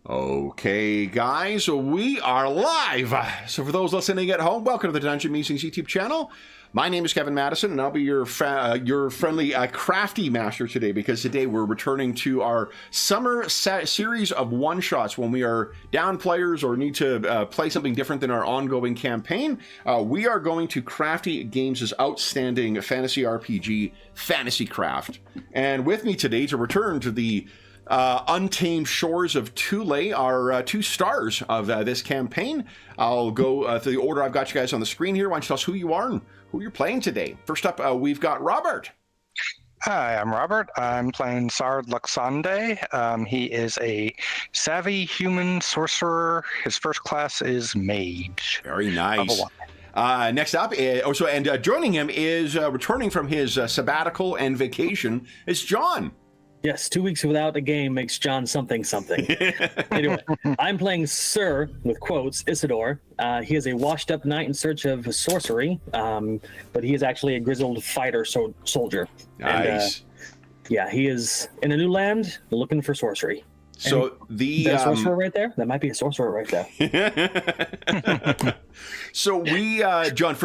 Okay, guys, we are live. So for those listening at home, welcome to the Dungeon Musings YouTube channel. My name is Kevin Madison, and I'll be your friendly crafty master today, because today we're returning to our summer series of one-shots when we are down players or need to play something different than our ongoing campaign. We are going to Crafty Games' outstanding fantasy RPG, Fantasy Craft. And with me today to return to the Untamed Shores of Thule are two stars of this campaign. I'll go through the order I've got you guys on the screen here. Why don't you tell us who you are and who you're playing today? First up, we've got Robert. Hi, I'm Robert. I'm playing Sard Luxande. He is a savvy human sorcerer. His first class is Mage. Very nice. Next up, joining him is returning from his sabbatical and vacation is John. Yes, 2 weeks without a game makes John something. Anyway, I'm playing Sir, with quotes, Isidore. He is a washed-up knight in search of sorcery, but he is actually a grizzled fighter soldier. Nice. And, he is in a new land looking for sorcery. So Is that a sorcerer right there? That might be a sorcerer right there. So we, John,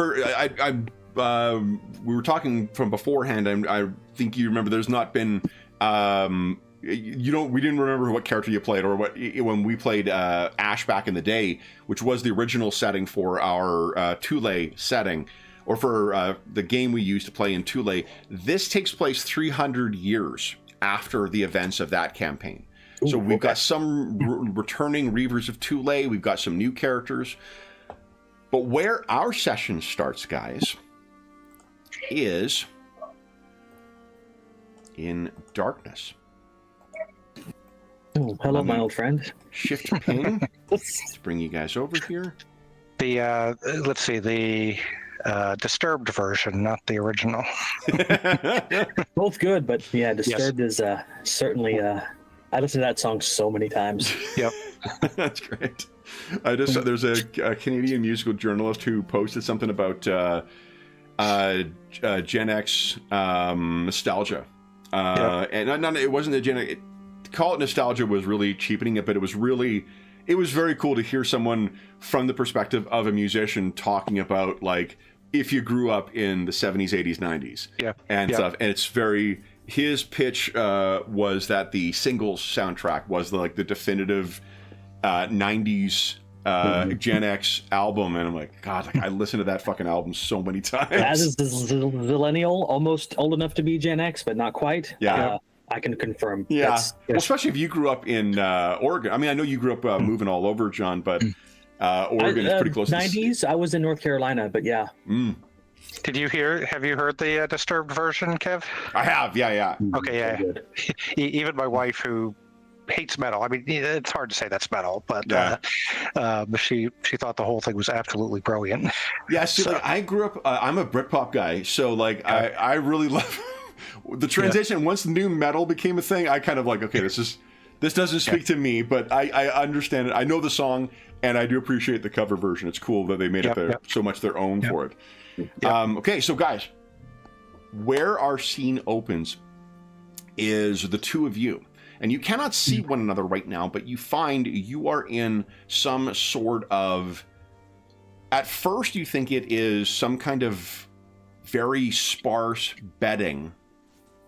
we were talking from beforehand, and I think you remember there's not been... we didn't remember what character you played, or when we played Ash back in the day, which was the original setting for our Thule setting, or for the game we used to play in Thule. This takes place 300 years after the events of that campaign. Ooh, so we've got some returning Reavers of Thule, we've got some new characters, but where our session starts, guys, is in darkness. Oh, hello, my old friend. Shift ping. Let's bring you guys over here. The let's see, the disturbed version, not the original. Both good, but yeah, disturbed is certainly. I listened to that song so many times. Yep. That's great. There's a Canadian musical journalist who posted something about Gen X nostalgia. And it wasn't the Gen X. Call it nostalgia was really cheapening it, but it was very cool to hear someone from the perspective of a musician talking about, like, if you grew up in the 70s, 80s, 90s, and stuff. And it's very, his pitch was that the singles soundtrack was the definitive 90s Gen X album, and I'm like, God, I listened to that fucking album so many times. As a millennial, almost old enough to be Gen X, but not quite. Yeah. I can confirm. Yeah. Well, especially if you grew up in Oregon. I mean, I know you grew up moving all over, John, but Oregon is pretty close. 90s, I was in North Carolina, but yeah. Have you heard the disturbed version, Kev? I have, yeah. Okay, yeah. Even my wife, who hates metal. I mean, it's hard to say that's metal, but she thought the whole thing was absolutely brilliant. Yeah, so I grew up. I'm a Britpop guy, so I really love the transition. Once the new metal became a thing, I kind of like, okay, this doesn't speak to me, but I understand it. I know the song, and I do appreciate the cover version. It's cool that they made it so much their own for it. Okay, so guys, where our scene opens is the two of you. And you cannot see one another right now, but you find you are in some sort of... At first, you think it is some kind of very sparse bedding.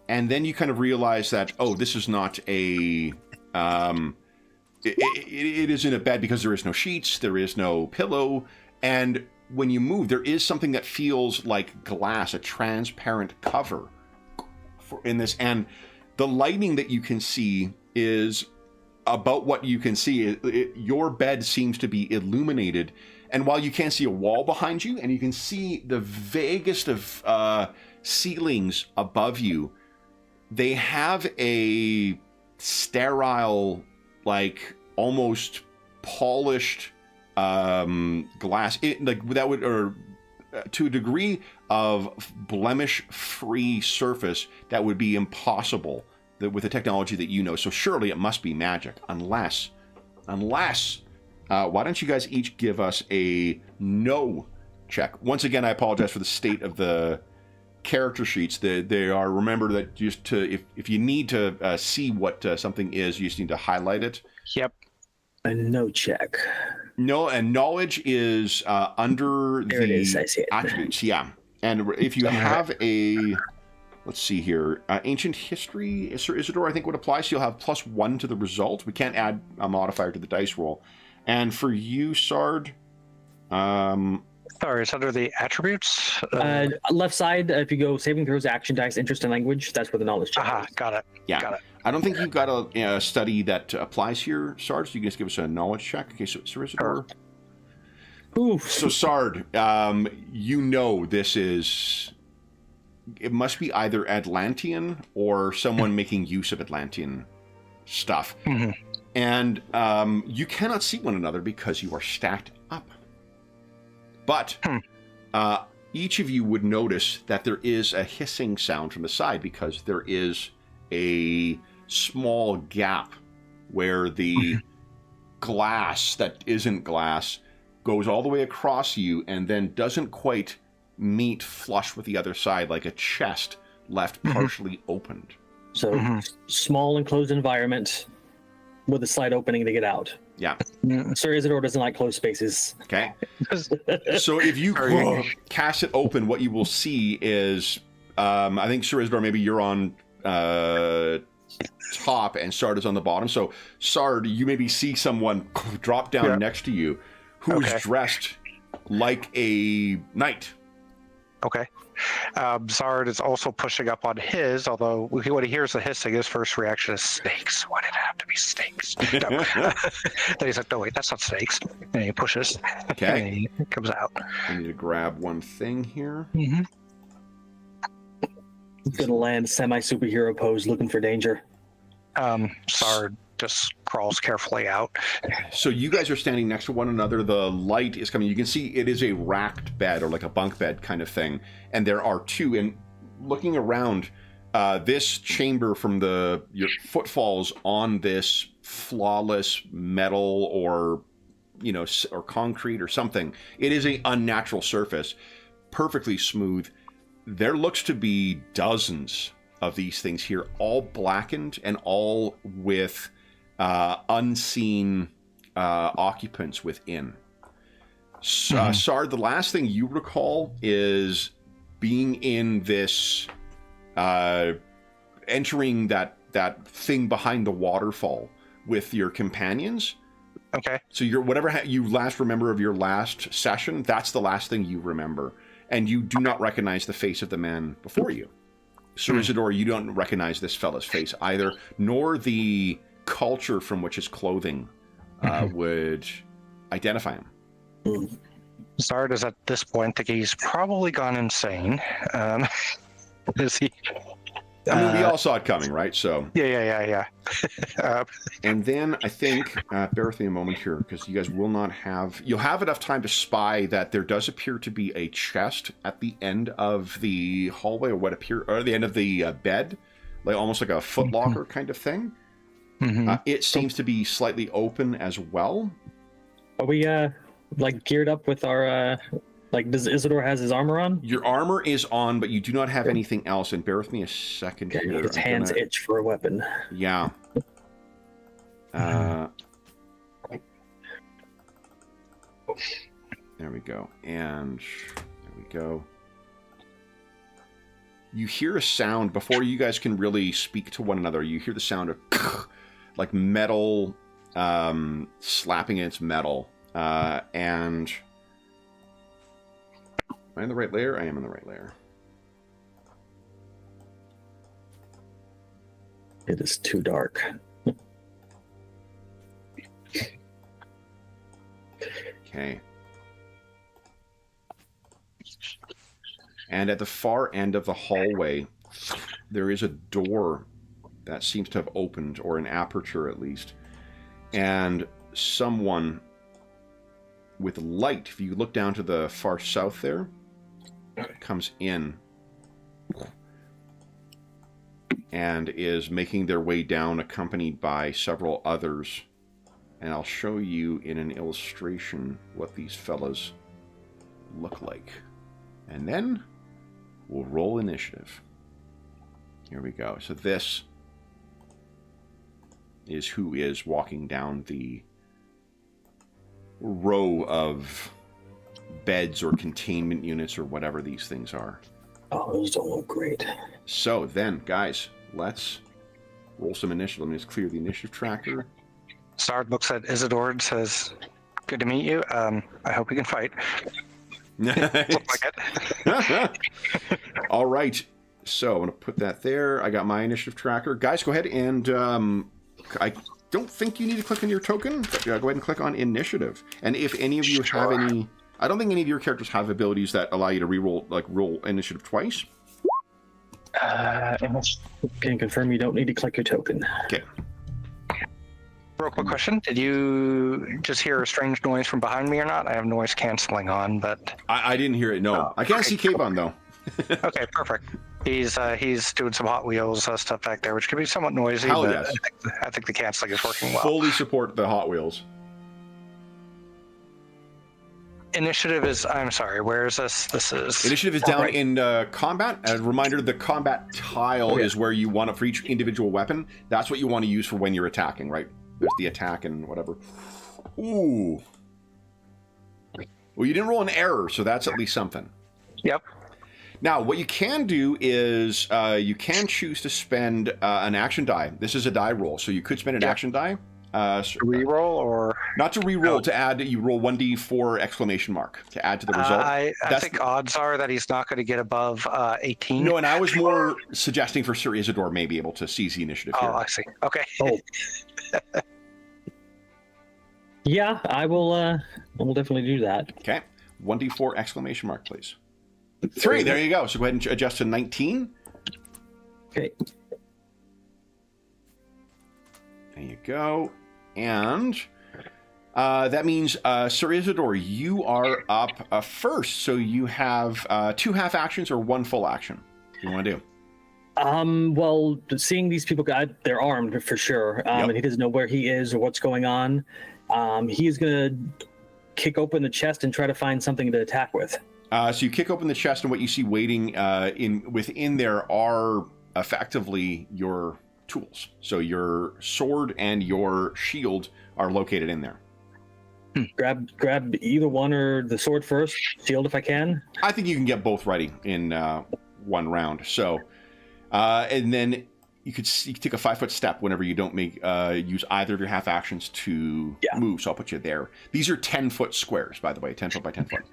And then you kind of realize that, oh, this is not a... It isn't a bed because there is no sheets, there is no pillow. And when you move, there is something that feels like glass, a transparent cover in this. And the lighting that you can see is about what you can see. Your bed seems to be illuminated, and while you can't see a wall behind you, and you can see the vaguest of ceilings above you, they have a sterile, like almost polished glass, to a degree of blemish-free surface that would be impossible with the technology that you know. So surely it must be magic, unless, why don't you guys each give us a no check? Once again, I apologize for the state of the character sheets. They are, remember that just to, if you need to see what something is, you just need to highlight it. Yep. A no check. No, and knowledge is under There it is. I see it. attributes. Yeah, and if you have a, let's see here, ancient history, Sir Isidore, I think would apply. So you'll have +1 to the result. We can't add a modifier to the dice roll. And for you, Sard, Sorry, it's under the attributes. Left side, if you go saving throws, action dice, interest in language, that's where the knowledge check is. Got it. Yeah. Got it. I don't think you've got a study that applies here, Sard, so you can just give us a knowledge check. Okay, so Sir Isidore. Oof. So Sard, you know this is... It must be either Atlantean or someone making use of Atlantean stuff. Mm-hmm. And you cannot see one another because you are stacked up. But each of you would notice that there is a hissing sound from the side because there is a small gap where the glass that isn't glass goes all the way across you and then doesn't quite meet flush with the other side, like a chest left partially opened. So small enclosed environment with a slight opening to get out. Yeah. Sir Isidore doesn't like closed spaces. Okay. So if you cast it open, what you will see is, I think Sir Isidore, maybe you're on top and Sard is on the bottom. So Sard, you maybe see someone drop down next to you who is dressed like a knight. Okay. Zard is also pushing up on his, although when he hears the hissing, his first reaction is snakes. Why did it have to be snakes? No. Then he's like, no, wait, that's not snakes. And he pushes. Okay. And he comes out. I need to grab one thing here. Mm-hmm. Gonna land semi-superhero pose looking for danger. Zard just crawls carefully out. So you guys are standing next to one another. The light is coming. You can see it is a racked bed or like a bunk bed kind of thing. And there are two. And looking around, this chamber from your footfalls on this flawless metal or, or concrete or something. It is a unnatural surface, perfectly smooth. There looks to be dozens of these things here, all blackened and all with unseen occupants within. Sard, the last thing you recall is being in this, entering that thing behind the waterfall with your companions. Okay. So whatever you last remember of your last session, that's the last thing you remember. And you do not recognize the face of the man before you. Sir Isidore, you don't recognize this fella's face either, nor the culture from which his clothing would identify him. Zard is at this point thinking he's probably gone insane. Is he? I mean, we all saw it coming, right? So Yeah. and then I think, bear with me a moment here, because you guys will not have... You'll have enough time to spy that there does appear to be a chest at the end of the hallway, or the end of the bed, like almost like a footlocker kind of thing. It seems to be slightly open as well. Are we geared up with our does Isidore has his armor on? Your armor is on, but you do not have anything else. And bear with me a second here. His hands itch for a weapon. Yeah. There we go. And there we go. You hear a sound before you guys can really speak to one another. You hear the sound of like metal slapping against metal. And am I in the right layer? I am in the right layer. It is too dark. Okay. And at the far end of the hallway, there is a door that seems to have opened, or an aperture at least. And someone with light, if you look down to the far south there, comes in and is making their way down, accompanied by several others. And I'll show you in an illustration what these fellas look like. And then we'll roll initiative. Here we go. So this is who is walking down the row of beds or containment units or whatever these things are. Oh, those don't look great. So then, guys, let's roll some initiative. Let me just clear the initiative tracker. Sard looks at Isidore and says, "Good to meet you. I hope we can fight." Look like it. All right. So I'm going to put that there. I got my initiative tracker. Guys, go ahead and I don't think you need to click on your token, but go ahead and click on initiative. And if any of you have any, I don't think any of your characters have abilities that allow you to reroll, like roll initiative twice. Can confirm you don't need to click your token. Okay. Real quick question. Did you just hear a strange noise from behind me or not? I have noise canceling on, but... I didn't hear it, no. Oh, I can't see Kayvon, though. Okay, perfect. He's doing some Hot Wheels stuff back there, which could be somewhat noisy, Hell but yes. I think the canceling is working well. Fully support the Hot Wheels. Initiative is... I'm sorry, where is this? This is... Initiative is down in combat. As a reminder, the combat tile is where you want it for each individual weapon. That's what you want to use for when you're attacking, right? There's the attack and whatever. Ooh. Well, you didn't roll an error, so that's at least something. Yep. Now, what you can do is you can choose to spend an action die. This is a die roll, so you could spend an action die. Reroll or... Not to reroll, to add, you roll 1d4 exclamation mark to add to the result. I think odds are that he's not going to get above 18. No, and I was more suggesting for Sir Isidore may be able to seize the initiative here. Oh, I see. Okay. Oh. Yeah, I will definitely do that. Okay. 1d4 exclamation mark, please. 3, there you go. So go ahead and adjust to 19. Okay. There you go. And that means, Sir Isidore, you are up first. So you have 2 half actions or 1 full action. What do you want to do? Well, seeing these people, they're armed for sure, and he doesn't know where he is or what's going on. He's gonna kick open the chest and try to find something to attack with. So you kick open the chest, and what you see waiting within there are effectively your tools. So your sword and your shield are located in there. Grab either one or the sword first, shield if I can. I think you can get both ready in one round. So, and then you could take a 5-foot step whenever you don't use either of your half actions to move. So I'll put you there. These are 10-foot squares, by the way, 10 foot by 10 foot.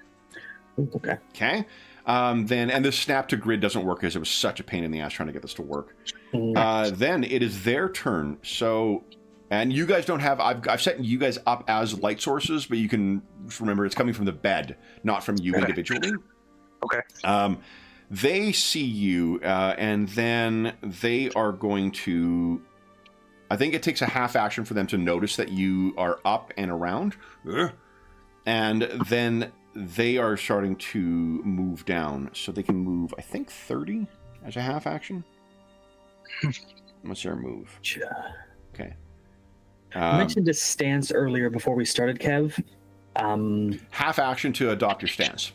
Okay. Okay. And this snap to grid doesn't work because it was such a pain in the ass trying to get this to work. Then it is their turn. So, and you guys don't have, I've set you guys up as light sources, but you can just remember it's coming from the bed, not from you individually. Okay. They see you, and then they are going to, I think it takes a half action for them to notice that you are up and around. And then they are starting to move down. So they can move, I think, 30 as a half action. What's their move? Okay. You mentioned a stance earlier before we started, Kev. Half action to adopt your stance.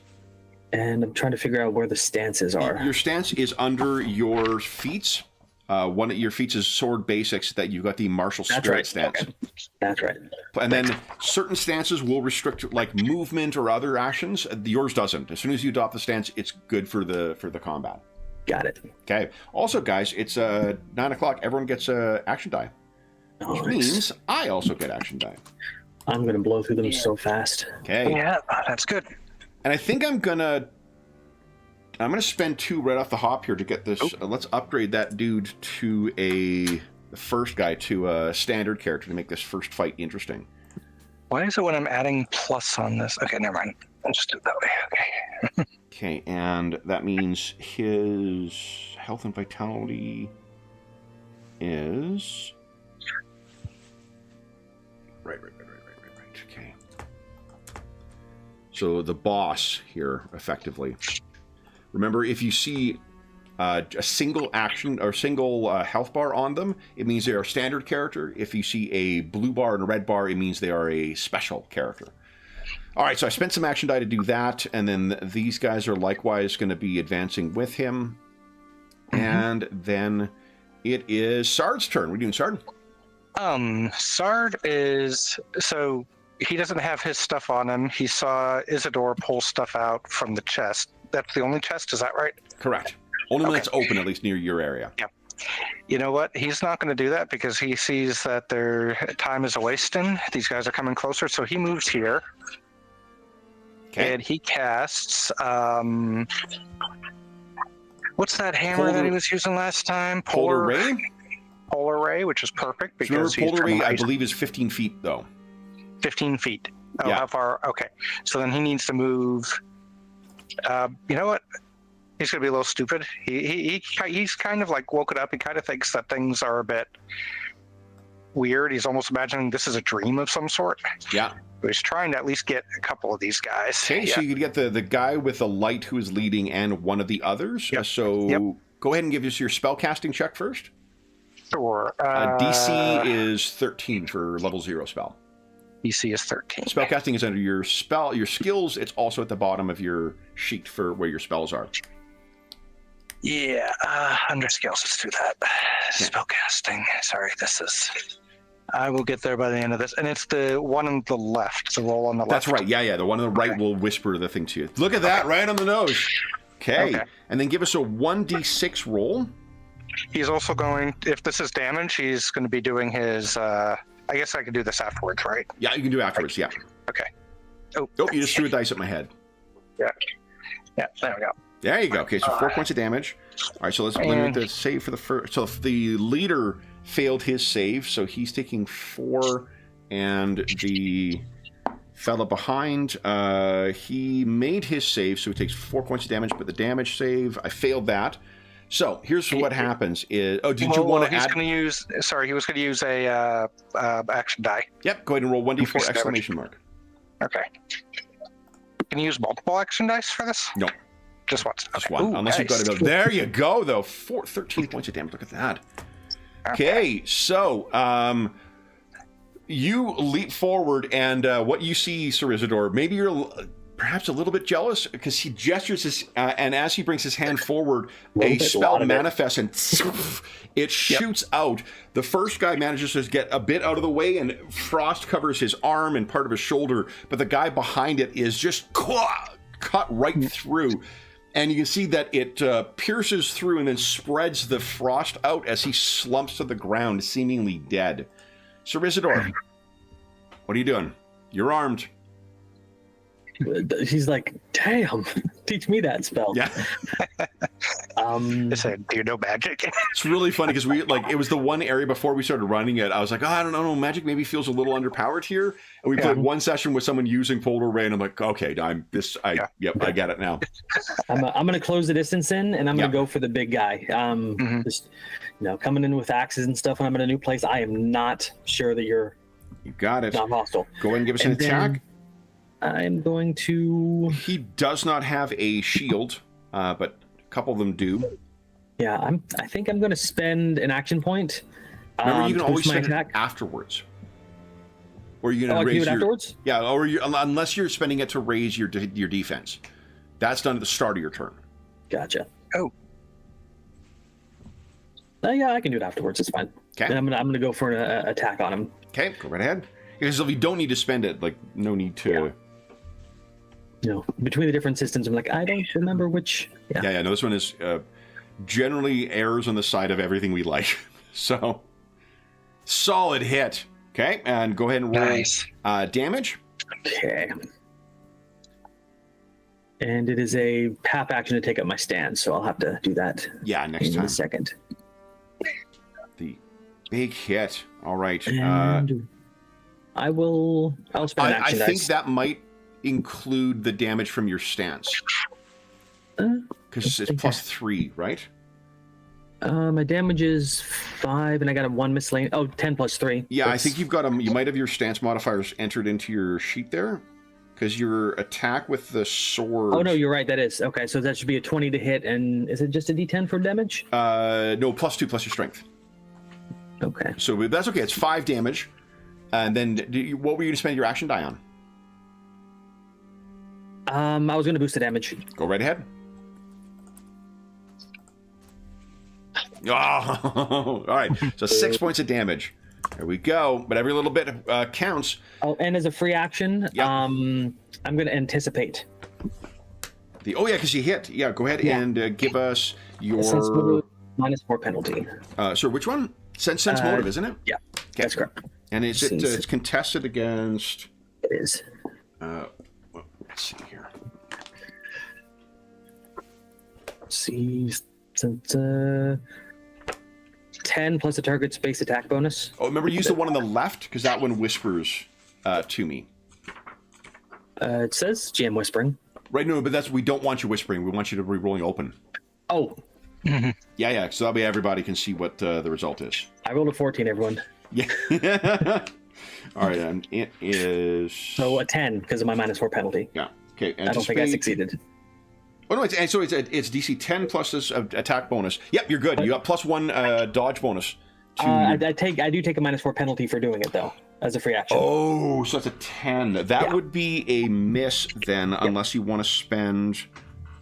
And I'm trying to figure out where the stances are. Your stance is under your feats. One of your feats is sword basics that you've got the martial spirit stance. Okay. That's right. And then certain stances will restrict like movement or other actions. Yours doesn't. As soon as you adopt the stance, it's good for the combat. Got it. Okay. Also, guys, it's 9 o'clock. Everyone gets a action die, which means I also get action die. I'm gonna blow through them so fast. Okay. Yeah, that's good. And I think I'm gonna spend 2 right off the hop here to get this. Let's upgrade that dude to the first guy to a standard character to make this first fight interesting. Why is it when I'm adding plus on this? Okay, never mind. I'll just do it that way. Okay. Okay, and that means his health and vitality is right. Okay. So the boss here, effectively. Remember, if you see a single action or single health bar on them, it means they are a standard character. If you see a blue bar and a red bar, it means they are a special character. All right, so I spent some action die to do that, and then these guys are likewise going to be advancing with him. And then it is Sard's turn. We're doing Sard. Sard is... So he doesn't have his stuff on him. He saw Isidore pull stuff out from the chest. That's the only chest, is that right? Correct. Only one that's open, at least near your area. Yeah. You know what? He's not going to do that because he sees that their time is wasting. These guys are coming closer, so he moves here. Okay. And he casts... what's that hammer that he was using last time? Polar Ray? Polar Ray, which is perfect because Polar Ray, I believe, is 15 feet, though. 15 feet. Oh, Yeah. how far? Okay. So then he needs to move... you know what? He's going to be a little stupid. He's kind of like woken up. He kind of thinks that things are a bit weird. He's almost imagining this is a dream of some sort. Yeah. But he's trying to at least get a couple of these guys. Okay, so you could get the guy with the light who is leading and one of the others. Yep. So go ahead and give us your spell casting check first. Sure. DC is 13 for level 0 spell. DC is 13. Spellcasting is under your skills. It's also at the bottom of your sheet for where your spells are. Yeah, under skills, let's do that. Okay. Spellcasting. Sorry, I will get there by the end of this. And it's the one on the left, the roll on the left. That's right. Yeah. The one on the right will whisper the thing to you. Look at that, right on the nose. Okay. And then give us a 1d6 roll. He's also going, if this is damage, he's going to be doing his, I guess I can do this afterwards, right? Yeah, you can do it afterwards, yeah. Okay. Oh, you just threw a dice at my head. Yeah, there we go. There you go. Okay, so 4 points of damage. All right, so let's limit the save for the first. So if the leader failed his save, so he's taking 4, and the fella behind, he made his save, so he takes 4 points of damage, but the damage save, I failed that. So here's what happens is... Oh, did you want to add... he was going to use a action die. Yep, go ahead and roll 1d4 exclamation mark. Okay. Can you use multiple action dice for this? No. Just once. Just one. Ooh, unless nice. you've got it. There you go, though. 13 points of damage. Look at that. Okay, so you leap forward, and what you see, Sir Isidore, maybe you're perhaps a little bit jealous because he gestures his, and as he brings his hand forward, a spell manifests and it shoots out. The first guy manages to get a bit out of the way, and frost covers his arm and part of his shoulder, but the guy behind it is just cut right through. And you can see that it pierces through and then spreads the frost out as he slumps to the ground, seemingly dead. Sir Isidore, what are you doing? You're armed. He's like, damn, teach me that spell. Yeah. I said, do you know magic? It's really funny because it was the one area before we started running it. I was like, I don't know, magic maybe feels a little underpowered here. And we played one session with someone using Polar Ray, and I'm like, okay, I get it now. I'm going to close the distance in, and I'm going to go for the big guy. Just, coming in with axes and stuff when I'm in a new place, I am not sure that you're You got it. not hostile. Go ahead and give us an attack. I'm going to... He does not have a shield, but a couple of them do. Yeah, I think I'm going to spend an action point. Remember, you can always spend attack it afterwards. Or you're going to I can raise do it afterwards? Yeah, or unless you're spending it to raise your defense. That's done at the start of your turn. Gotcha. Oh. Yeah, I can do it afterwards. It's fine. Okay. And I'm gonna go for an attack on him. Okay, go right ahead. Because if you don't need to spend it, no need to... Between the different systems, I'm like, I don't remember which. Yeah. No, this one is generally errs on the side of everything we like. So, solid hit. Okay, and go ahead and roll damage. Okay. And it is a half action to take up my stand, so I'll have to do that. Yeah, next in time. a second. The big hit. All right. And I'll spend an action I think dice. that might include the damage from your stance. Because it's +3, right? My damage is 5, and I got a 1 miscellaneous. Oh, 10 plus 3. Yeah, I think you've got you might have your stance modifiers entered into your sheet there. Because your attack with the sword... Oh, no, you're right. That is. Okay, so that should be a 20 to hit, and is it just a d10 for damage? No, +2 plus your strength. Okay. So that's okay. It's 5 damage. And then what were you going to spend your action die on? I was going to boost the damage. Go right ahead. Oh, all right. So 6 points of damage. There we go. But every little bit counts. Oh, and as a free action, Yep. I'm going to anticipate. Oh, yeah, because you hit. Yeah, go ahead and give us your... Sensibility -4 penalty. So which one? Sense motive, isn't it? Yeah, that's correct. And it's contested against... It is. Well, let's see here. Let's see. 10 plus the target's base attack bonus. Oh, remember, use the one on the left, because that one whispers to me. It says GM whispering. Right, no, but we don't want you whispering. We want you to be rolling open. Oh. Yeah, so that way everybody can see what the result is. I rolled a 14, everyone. Yeah. All right, and it is... So a 10, because of my -4 penalty. Yeah, okay. I don't think I succeeded. Oh, no, it's DC 10 plus this attack bonus. Yep, you're good. You got +1 dodge bonus. I do take a -4 penalty for doing it, though, as a free action. Oh, so that's a 10. That would be a miss then, unless you want to spend...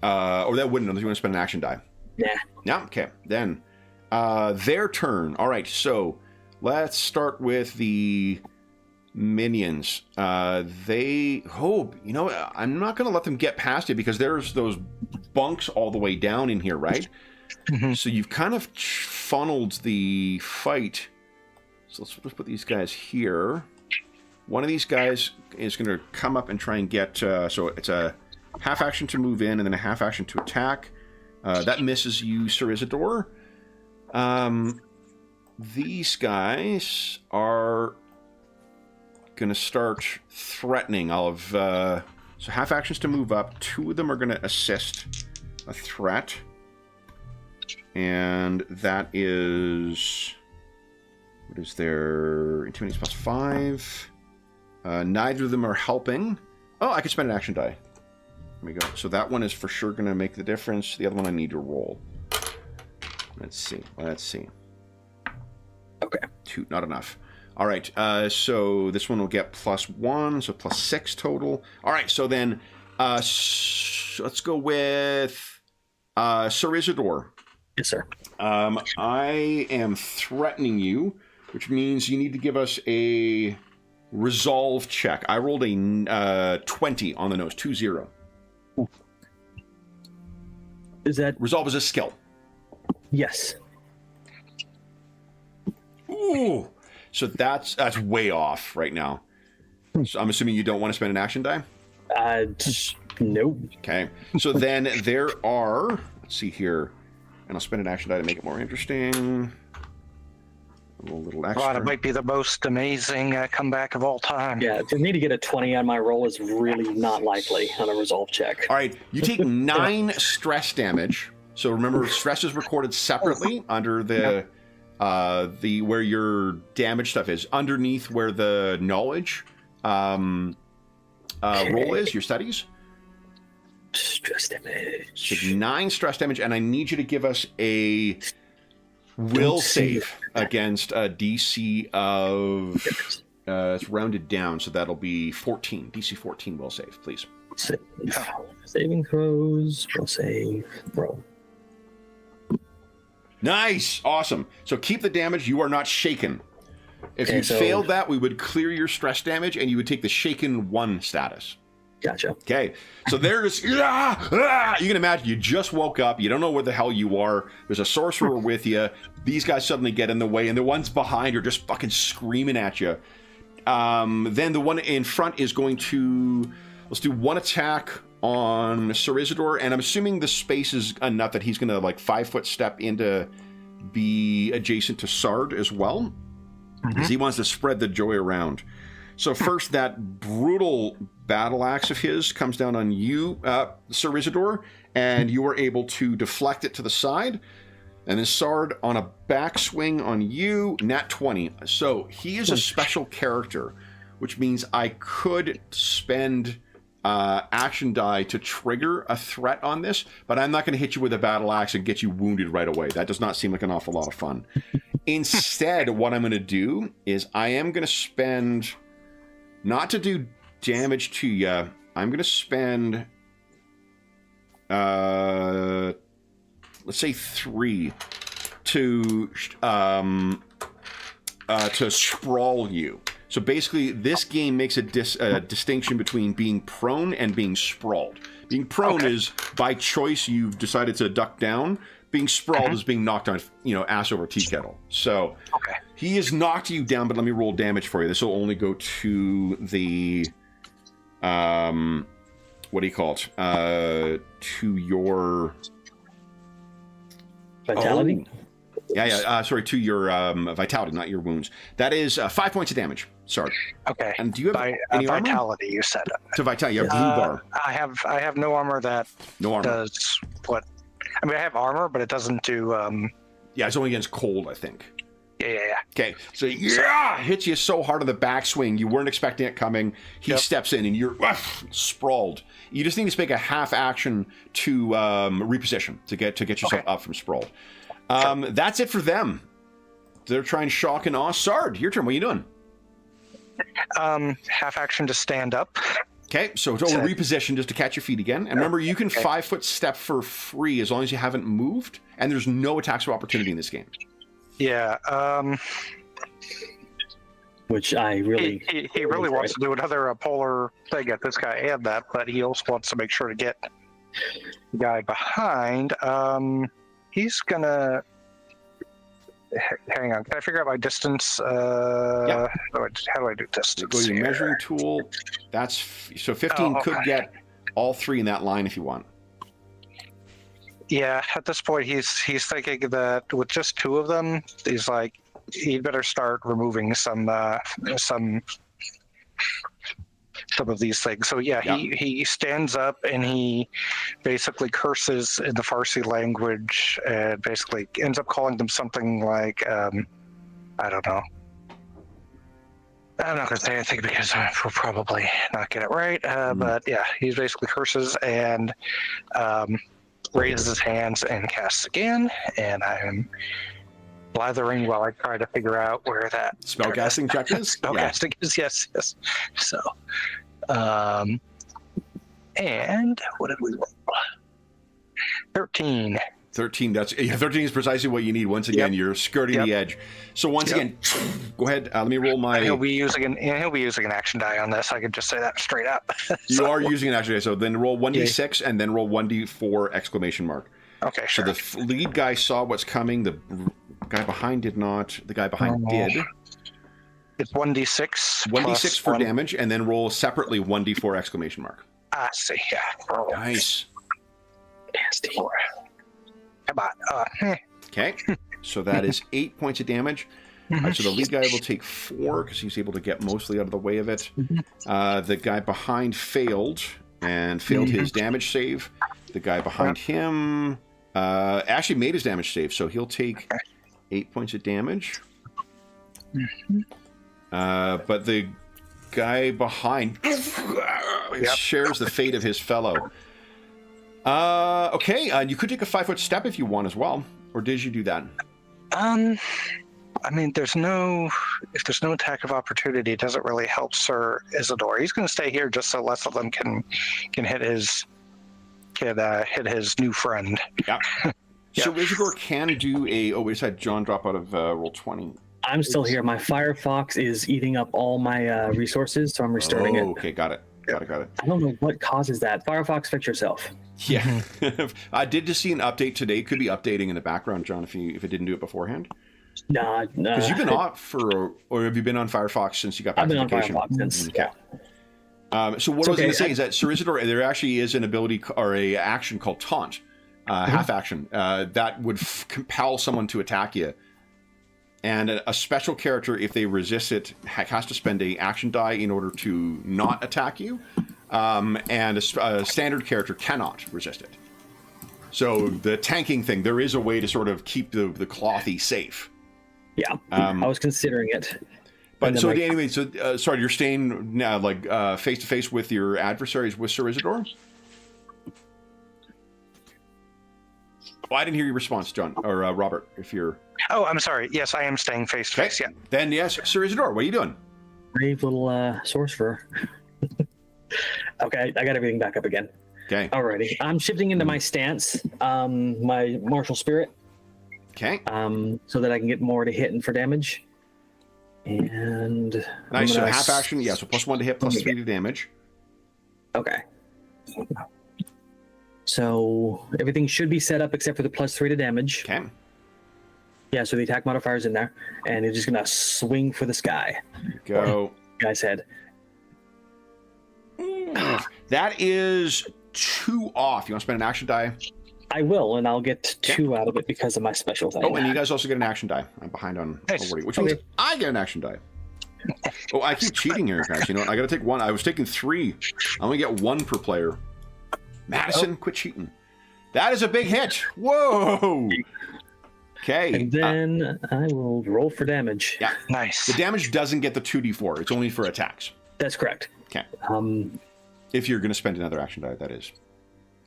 or that wouldn't, unless you want to spend an action die. Yeah. Yeah, okay. Then, their turn. All right, so let's start with the minions. They... Oh, you know, I'm not going to let them get past it, because there's those bunks all the way down in here, right? So you've kind of funneled the fight. So let's put these guys here. One of these guys is going to come up and try and get... so it's a half action to move in and then a half action to attack. That misses you, Sir Isidore. These guys are going to start threatening. I'll have... so half actions to move up. 2 of them are going to assist a threat. And that is... What is their... Intimidation +5. Neither of them are helping. Oh, I could spend an action die. There we go. So that one is for sure going to make the difference. The other one I need to roll. Let's see. Okay. 2, not enough. All right. So this one will get +1, so +6 total. All right. So then let's go with Sir Isidore. Yes, sir. I am threatening you, which means you need to give us a resolve check. I rolled a 20 on the nose, 20. Is that... Resolve is a skill. Yes. Ooh. So that's way off right now. So I'm assuming you don't want to spend an action die? Nope. Okay. So then there are... Let's see here. And I'll spend an action die to make it more interesting. A little extra. Well, it might be the most amazing comeback of all time. Yeah, for me to get a 20 on my roll is really not likely on a resolve check. All right, you take 9 stress damage. So remember, stress is recorded separately under the where your damage stuff is, underneath where the knowledge roll is, your studies. Stress damage. Take 9 stress damage, and I need you to give us a will save against a DC of... it's rounded down, so that'll be 14. DC 14 will save, please. Saving throws, will save, roll. Nice! Awesome. So keep the damage. You are not shaken. If you failed that, we would clear your stress damage, and you would take the shaken 1 status. Gotcha. Okay, so there's... You can imagine, you just woke up, you don't know where the hell you are, there's a sorcerer with you, these guys suddenly get in the way, and the ones behind are just fucking screaming at you. Then the one in front is going to... Let's do 1 attack on Sir Isidore, and I'm assuming the space is enough that he's going to, like, 5-foot step into be adjacent to Sard as well, because he wants to spread the joy around. So first, that brutal battle axe of his comes down on you, Sir Isidore, and you are able to deflect it to the side. And then Sard on a backswing on you, nat 20. So he is a special character, which means I could spend action die to trigger a threat on this, but I'm not going to hit you with a battle axe and get you wounded right away. That does not seem like an awful lot of fun. Instead, what I'm going to do is I am going to spend... Not to do damage to you, I'm going to spend, let's say 3 to to sprawl you. So basically, this game makes a distinction between being prone and being sprawled. Being prone is by choice you've decided to duck down. Being sprawled is being knocked on, ass over tea kettle. So he has knocked you down, but let me roll damage for you. This will only go to the what do you call it? To your vitality. Sorry, to your vitality, not your wounds. That is 5 points of damage. Sorry. Okay. And do you have any vitality? armor? You said To vitality, you have blue bar. I have no armor that does what. I mean, I have armor, but it doesn't do. Yeah, it's only against cold, I think. Yeah. Okay, so hits you so hard on the backswing, you weren't expecting it coming. He steps in, and you're sprawled. You just need to make a half action to reposition to get yourself up from sprawled. That's it for them. They're trying shock and awe. Sard, your turn. What are you doing? Half action to stand up. Okay, so it's only reposition just to catch your feet again. And remember, you can 5-foot step for free as long as you haven't moved, and there's no attacks of opportunity in this game. Yeah. Which I really... He really wants to do another polar thing at this guy and that, but he also wants to make sure to get the guy behind. He's gonna... Hang on, can I figure out my distance? How do I do distance? Go to your measuring tool. That's so 15 could get all three in that line if you want. Yeah, at this point he's thinking that with just two of them, he's like, he'd better start removing some of these things. So he stands up and he basically curses in the Farsi language and basically ends up calling them something like I don't know. I'm not going to say anything because we'll probably not get it right. But yeah, he basically curses and raises his hands and casts again. And I'm blathering while I try to figure out where that spellcasting check is. Spellcasting is yes. So, and what did we roll? 13. 13. 13 is precisely what you need. Once again, you're skirting the edge. So once again, go ahead. Let me roll my. And he'll be using an action die on this. I could just say that straight up. You are using an action die, so then roll 1d6 and then roll 1d4 exclamation mark. Okay, sure. So the lead guy saw what's coming. The guy behind did not. The guy behind did. It's 1d6. 1d6 for damage, and then roll separately 1d4 exclamation mark. I see. Yeah. Roll. Nice. Nasty. Come on. Okay. So that is 8 points of damage. All right, so the lead guy will take 4 because he's able to get mostly out of the way of it. The guy behind failed his damage save. The guy behind him actually made his damage save, so he'll take 8 points of damage. But the guy behind shares the fate of his fellow. Okay, you could take a 5-foot step if you want as well, or did you do that? I mean, if there's no attack of opportunity, it doesn't really help Sir Isidore. He's going to stay here just so less of them can hit his new friend. Yeah. So Isidore can do a. Oh, we just had John drop out of roll 20. I'm still here. My Firefox is eating up all my resources, so I'm restarting it. Okay, got it. Got it. I don't know what causes that. Firefox, fix yourself. Yeah. I did just see an update today. It could be updating in the background, John, if it didn't do it beforehand. Nah. Because you've been off or have you been on Firefox since you got back to vacation? I've been on Firefox since, So what I was going to say is that Sir Isidore, there actually is an ability or a action called Taunt, half action, that would compel someone to attack you. And a special character, if they resist it, has to spend a action die in order to not attack you. And a standard character cannot resist it. So the tanking thing, there is a way to sort of keep the clothy safe. Yeah, I was considering it. But so anyway, sorry, you're staying now face to face with your adversaries with Sir Isidore? Well, I didn't hear your response, John or Robert. If you're. Oh, I'm sorry. Yes, I am staying face to face. Yeah. Then yes, Sir Isidore, what are you doing? Brave little sorcerer. Okay, I got everything back up again. Okay. Alrighty, I'm shifting into my stance, my martial spirit. Okay. So that I can get more to hit and for damage. And Nice. So half action. Yeah. So +1 to hit, +3 to damage. Okay. So everything should be set up except for the +3 to damage. Okay. Yeah, so the attack modifier's in there, and it's just gonna swing for the sky. Go. Guy's head. That is 2 off. You want to spend an action die? I will, and I'll get 2 out of it because of my special thing. Oh, and you guys also get an action die. I'm behind on already, which means I get an action die. Oh, I keep cheating here, guys. You know what? I got to take 1. I was taking 3. I only get 1 per player. Madison, quit cheating. That is a big hit. Whoa. Okay. And then I will roll for damage. Yeah. Nice. The damage doesn't get the 2d4. It's only for attacks. That's correct. Okay. If you're going to spend another action die, that is.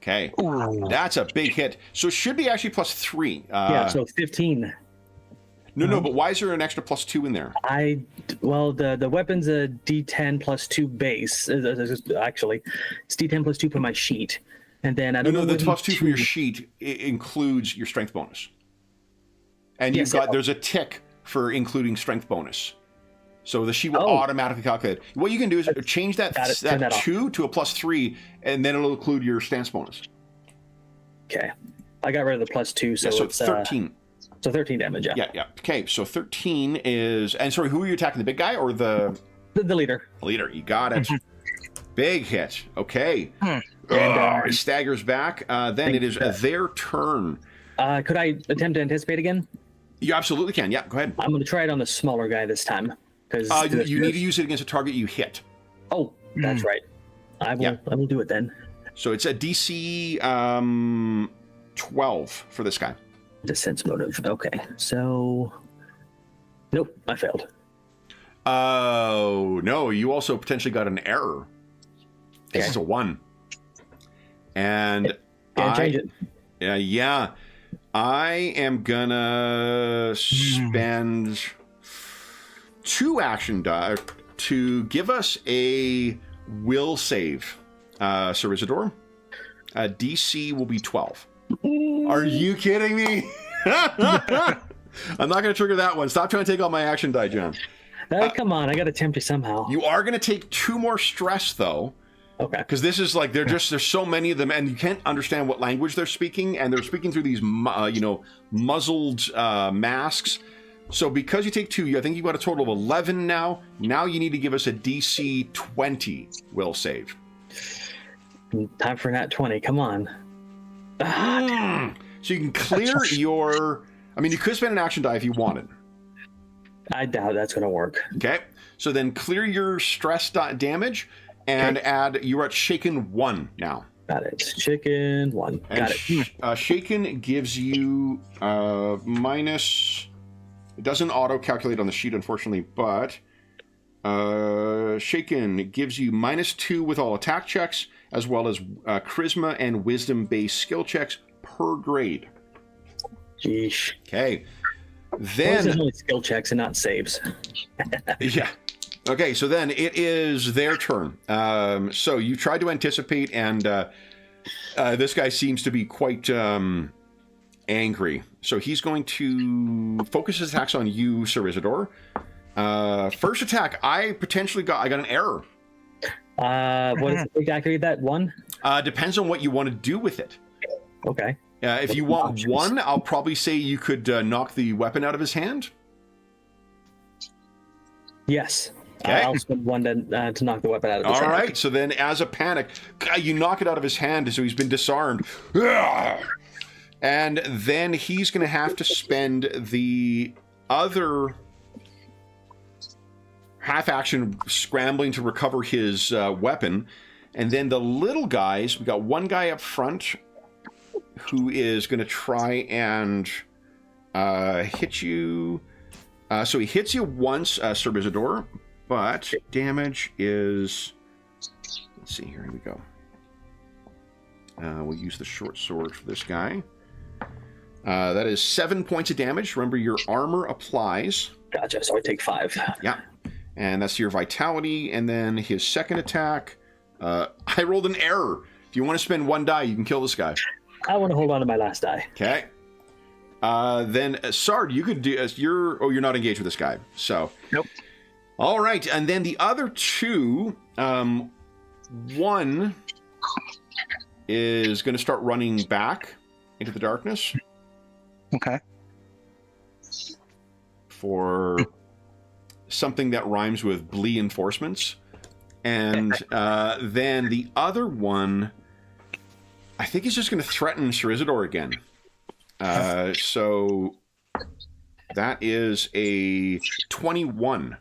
Okay. Ooh. That's a big hit. So it should be actually +3. Yeah, so 15. No, but why is there an extra +2 in there? The weapon's a D10 +2 base. Actually, it's D10 +2 for my sheet. And then I don't know. The +2 from your sheet includes your strength bonus. And there's a tick for including strength bonus. So the sheet will automatically calculate. What you can do is change that 2 to a +3, and then it'll include your stance bonus. Okay. I got rid of the +2, so it's 13. So 13 damage, yeah. Yeah. Okay, so 13 is... And sorry, who are you attacking? The big guy or the... The leader. The leader, you got it. Big hit. Okay. And he staggers back. Then it is their turn. Could I attempt to anticipate again? You absolutely can. Yeah, go ahead. I'm going to try it on the smaller guy this time. You need to use it against a target you hit. Oh, that's right. I will do it then. So it's a DC 12 for this guy. The sense motive. Okay. So, nope, I failed. Oh, no. You also potentially got an error. This is a 1. And Can't change it. Yeah. I am gonna spend 2 action die to give us a will save, Sir Isidore. DC will be 12. Are you kidding me? I'm not going to trigger that one. Stop trying to take all my action die, John. Come on, I got to tempt you somehow. You are going to take 2 more stress, though. Okay. Because this is like, there's so many of them, and you can't understand what language they're speaking, and they're speaking through these, muzzled masks. So because you take 2, I think you've got a total of 11 now. Now you need to give us a DC 20 will save. Time for nat 20. Come on. So you can clear your... I mean, you could spend an action die if you wanted. I doubt that's going to work. Okay. So then clear your stress damage and add... You're at Shaken 1 now. Got it. Shaken 1. Got it. Shaken gives you minus... It doesn't auto-calculate on the sheet, unfortunately, but... Shaken gives you -2 with all attack checks, as well as charisma and wisdom-based skill checks per grade. Sheesh. Okay. Then only skill checks and not saves. Yeah. Okay, so then it is their turn. So you tried to anticipate, and this guy seems to be quite angry. So he's going to focus his attacks on you, Sir Isidore. First attack, I got an error. What is it activate that 1? Depends on what you want to do with it. Okay. If you want 1, I'll probably say you could knock the weapon out of his hand. Yes. Okay. I'll spend 1 to knock the weapon out of his hand. All right. So then, as a panic, you knock it out of his hand, so he's been disarmed. And then he's going to have to spend the other half action scrambling to recover his weapon. And then the little guys, we got one guy up front who is going to try and hit you. So he hits you once, Sir Isidore, but damage is... Let's see, here we go. We'll use the short sword for this guy. That is 7 points of damage. Remember, your armor applies. Gotcha, so I take 5. Yeah. And that's your vitality. And then his second attack. I rolled an error. If you want to spend 1 die, you can kill this guy. I want to hold on to my last die. Okay. Then Sard, you could do as you're not engaged with this guy. So Nope. All right, and then the other two, one is going to start running back into the darkness. Okay. For something that rhymes with Blee enforcements. And then the other one, I think he's just going to threaten Sir Isidore again. So that is a 21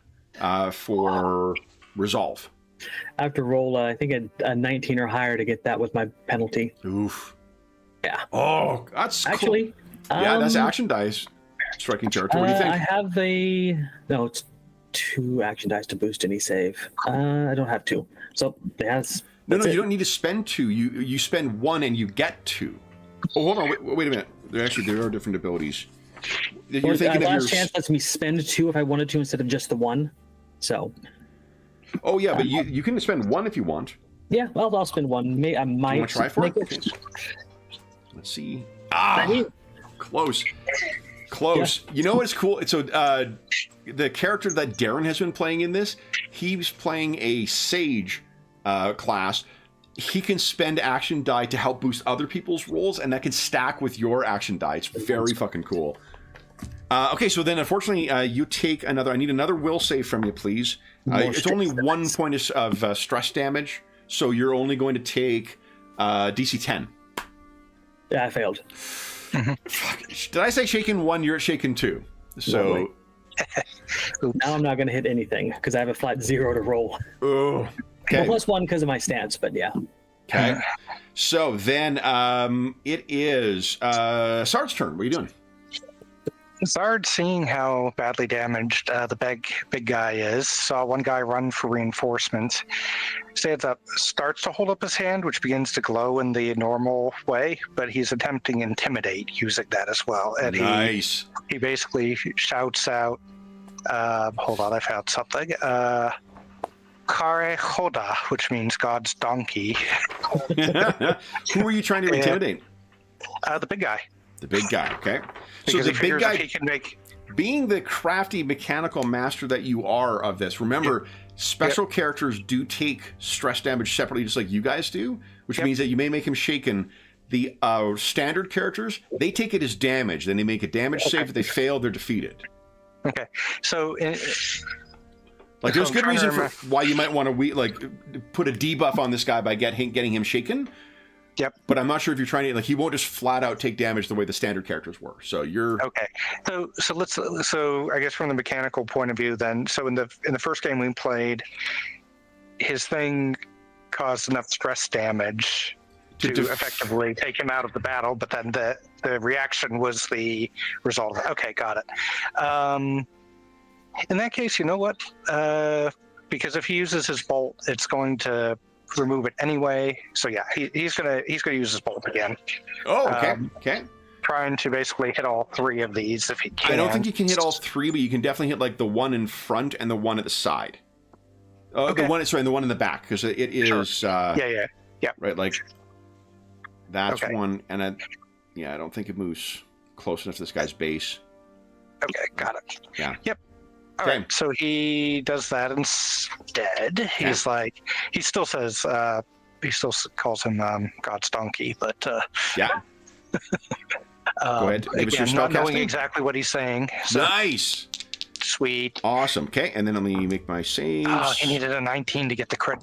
for resolve. I have to roll, I think, a 19 or higher to get that with my penalty. Oof. Yeah. Oh, that's actually cool. Yeah, that's action dice. Striking territory. What do you think? I have it's 2 action dice to boost any save. I don't have 2. So that's No, you don't need to spend 2. You spend 1 and you get 2. Oh, hold on. Wait a minute. There are different abilities. You're thinking of last chance lets me spend 2 if I wanted to instead of just the 1. So. Oh yeah, but you can spend 1 if you want. Yeah, well, I'll spend 1. I might. You want to try for it? Okay. Let's see. Close. Yeah. You know what's cool? So the character that Darren has been playing in this, he's playing a sage class. He can spend action die to help boost other people's rolls, and that can stack with your action die. It's very fucking cool. Okay, so then unfortunately you take another. I need another will save from you, please. It's only 1 point of stress damage, so you're only going to take DC 10. Yeah, I failed. Fuck. Did I say shaken 1? You're at shaken 2. So now I'm not going to hit anything because I have a flat 0 to roll. Oh, okay. Well, +1 because of my stance, but yeah. Okay. So then it is Sard's turn. What are you doing? Zard, seeing how badly damaged the big guy is, saw one guy run for reinforcements. Stands up, starts to hold up his hand, which begins to glow in the normal way, but he's attempting Intimidate using that as well. And nice. He basically shouts out, hold on, I found something. Kare Hoda, which means God's donkey. Who are you trying to intimidate? The big guy. The big guy, okay. Because so the big guy, he can make... being the crafty mechanical master that you are of this, remember, special characters do take stress damage separately, just like you guys do, which means that you may make him shaken. The standard characters, they take it as damage. Then they make a damage save. If they fail, they're defeated. Okay, so... Like, there's good reason for why you might want to put a debuff on this guy by getting him shaken. Yep. But I'm not sure if you're trying to, he won't just flat out take damage the way the standard characters were. So you're okay. So I guess from the mechanical point of view, then, so in the first game we played, his thing caused enough stress damage to effectively take him out of the battle, but then the reaction was the result of it. Okay, got it. In that case, you know what? Because if he uses his bolt, it's going to remove it anyway. So yeah, he's gonna use his bolt again. Oh, okay. Okay. Trying to basically hit all 3 of these if he can. I don't think you can hit all 3, but you can definitely hit the one in front and the one at the side. Okay. The one in the back, because it is. Sure. Yeah. Right, that's one, and I don't think it moves close enough to this guy's base. Okay, got it. Yeah. Yep. All right, so he does that instead. He's he still says, he still calls him God's donkey, but yeah. Go ahead. Again, not knowing exactly what he's saying. So. Nice. Sweet. Awesome. Okay, and then let me make my saves. He needed a 19 to get the crit.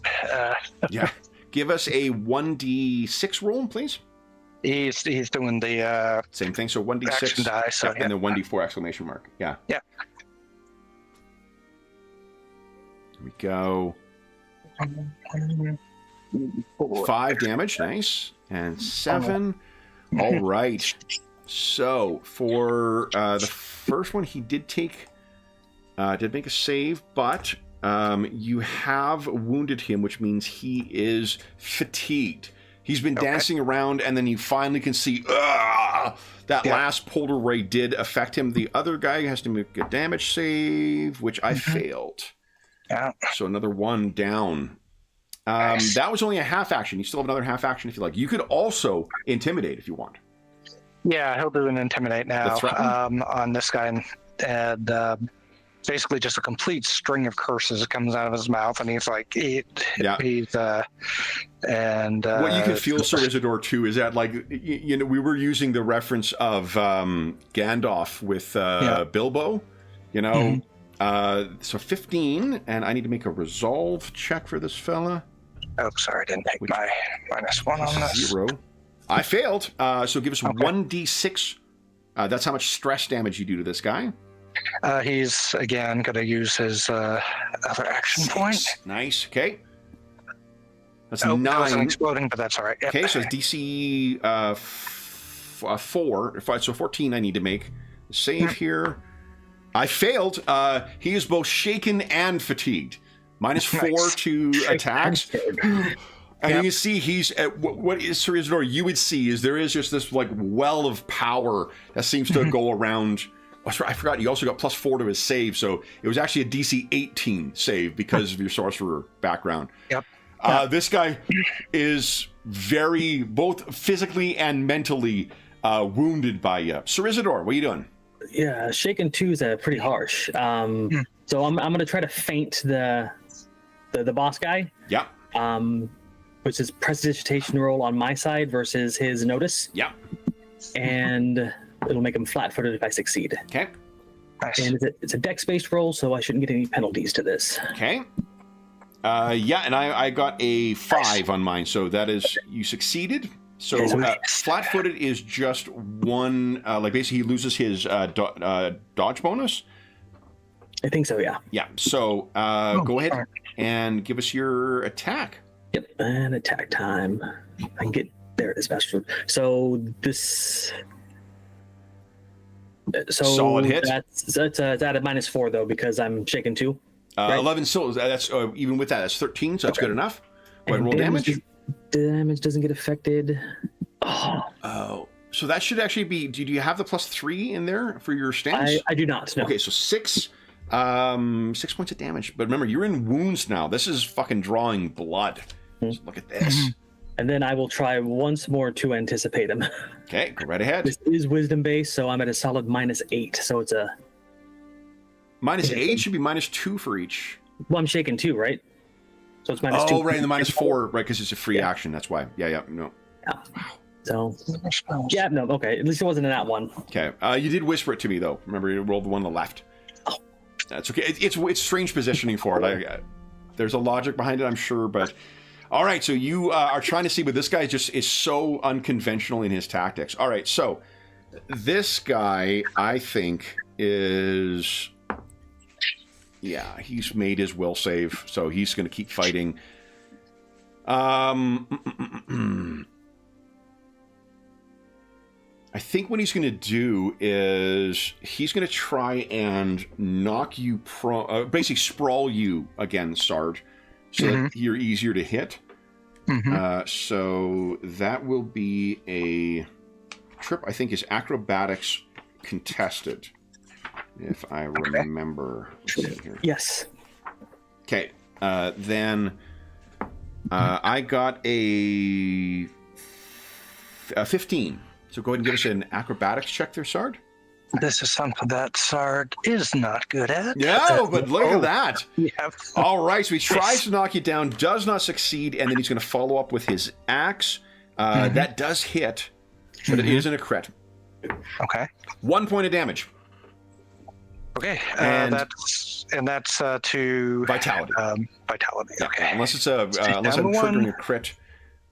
Yeah. Give us a 1d6 roll, please. He's doing the same thing. So 1d6 action die, and then 1d4 exclamation mark. Yeah. Yeah. Here we go. 5 damage, nice, and 7. All right. So for the first one, he did make a save, but you have wounded him, which means he is fatigued. He's been dancing around, and then you finally can see that last polar ray did affect him. The other guy has to make a damage save, which I failed. Yeah. So another 1 down. That was only a half action. You still have another half action if you like. You could also intimidate if you want. Yeah, he'll do an intimidate now on this guy, and basically just a complete string of curses comes out of his mouth, and he's like, he's and what you can feel, Sir Isidore, too, is that like you know we were using the reference of Gandalf with Bilbo, you know. So 15, and I need to make a resolve check for this fella. Oh, sorry, I didn't take my -1 on this. 0. I failed. So give us 1d6. That's how much stress damage you do to this guy. He's again going to use his other action point. Nice. Okay. That's That 9. wasn't exploding, but that's all right. Yep. Okay, so it's DC 4. So 14 I need to make. Save here. I failed. He is both shaken and fatigued. -4 to attacks. And you can see he's at what is Sir Isidore you would see is there is just this like well of power that seems to go around. I forgot you also got +4 to his save, so it was actually a DC 18 save because of your sorcerer background. Yep. This guy is very both physically and mentally wounded by you. Sir Isidore, what are you doing? Yeah, shaken 2 is pretty harsh. So I'm going to try to feint the boss guy. Yeah. Which is prestidigitation roll on my side versus his notice. Yeah. And it'll make him flat-footed if I succeed. Okay. Nice. And it's a dex-based roll, so I shouldn't get any penalties to this. Okay. Yeah, and I got a 5 on mine, so that is you succeeded. So flat-footed is just one. Like basically, he loses his dodge bonus. I think so. Yeah. Yeah. So go ahead and give us your attack. Yep. And attack time. I can get there as fast as. So this. So solid hit. That's at a -4 though because I'm shaken 2. Right? 11. So that's even with that, that's 13. So that's good enough. Go ahead and roll damage. Damage doesn't get affected. Oh, so that should actually be. Do you have the +3 in there for your stance? I do not. No. Okay, so 6 points of damage. But remember, you're in wounds now. This is fucking drawing blood. So look at this. And then I will try once more to anticipate him. Okay, go right ahead. This is wisdom based, so I'm at a solid -8. So it's a -8 should be -2 for each. Well, I'm shaken 2, right? So it's -2. Oh, right, and the -4, right? Because it's a free action. That's why. Yeah. No. Yeah. So. Yeah. No. Okay. At least it wasn't in that one. Okay. You did whisper it to me though. Remember, you rolled the one on the left. Oh. That's okay. It's strange positioning for it. There's a logic behind it, I'm sure, but. All right, so you are trying to see, but this guy just is so unconventional in his tactics. All right, so this guy, I think, is... Yeah, he's made his will save, so he's going to keep fighting. I think what he's going to do is he's going to try and knock you basically sprawl you again, Sarge. So that you're easier to hit. So that will be a trip, I think, is acrobatics contested, if I remember. Let's see here. Yes. Okay. Then I got a 15. So go ahead and give us an acrobatics check there, Sard. This is something that Sarg is not good at. No, but look at that. Yeah. All right, so he tries to knock you down, does not succeed, and then he's going to follow up with his axe. That does hit, but it isn't a crit. Okay. 1 point of damage. Okay, And- that's to Vitality. Vitality. Yeah, Okay. unless it's unless I'm down triggering one. a crit,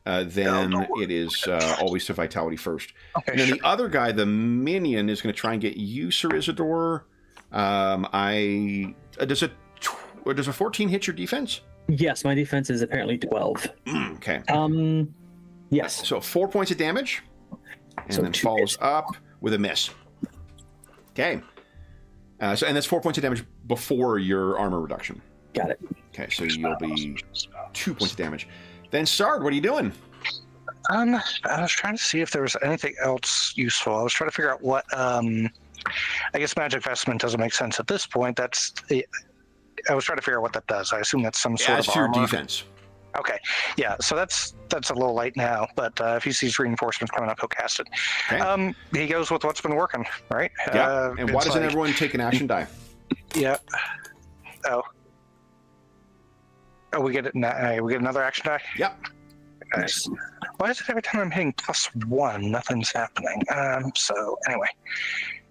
then it is always to vitality first. Okay, And then sure. the other guy, the minion, is going to try and get you, Sir Isidore. Does a 14 hit your defense? Yes, my defense is apparently 12. Okay. Yes. So 4 points of damage, and So then 2 follows hits. up with a miss. Okay. And that's 4 points of damage before your armor reduction. Got it. Okay, so you'll be 2 points of damage. Then Sard, what are you doing? I was trying to see if there was anything else useful. I was trying to figure out what. I guess magic vestment doesn't make sense at this point. I was trying to figure out what that does. I assume that's some sort Adds of to your armor. defense. Okay, yeah. So that's a little late now, but if he sees reinforcements coming up, he'll cast it. Okay. He goes with what's been working, right? Yeah. And why it's doesn't like- everyone take an action die? Yeah. Oh. Oh, we get it. We get another action die. Yep. Nice. Why is it every time I'm hitting +1, nothing's happening? So anyway,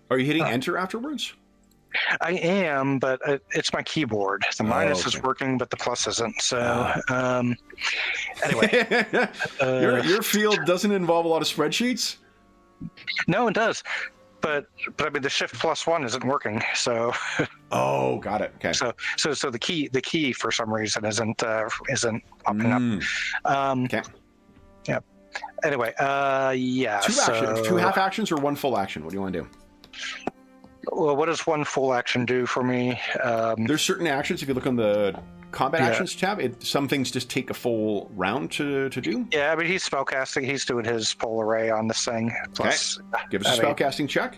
Are you hitting enter afterwards? I am, but it's my keyboard. The minus okay. is working, but the plus isn't. So anyway, Your field doesn't involve a lot of spreadsheets? no, it does. But I mean, the shift +1 isn't working. So Oh, got it. Okay. so the key for some reason isn't popping up. Okay. Yep. Anyway, yeah. Two half actions or one full action? What do you want to do? Well, what does one full action do for me? There's certain actions. If you look on the combat actions tab, some things just take a full round to do. Yeah, but he's spellcasting. He's doing his polar ray on this thing. Plus, Give us a spellcasting check.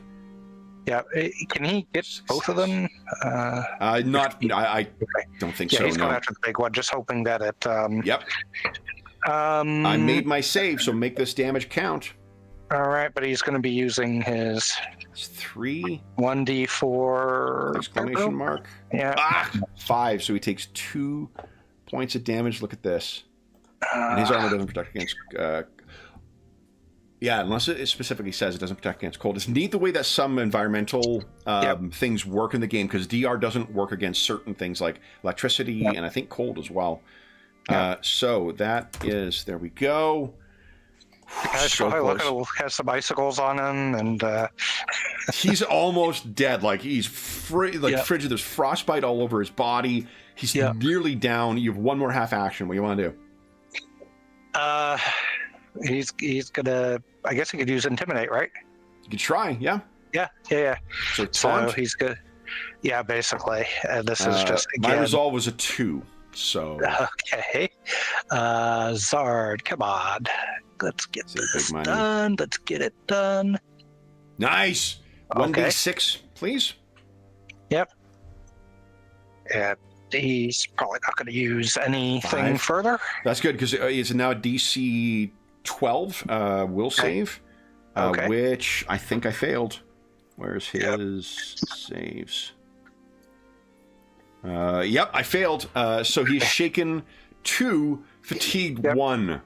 Yeah, can he get both of them? I don't think so. He's No. going after the big one, just hoping that it. Yep. I made my save, so make this damage count. All right, but he's going to be using his It's 3 1d4 exclamation mark. Yeah. 5. So he takes 2 points of damage. Look at this. And his armor doesn't protect against. Unless it specifically says it doesn't protect against cold. It's neat the way that some environmental things work in the game, because DR doesn't work against certain things like electricity and I think cold as well. So that is, there we go. Look, it has some icicles on him, and he's almost dead. Like he's frigid. There's frostbite all over his body. He's nearly down. You have one more half action. What do you want to do? He's gonna. I guess he could use intimidate, right? You could try. Yeah. Yeah. So he's good. Yeah, basically. This is just again. My resolve was a 2. So okay. Zard, come on. Let's get this done. Let's get it done. Nice. 1d6, please. Yep. And he's probably not going to use anything further. That's good, because it's now DC 12 will save, which I think I failed. Where's his saves? Yep, I failed. So he's shaken 2, fatigued 1.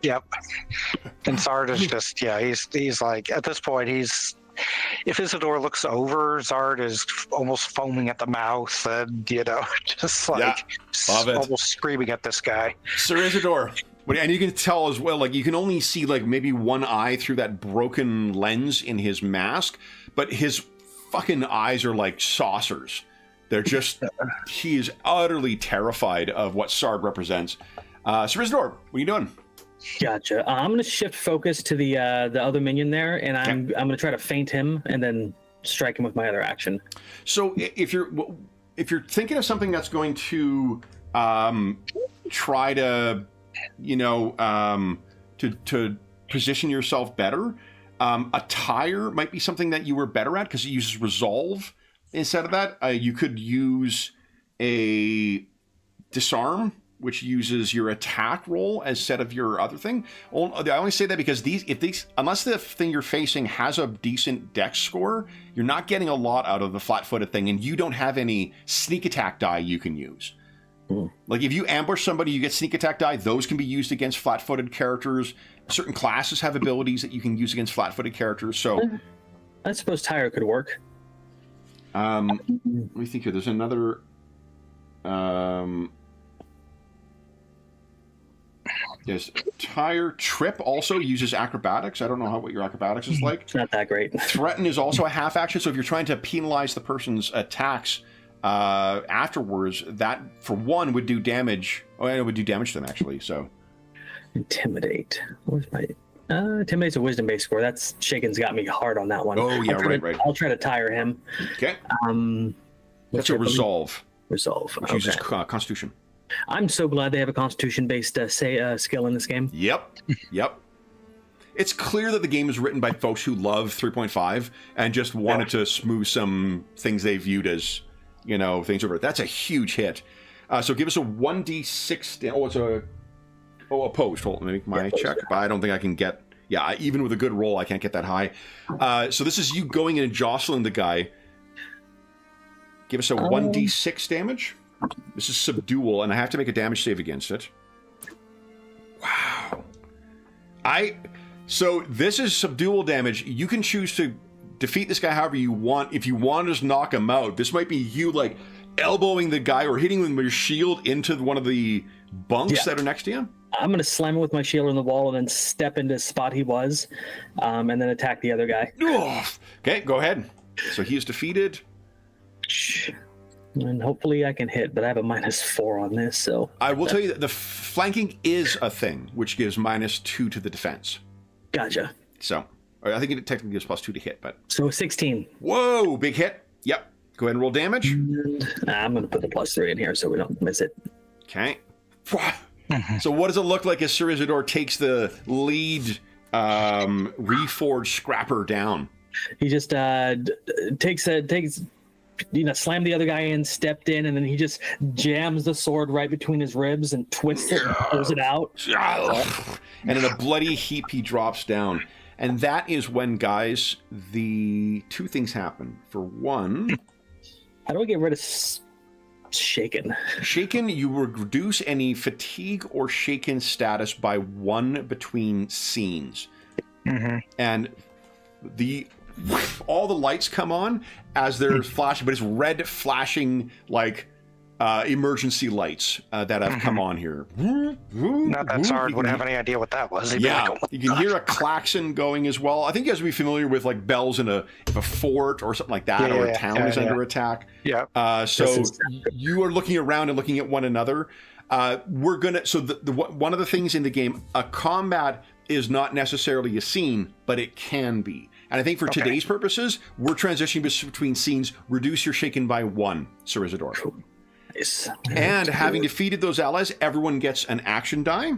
Yep. And Zard is just, he's like, at this point, if Isidore looks over, Zard is almost foaming at the mouth and, just like almost screaming at this guy. Sir Isidore. And you can tell as well, like you can only see like maybe one eye through that broken lens in his mask, but his fucking eyes are like saucers. They're just, he is utterly terrified of what Zard represents. Sir Isidore, what are you doing? Gotcha. I'm going to shift focus to the other minion there, and I'm going to try to feint him and then strike him with my other action. So if you're thinking of something that's going to try to to position yourself better, a tire might be something that you were better at because it uses resolve instead of that. You could use a disarm, which uses your attack roll instead of your other thing. I only say that because unless the thing you're facing has a decent dex score, you're not getting a lot out of the flat-footed thing, and you don't have any sneak attack die you can use. Like if you ambush somebody, you get sneak attack die. Those can be used against flat-footed characters. Certain classes have abilities that you can use against flat-footed characters. So I suppose tire could work. Let me think here. There's another. Yes, tire. Trip also uses acrobatics. I don't know what your acrobatics is like. It's not that great. Threaten is also a half action. So if you're trying to penalize the person's attacks afterwards, that for one would do damage. Oh, it would do damage to them actually. So intimidate. Where's my? Intimidate's a wisdom-based score. That's Shaken's got me hard on that one. Oh yeah, right. I'll try to tire him. Okay. That's a resolve. Resolve. Which uses Constitution. I'm so glad they have a Constitution-based skill in this game. Yep. It's clear that the game is written by folks who love 3.5 and just wanted to smooth some things they viewed as, things over. That's a huge hit. So give us a 1d6. Oh, it's a Oh, opposed. Hold on, let me make my check. But I don't think I can get... Yeah, even with a good roll, I can't get that high. So this is you going in and jostling the guy. Give us a 1d6 damage. This is subdual, and I have to make a damage save against it. Wow. So this is subdual damage. You can choose to defeat this guy however you want. If you want to just knock him out, this might be you, like, elbowing the guy or hitting him with your shield into one of the bunks that are next to you. I'm going to slam him with my shield on the wall and then step into the spot he was, and then attack the other guy. Okay, go ahead. So he is defeated. And hopefully I can hit, but I have a -4 on this, so... I will tell you that the flanking is a thing, which gives -2 to the defense. Gotcha. So, I think it technically gives +2 to hit, but... So 16. Whoa, big hit. Yep. Go ahead and roll damage. I'm going to put the +3 in here so we don't miss it. Okay. So what does it look like as Sir Isidore takes the lead reforged scrapper down? He just takes slammed the other guy in, stepped in, and then he just jams the sword right between his ribs and twists it and pulls it out. And in a bloody heap, he drops down. And that is when, guys, the two things happen. For one... How do I get rid of shaken? Shaken, you reduce any fatigue or shaken status by 1 between scenes. Mm-hmm. And all the lights come on as they're flashing, but it's red flashing like emergency lights that have come on here. Not that Sard would have any idea what that was. Yeah, you can hear a klaxon going as well. I think you guys would be familiar with like bells in a fort or something like that, or a town is under attack. Yeah. So you are looking around and looking at one another. We're gonna. So one of the things in the game, a combat is not necessarily a scene, but it can be. And I think for today's purposes, we're transitioning between scenes. Reduce your shaken by 1, Sir Isidore. Cool. Nice. And having defeated those allies, everyone gets an action die.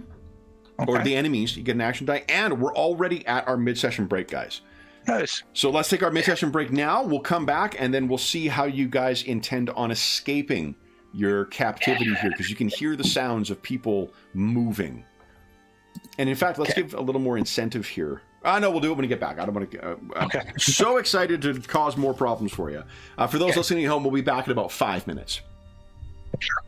Or the enemies, you get an action die. And we're already at our mid-session break, guys. Nice. So let's take our mid-session break now. We'll come back, and then we'll see how you guys intend on escaping your captivity here, because you can hear the sounds of people moving. And in fact, let's give a little more incentive here. No, we'll do it when we get back. I don't want to... So excited to cause more problems for you. For those listening at home, we'll be back in about 5 minutes. Sure.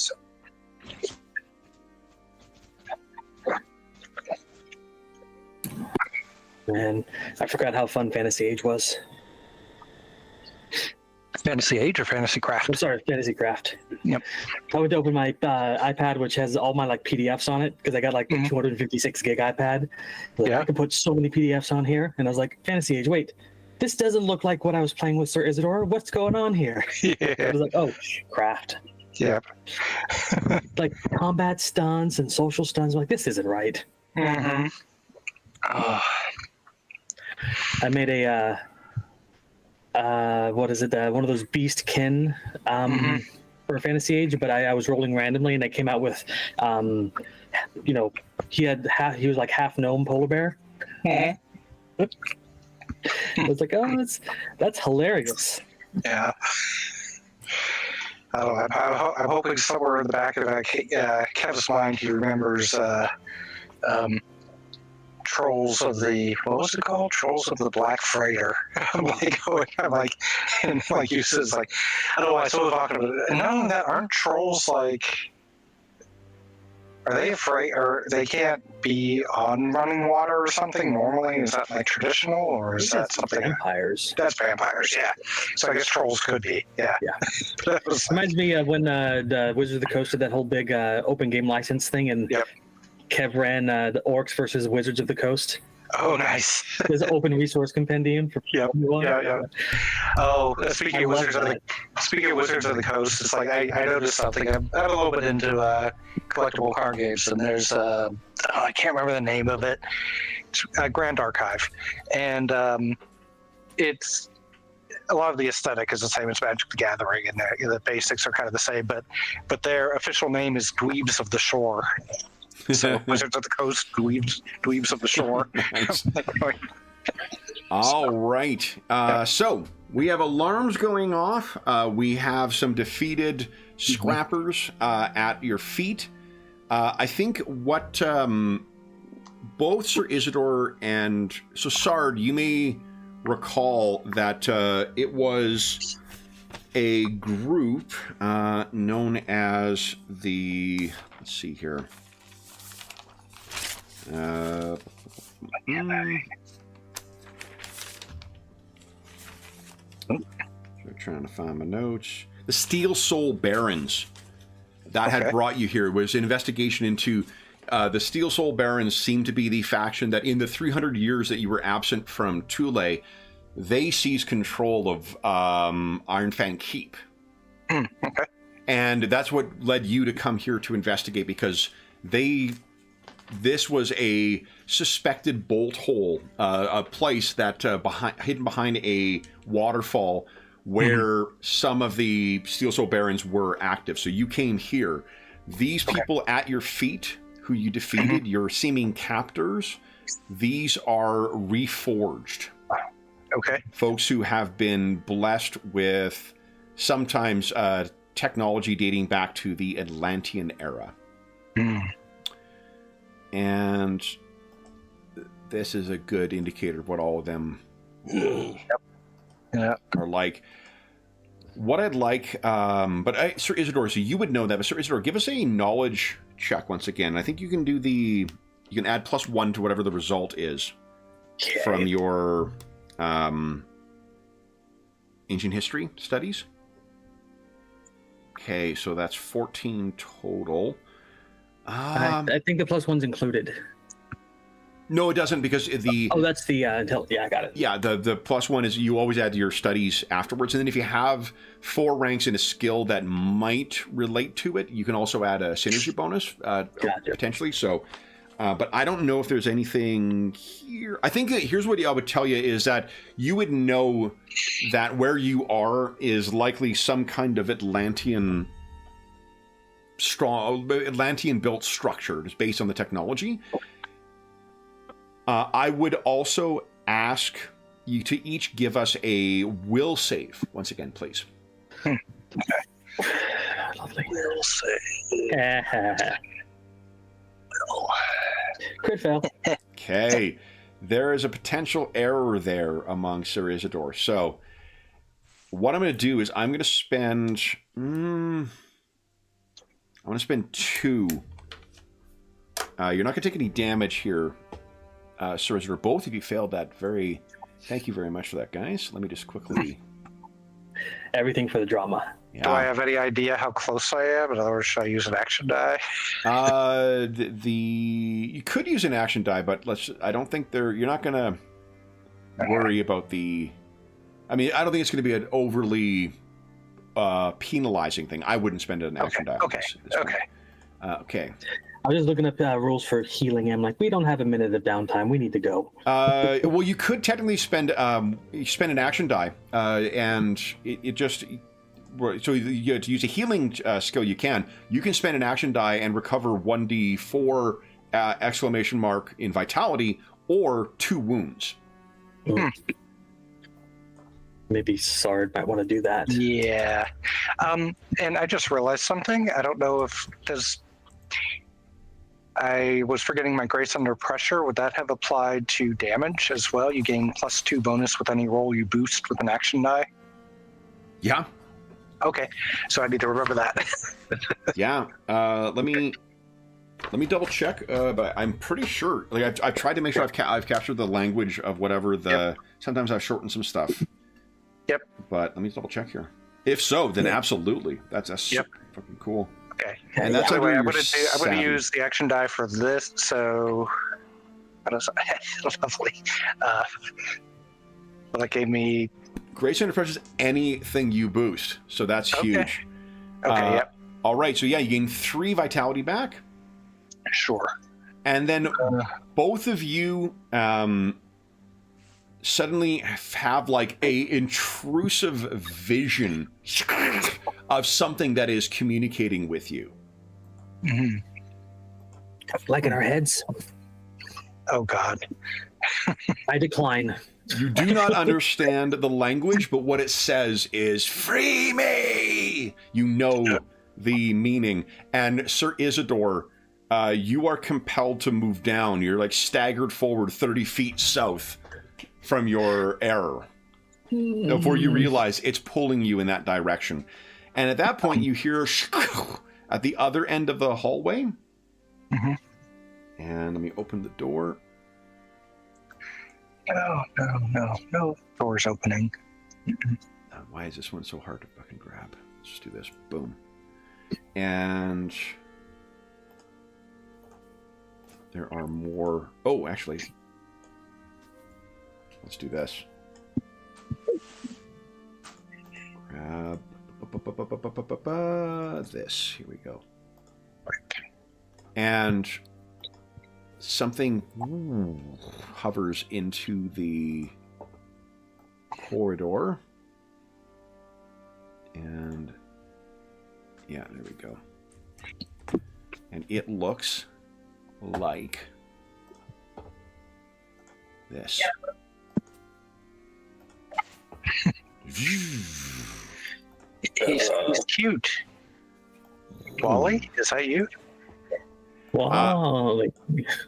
So, Man, I forgot how fun Fantasy Age was. Fantasy Age or Fantasy I'm Craft? sorry, Fantasy Craft. Yep. I would open my iPad, which has all my like PDFs on it, because I got like a 256 gig iPad. Like, Yeah. I could put so many PDFs on here, and I was like, Fantasy Age. Wait, this doesn't look like what I was playing with Sir Isidore. What's going on here? I Yeah. was like, oh, Craft. Yep. Like combat stunts and social stunts. I'm like, this isn't right. Mm-hmm. Oh. I made a what is it? One of those beast kin for Fantasy Age, but I was rolling randomly, and I came out with, you know, he was like half gnome polar bear. I was like, oh, that's hilarious. Yeah. I don't know, I'm hoping somewhere in the back of Kev's mind he remembers Trolls of the, what was it called? Trolls of the Black Freighter. I'm like, and like you said, it's like, I don't know why I was talking about it. And not only that, aren't trolls like, are they afraid, or they can't be on running water or something normally? Is that like traditional, or is that something? Vampires. That's vampires, yeah. So I guess trolls could be, yeah. Yeah. That was like, Reminds me of when the Wizards of the Coast did that whole big open game license thing, and Yep. Kev ran the Orcs versus Wizards of the Coast. oh, nice. There's an open resource compendium for Yep. everyone. Yeah. Oh, speaking I of love Wizards of the Coast, it's like I noticed something. I'm a little bit into collectible card games, and there's I can't remember the name of it. It's Grand Archive, and it's a lot of the aesthetic is the same as Magic the Gathering, and the basics are kind of the same, but their official name is Dweebs of the Shore. So Wizards of the Coast, Dweebs of the Shore. Nice. All right. So we have alarms going off. We have some defeated scrappers at your feet. I think what both Sir Isidore and Sard, you may recall that it was a group known as the, let's see here. Trying to find my notes. The Steel Soul Barons that had brought you here was an investigation into the Steel Soul Barons seemed to be the faction that in the 300 years that you were absent from Thule, they seized control of Ironfang Keep. Okay. And that's what led you to come here to investigate, because this was a suspected bolt hole, a place that hidden behind a waterfall where some of the Steel Soul Barons were active. So you came here. These people at your feet who you defeated, your seeming captors, these are reforged. Okay. Folks who have been blessed with sometimes technology dating back to the Atlantean era. And this is a good indicator of what all of them are like. What I'd like, Sir Isidore, so you would know that, but Sir Isidore, give us a knowledge check once again. I think you can do you can add +1 to whatever the result is from your ancient history studies. Okay, so that's 14 total. I think the +1's included. No, it doesn't, because the... Oh, that's the... yeah, I got it. Yeah, the +1 is you always add your studies afterwards. And then if you have 4 ranks in a skill that might relate to it, you can also add a synergy bonus, potentially. So, but I don't know if there's anything here. I think that here's what I would tell you is that you would know that where you are is likely some kind of Atlantean-built structure just based on the technology. I would also ask you to each give us a will save once again, please. Okay. Lovely. Will save. Crit fail. Okay. There is a potential error there among Sir Isidore. So what I'm going to do is I'm going to spend... I want to spend 2. You're not going to take any damage here, Sorcerer. Both of you failed that very... Thank you very much for that, guys. Let me just quickly... Everything for the drama. Yeah. Do I have any idea how close I am? In other words, should I use an action die? You could use an action die, but I don't think you're not going to worry about the... I mean, I don't think it's going to be an overly penalizing thing. I wouldn't spend an action die. Okay. Okay. I was just looking up rules for healing. I'm like, we don't have a minute of downtime. We need to go. Well, you could technically spend an action die, and it just... So you to use a healing skill, you can spend an action die and recover 1d4 exclamation mark in vitality or 2 wounds. Maybe Sard might want to do that. Yeah. And I just realized something. I don't know if I was forgetting my Grace Under Pressure. Would that have applied to damage as well? You gain +2 bonus with any roll you boost with an action die? Yeah. Okay. So I need to remember that. Yeah. Let me double check, but I'm pretty sure. Like I've tried to make sure I've captured the language of whatever the... Yep. Sometimes I've shortened some stuff. Yep. But let me double check here. If so, then absolutely. That's yep. fucking cool. Okay. And that's anyway, I'm going to use the action die for this. So, lovely. Well, that gave me... Grace Under Pressure is anything you boost, so that's huge. Okay, yep. All right, so yeah, you gain 3 vitality back. Sure. And then both of you suddenly have like a intrusive vision of something that is communicating with you. Mm-hmm. Like in our heads. Oh God. I decline. You do not understand the language, but what it says is "Free me." You know the meaning. And Sir Isidore, you are compelled to move down. You're like staggered forward 30 feet south from your error before you realize it's pulling you in that direction. And at that point, you hear at the other end of the hallway. Mm-hmm. And let me open the door. No. Door's opening. Why is this one so hard to fucking grab? Let's just do this. Boom. And there are more. Oh, actually, let's do this. Grab this. Here we go. And something hovers into the corridor. And yeah, there we go. And it looks like this. He's cute. Wally, is that you? Wow.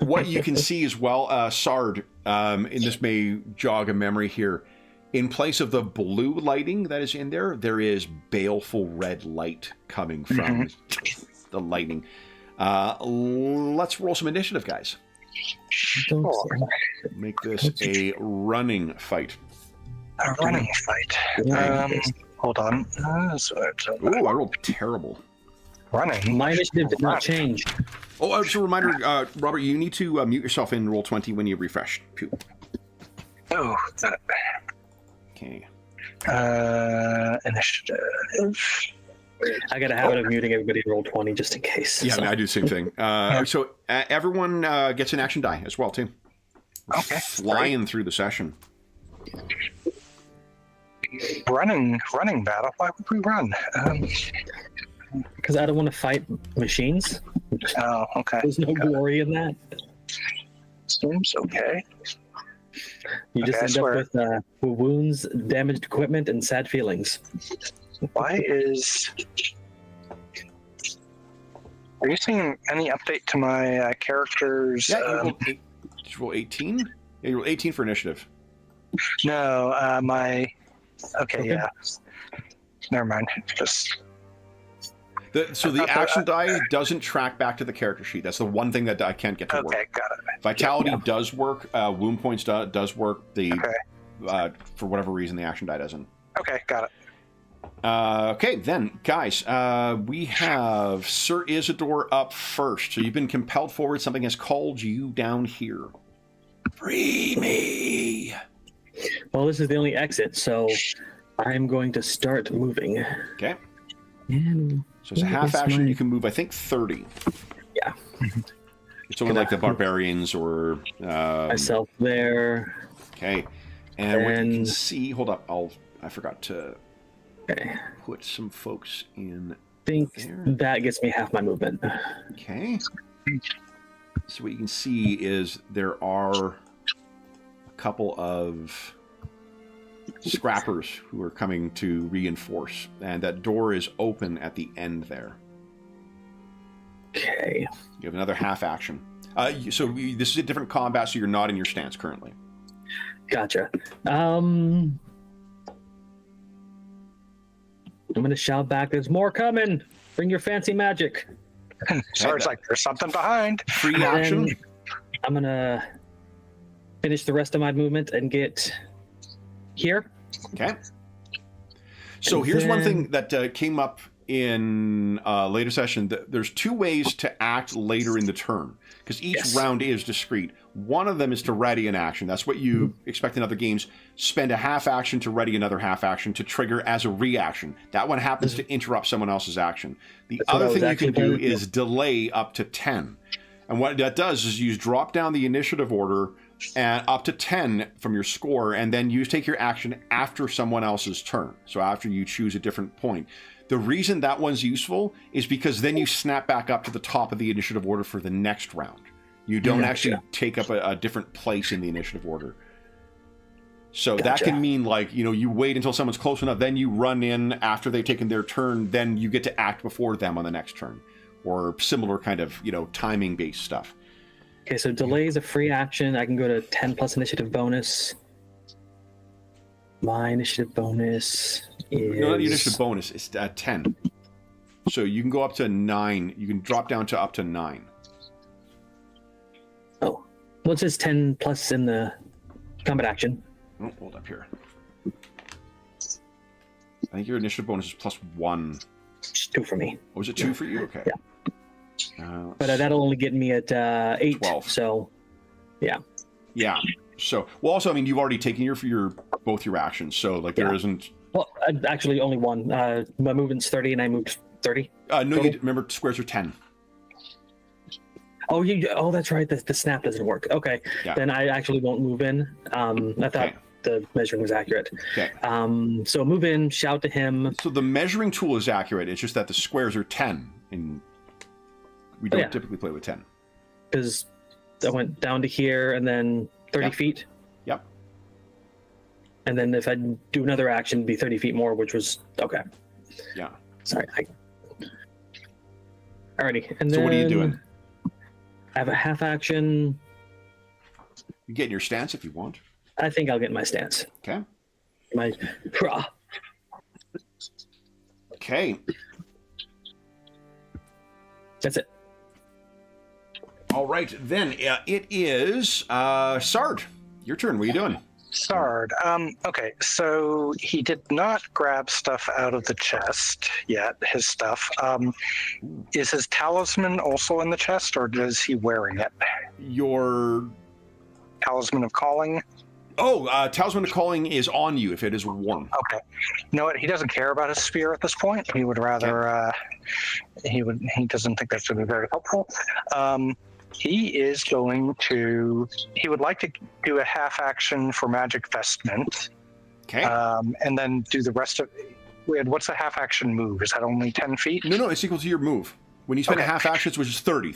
What you can see as well, Sard, and this may jog a memory here, in place of the blue lighting that is in there, there is baleful red light coming from the lightning. Let's roll some initiative, guys. Sure. Make this a running fight. A running fight. Hold on. Ooh, I rolled terrible. Running? My initiative did not change. Oh, just a reminder, Robert, you need to mute yourself in Roll20 when you refresh. Oh, Okay. Initiative. I got a habit of muting everybody in Roll20 just in case. Yeah, so. I do the same thing. So everyone gets an action die as well, too. We're flying through the session. Running battle. Why would we run? Because I don't want to fight machines. Oh, okay. There's no glory in that. Seems okay. You just end up with wounds, damaged equipment, and sad feelings. Why is... Are you seeing any update to my characters? Yeah, you roll 18? Yeah, you roll 18 for initiative. No, my... Okay, yeah. Never mind. Just... So the action die doesn't track back to the character sheet. That's the one thing that I can't get to work. Okay, got it. Vitality does work. Wound points does work. For whatever reason, the action die doesn't. Okay, got it. Okay, then, guys, we have Sir Isidore up first. So you've been compelled forward. Something has called you down here. Free me. Well, this is the only exit, so I'm going to start moving. Okay. And so it's a half action. You can move, I think, 30. Yeah. It's only like the barbarians or... myself there. Okay. And what you can see... Hold up. I forgot to put some folks in think there. That gets me half my movement. Okay. So what you can see is there are a couple of scrappers who are coming to reinforce, and that door is open at the end there. Okay. You have another half action. So this is a different combat, so you're not in your stance currently. Gotcha. I'm gonna shout back, "There's more coming! Bring your fancy magic!" So it's like there's something behind. Free action. Then I'm gonna finish the rest of my movement and get here. Okay. So And here's one then- thing that came up in later session. There's two ways to act later in the turn, because each round is discrete. One of them is to ready an action. That's what you expect in other games. Spend a half action to ready another half action to trigger as a reaction. That one happens to interrupt someone else's action. The other thing you can do is delay up to 10. And what that does is you drop down the initiative order and up to 10 from your score, and then you take your action after someone else's turn. So after you choose a different point. The reason that one's useful is because then you snap back up to the top of the initiative order for the next round. You don't actually take up a different place in the initiative order. So that can mean, like, you wait until someone's close enough, then you run in after they've taken their turn, then you get to act before them on the next turn. Or similar kind of, timing-based stuff. Okay, so delay is a free action. I can go to 10 plus initiative bonus. My initiative bonus is... No, not the initiative bonus. It's 10. So you can go up to 9. You can drop down to up to 9. Oh. Well, it says 10 plus in the combat action. Oh, hold up here. I think your initiative bonus is plus 1. It's 2 for me. Oh, was it 2 for you? Okay. Yeah. But that'll only get me at 8. 12. So, yeah. Yeah. So, well, also, I mean, you've already taken both your actions, so like there isn't. Well, actually, only one. My movement's 30, and I moved 30. No, remember squares are 10. Oh, that's right. The snap doesn't work. Okay, then I actually won't move in. I thought the measuring was accurate. Okay. So move in, shout to him. So the measuring tool is accurate. It's just that the squares are 10, and we don't typically play with 10. Because I went down to here and then 30 feet. Yep. And then if I do another action, it'd be 30 feet more, which was okay. Yeah. Sorry. Alrighty. And so then what are you doing? I have a half action. You get in your stance if you want. I think I'll get in my stance. Okay. Okay. That's it. All right, then it is Sard. Your turn. What are you doing? Sard. Okay, so he did not grab stuff out of the chest yet, his stuff. Is his talisman also in the chest, or is he wearing it? Your Talisman of Calling? Oh, Talisman of Calling is on you if it is worn. Okay. You know what? He doesn't care about his spear at this point. He would rather, he doesn't think that's going to be very helpful. He would like to do a half action for Magic Vestment. Okay. And then do the rest of... What's a half action move? Is that only 10 feet? No, it's equal to your move. When you spend a half action, which is 30.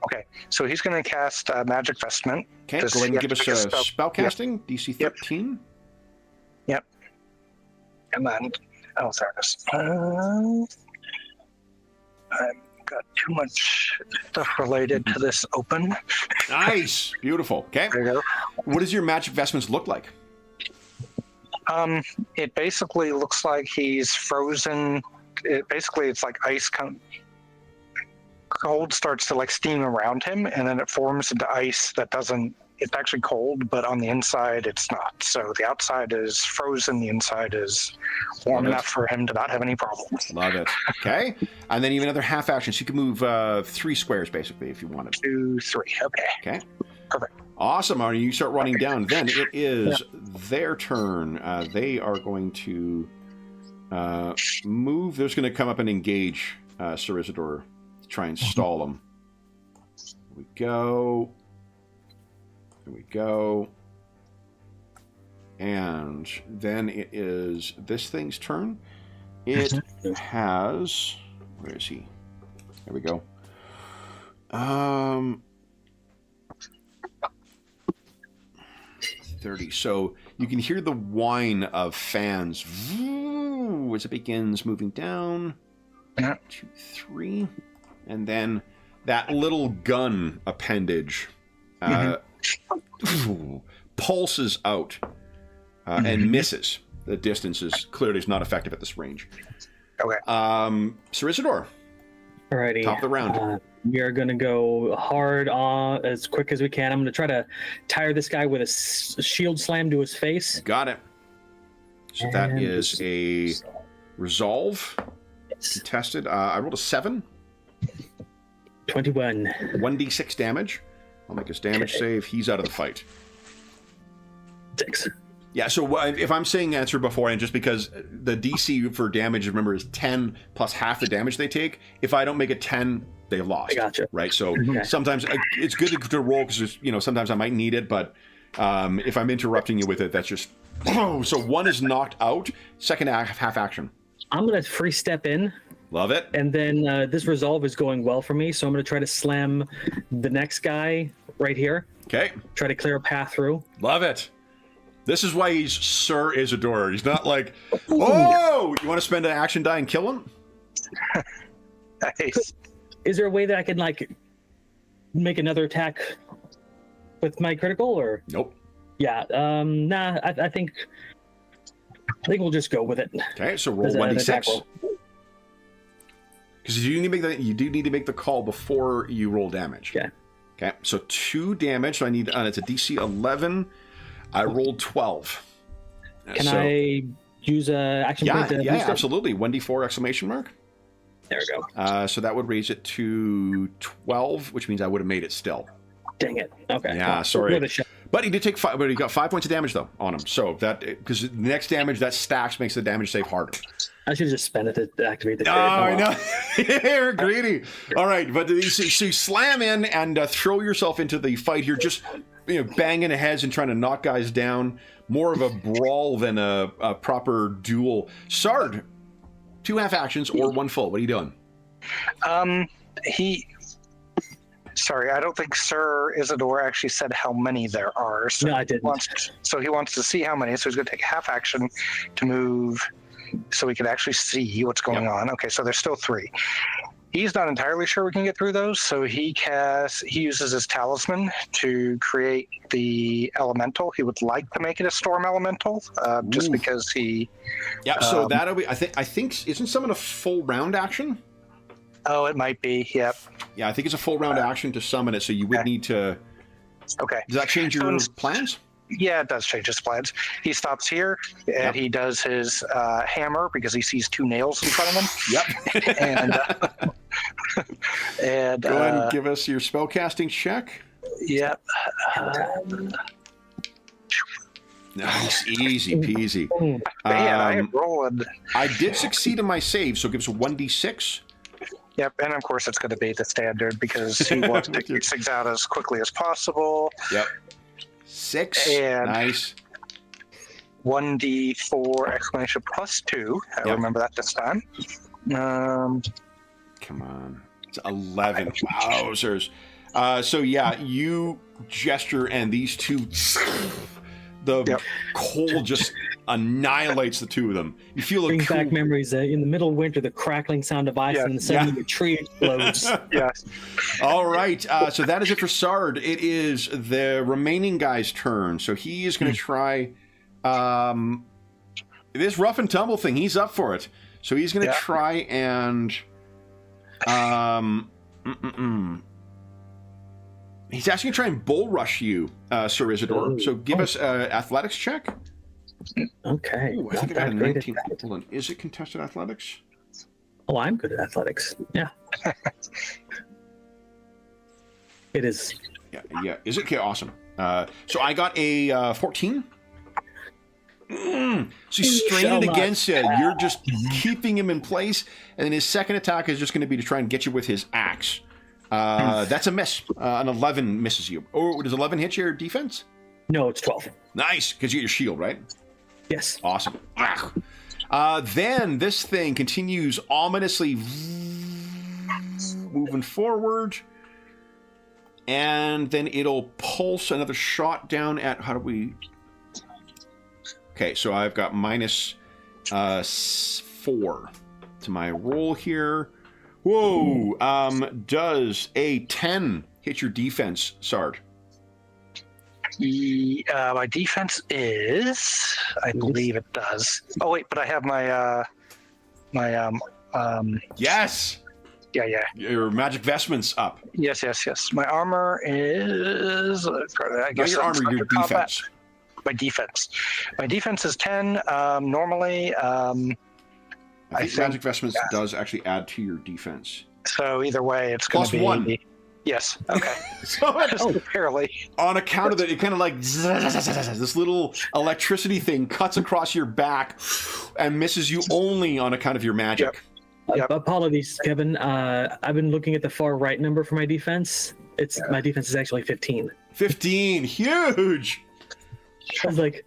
Okay, so he's going to cast Magic Vestment. Okay, go ahead and give us a spell casting, DC 13. Yep. And then, there it is. I've got too much stuff related to this open. Nice, beautiful. Okay. There you go. What does your Magic Vestments look like? It basically looks like he's frozen basically it's like ice cold starts to like steam around him, and then it forms into ice that doesn't. It's actually cold, but on the inside it's not. So the outside is frozen, the inside is warm enough for him to not have any problems. Love it. Okay, and then even another half action, so you can move 3 squares basically if you wanted. 2, 3. Okay. Okay. Perfect. Awesome, Arnie. You start running down. Then it is their turn. They are going to move. They're just going to come up and engage Sir Isidore to try and stall him. Here we go. There we go. And then it is this thing's turn. It has... Where is he? There we go. 30. So you can hear the whine of fans as it begins moving down. 2, 3. And then that little gun appendage pulses out and misses. The distance is clearly not effective at this range. Okay. Sir Isidore. Alrighty. Top of the round. We are going to go hard on as quick as we can. I'm going to try to tire this guy with a shield slam to his face. Got it. So And that is a resolve. Contested. I rolled a 7. 21. 1d6 damage. I'll make his damage save. He's out of the fight. 6. Yeah, so if I'm saying answer beforehand, just because the DC for damage, remember, is 10 plus half the damage they take. If I don't make it 10, they've lost. I gotcha. Right? So sometimes it's good to roll because, sometimes I might need it, but if I'm interrupting you with it, that's just... So 1 is knocked out. Second half action. I'm going to free step in. Love it. And then this resolve is going well for me, so I'm going to try to slam the next guy right here. Okay. Try to clear a path through. Love it. This is why he's Sir Isidore. He's not like, oh, you want to spend an action die and kill him? Nice. Is there a way that I can, make another attack with my critical, or? Nope. Yeah, nah, I think we'll just go with it. Okay, so roll 1d6. Because you do need to make the call before you roll damage. Yeah. Okay, so 2 damage. So I need, it's a DC 11. I rolled 12. Can I use a action point to boost it? Absolutely. 1d4 exclamation mark. There we go. So that would raise it to 12, which means I would have made it still. Dang it. Okay. Yeah, sorry. But he did take 5, but he got 5 points of damage though on him. So that, because the next damage that stacks makes the damage save harder. I should just spend it to activate the. Oh, I know. You're greedy. All right, but so you slam in and throw yourself into the fight here, just banging heads and trying to knock guys down. More of a brawl than a proper duel. Sard, 2 half actions or 1 full. What are you doing? Sorry, I don't think Sir Isidore actually said how many there are. So no, I didn't. He wants to see how many, so he's going to take a half action to move so we can actually see what's going on. Okay, so there's still 3. He's not entirely sure we can get through those, so he uses his talisman to create the elemental. He would like to make it a storm elemental, just because he... Yeah, so that'll be... I think isn't summon a full round action? Oh, it might be, yep. Yeah, I think it's a full round action to summon it, so you would need to... Okay. Does that change your plans? Yeah, it does change his plans. He stops here, and he does his hammer because he sees 2 nails in front of him. Yep. and go ahead and give us your spellcasting check. Yep. Nice, easy peasy. I am rolling. I did succeed in my save, so it gives a 1d6. Yep, and of course it's going to be the standard because he wants to get things out as quickly as possible. Yep. 6. And nice. 1d4 exclamation plus 2. I remember that this time. Come on. It's 11. Wowzers. So yeah, you gesture and these 2... The coal just annihilates the 2 of them. You feel brings back memories in the middle of winter, the crackling sound of ice, and suddenly the tree explodes. Yes. All right. So that is it for Sard. It is the remaining guy's turn. So he is going to try this rough and tumble thing. He's up for it. So he's going to try and... He's asking to try and bull rush you, Sir Isidore. So give us an athletics check. Okay. Ooh, I think I got a 19. Hold on. Is it contested athletics? Oh, I'm good at athletics. Yeah. It is. Yeah. Is it? Okay, awesome. So I got a 14. So he's straining against you. You're just keeping him in place. And then his second attack is just going to be to try and get you with his axe. That's a miss. An 11 misses you. Or does 11 hit your defense? No, it's 12. Nice, because you get your shield, right? Yes. Awesome. Then this thing continues ominously moving forward. And then it'll pulse another shot down at... How do we... Okay, so I've got minus 4 to my roll here. Whoa! Does a 10 hit your defense, Sard? My defense is... I believe it does. Oh, wait, but I have my... Yes! Yeah. Your magic vestment's up. Yes. My armor is... I guess your armor, your defense. My defense is 10. Normally, I think magic vestments does actually add to your defense. So either way, it's going to be... +1. Yes. Okay. So just barely. On account of that, it kind of like this little electricity thing cuts across your back and misses you only on account of your magic. Yep. Apologies, Kevin. I've been looking at the far right number for my defense. My defense is actually 15. 15, huge. I was like,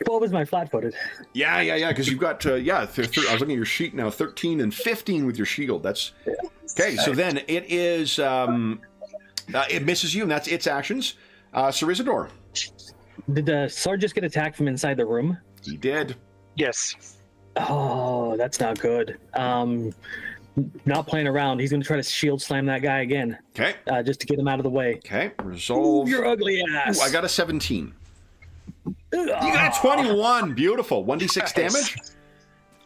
what was my flat-footed? Yeah. Because you've got I was looking at your sheet now. 13 and 15 with your shield. That's okay. So then it is. It misses you, and that's its actions. Sir Isidore. Did the Sard just get attacked from inside the room? He did. Yes. Oh, that's not good. Not playing around. He's going to try to shield slam that guy again. Okay. Just to get him out of the way. Okay. Resolve. Ooh, your ugly ass. Ooh, I got a 17. You got a 21. Beautiful. 1d6 damage.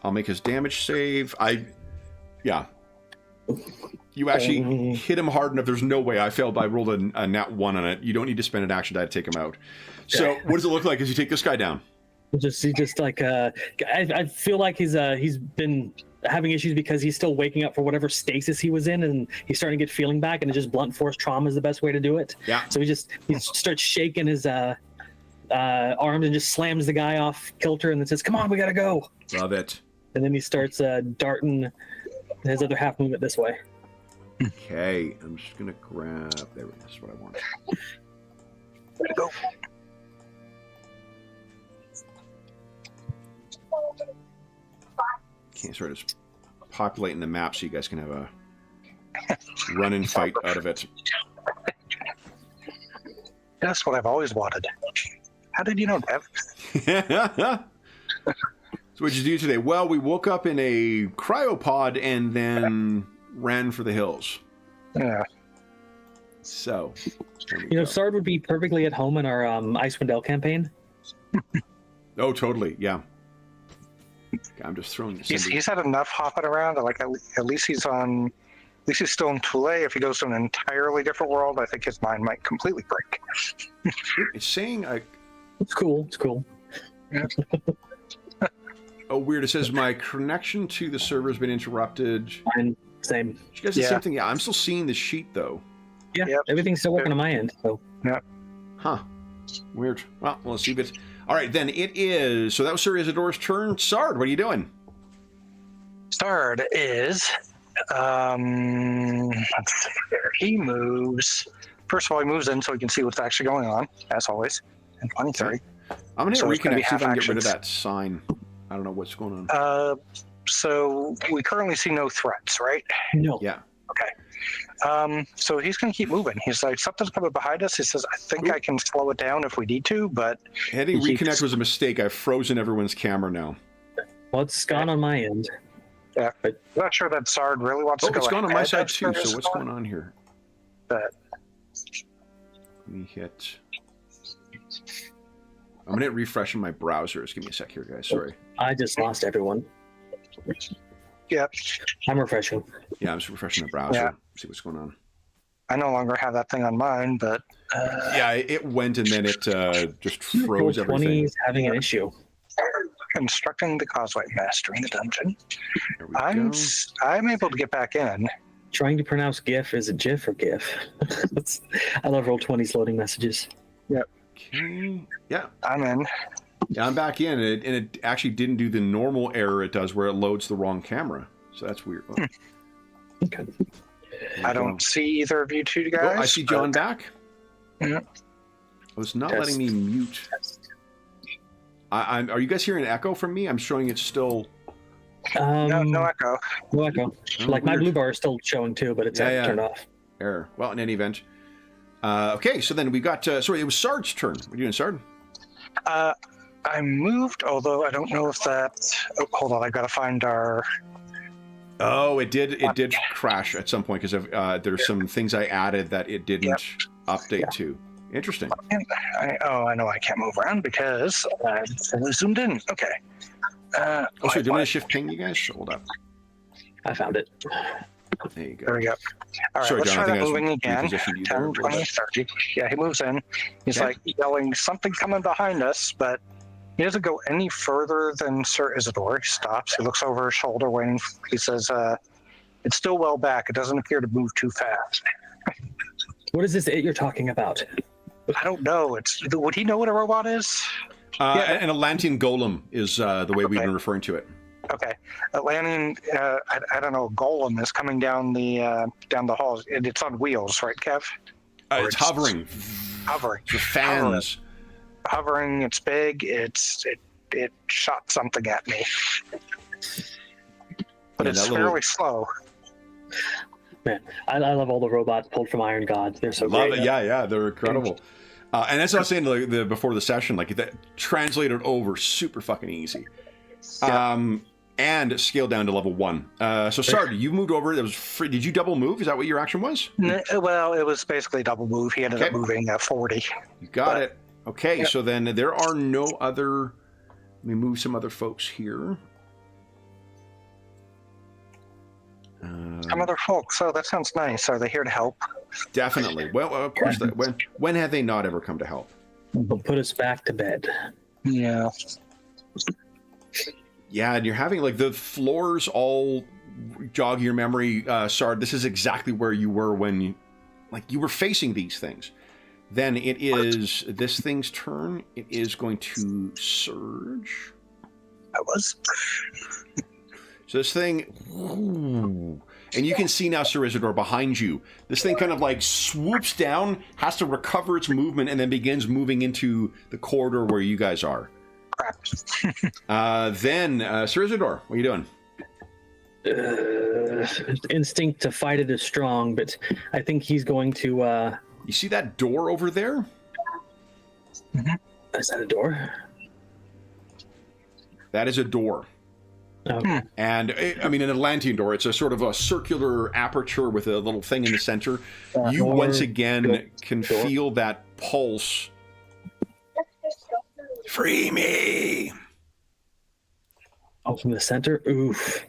I'll make his damage save. You actually hit him hard enough. There's no way I failed. I rolled a nat 1 on it. You don't need to spend an action die to take him out. So what does it look like as you take this guy down? He just like I feel like he's been having issues because he's still waking up for whatever stasis he was in, and he's starting to get feeling back, and it's just blunt force trauma is the best way to do it. Yeah. So he starts shaking his arms and just slams the guy off kilter, and then says, "Come on, we gotta go." Love it. And then he starts darting his other half movement this way. Okay, I'm just gonna grab. There, that's what I want. Way to go. Can't sort of populating the map so you guys can have a run-in fight out of it. That's what I've always wanted. How did you know that? So what'd you do today? Well, we woke up in a cryopod and then ran for the hills. Yeah. So, Sard would be perfectly at home in our Icewind Dale campaign. Oh, totally. Yeah. I'm just throwing this. He's had enough hopping around. Like at least he's still in Thule. If he goes to an entirely different world, I think his mind might completely break. It's saying It's cool. It's cool. Yeah. Oh, weird. It says my connection to the server has been interrupted. Mine, same. You guys the same thing? Yeah, I'm still seeing the sheet though. Yeah, Yep. Everything's still working on my end. So. Yeah. Huh. Weird. Well, let's see if it's... All right, then it is... So that was Sir Isidore's turn. Sard, what are you doing? Sard is... let's see here. He moves... First of all, he moves in so he can see what's actually going on, as always. And 23. I'm going to reconnect, see if I can get rid of actions. that sign. I don't know what's going on. So we currently see no threats, right? No. Yeah. Okay. So he's going to keep moving. He's like, something's coming behind us. He says, I think I can slow it down if we need to, but... Hitting reconnect was a mistake. I've frozen everyone's camera now. Well, it's gone on my end. Yeah, but I'm not sure that Sard really wants to go it's gone on my ahead side of too, Sir so what's Isidore, going on here? But Let me hit... I'm going to hit refresh in my browsers. Give me a sec here, guys. Sorry. I just lost everyone. Yep. I'm refreshing. Yeah, I'm just refreshing the browser. Yeah. See what's going on. I no longer have that thing on mine, but Yeah, it went and then it just froze Roll20 everything. is having an issue. constructing the causeway, mastering the dungeon. There we go. I'm able to get back in. Trying to pronounce GIF. Is it GIF or GIF? I love Roll20's loading messages. Yep. Okay. Yeah. I'm in. Yeah, I'm back in, and it actually didn't do the normal error it does where it loads the wrong camera. So that's weird. Oh. Okay. I don't see either of you two guys. Oh, I see John back. Yeah. Oh, it's not letting me mute. Are you guys hearing an echo from me? I'm showing it's still... No echo. No echo. Oh, like my weird. blue bar is still showing too, but it's turned off. Error. Well, in any event. Okay, so then we got... sorry, it was Sard's turn. What are you doing, Sard? I moved, although I don't know if that... Oh, hold on, I gotta find our... Oh, it did crash at some point because there's some things I added that it didn't update to. Interesting. I know I can't move around because I fully zoomed in. Okay. Oh, sorry, do you want to shift ping, you guys? Hold up. I found it. There you go. There we go. All right, Sorry, let's John, I try think that I moving was again. repositioned you there a 10, little 20, bit. 30. Yeah, he moves in. He's Okay. like yelling something coming behind us, but he doesn't go any further than Sir Isidore. He stops. He looks over his shoulder, waiting. He says, it's still well back. It doesn't appear to move too fast. What is this you're talking about? I don't know. Would he know what a robot is? An Atlantean golem is the way we've been referring to it. Okay. Landing, I don't know, golem is coming down the hall. It's on wheels, right, Kev? It's hovering. Hovering. The fans. Hovering, it's big. It shot something at me. But Yeah, it's that little- fairly slow. Man, I love all the robots pulled from Iron Gods. They're so Love great. it. Yeah, they're incredible. And as I was saying before the session, like that translated over super fucking easy. Yeah. And scaled down to level 1. So Sard, you moved over. That was free. Did you double move? Is that what your action was? Well, it was basically a double move. He ended up moving 40. You got it. Okay, so then there are no other... Let me move some other folks here. Some other folks. Oh, that sounds nice. Are they here to help? Definitely. Well, of course. When have they not ever come to help? They'll put us back to bed. Yeah. Yeah, and you're having like the floors all jog your memory, Sard. This is exactly where you were when you were facing these things. Then it is this thing's turn. It is going to surge. I was. So this thing, ooh, and you can see now Sir Isidore behind you. This thing kind of like swoops down, has to recover its movement, and then begins moving into the corridor where you guys are. Crap. Then Sir Isidore, what are you doing? Instinct to fight it is strong, but I think he's going to... You see that door over there? Is that a door? That is a door. Okay. And, I mean, an Atlantean door. It's a sort of a circular aperture with a little thing in the center. You once again can feel that pulse. Free me! Oh, from the center? Oof.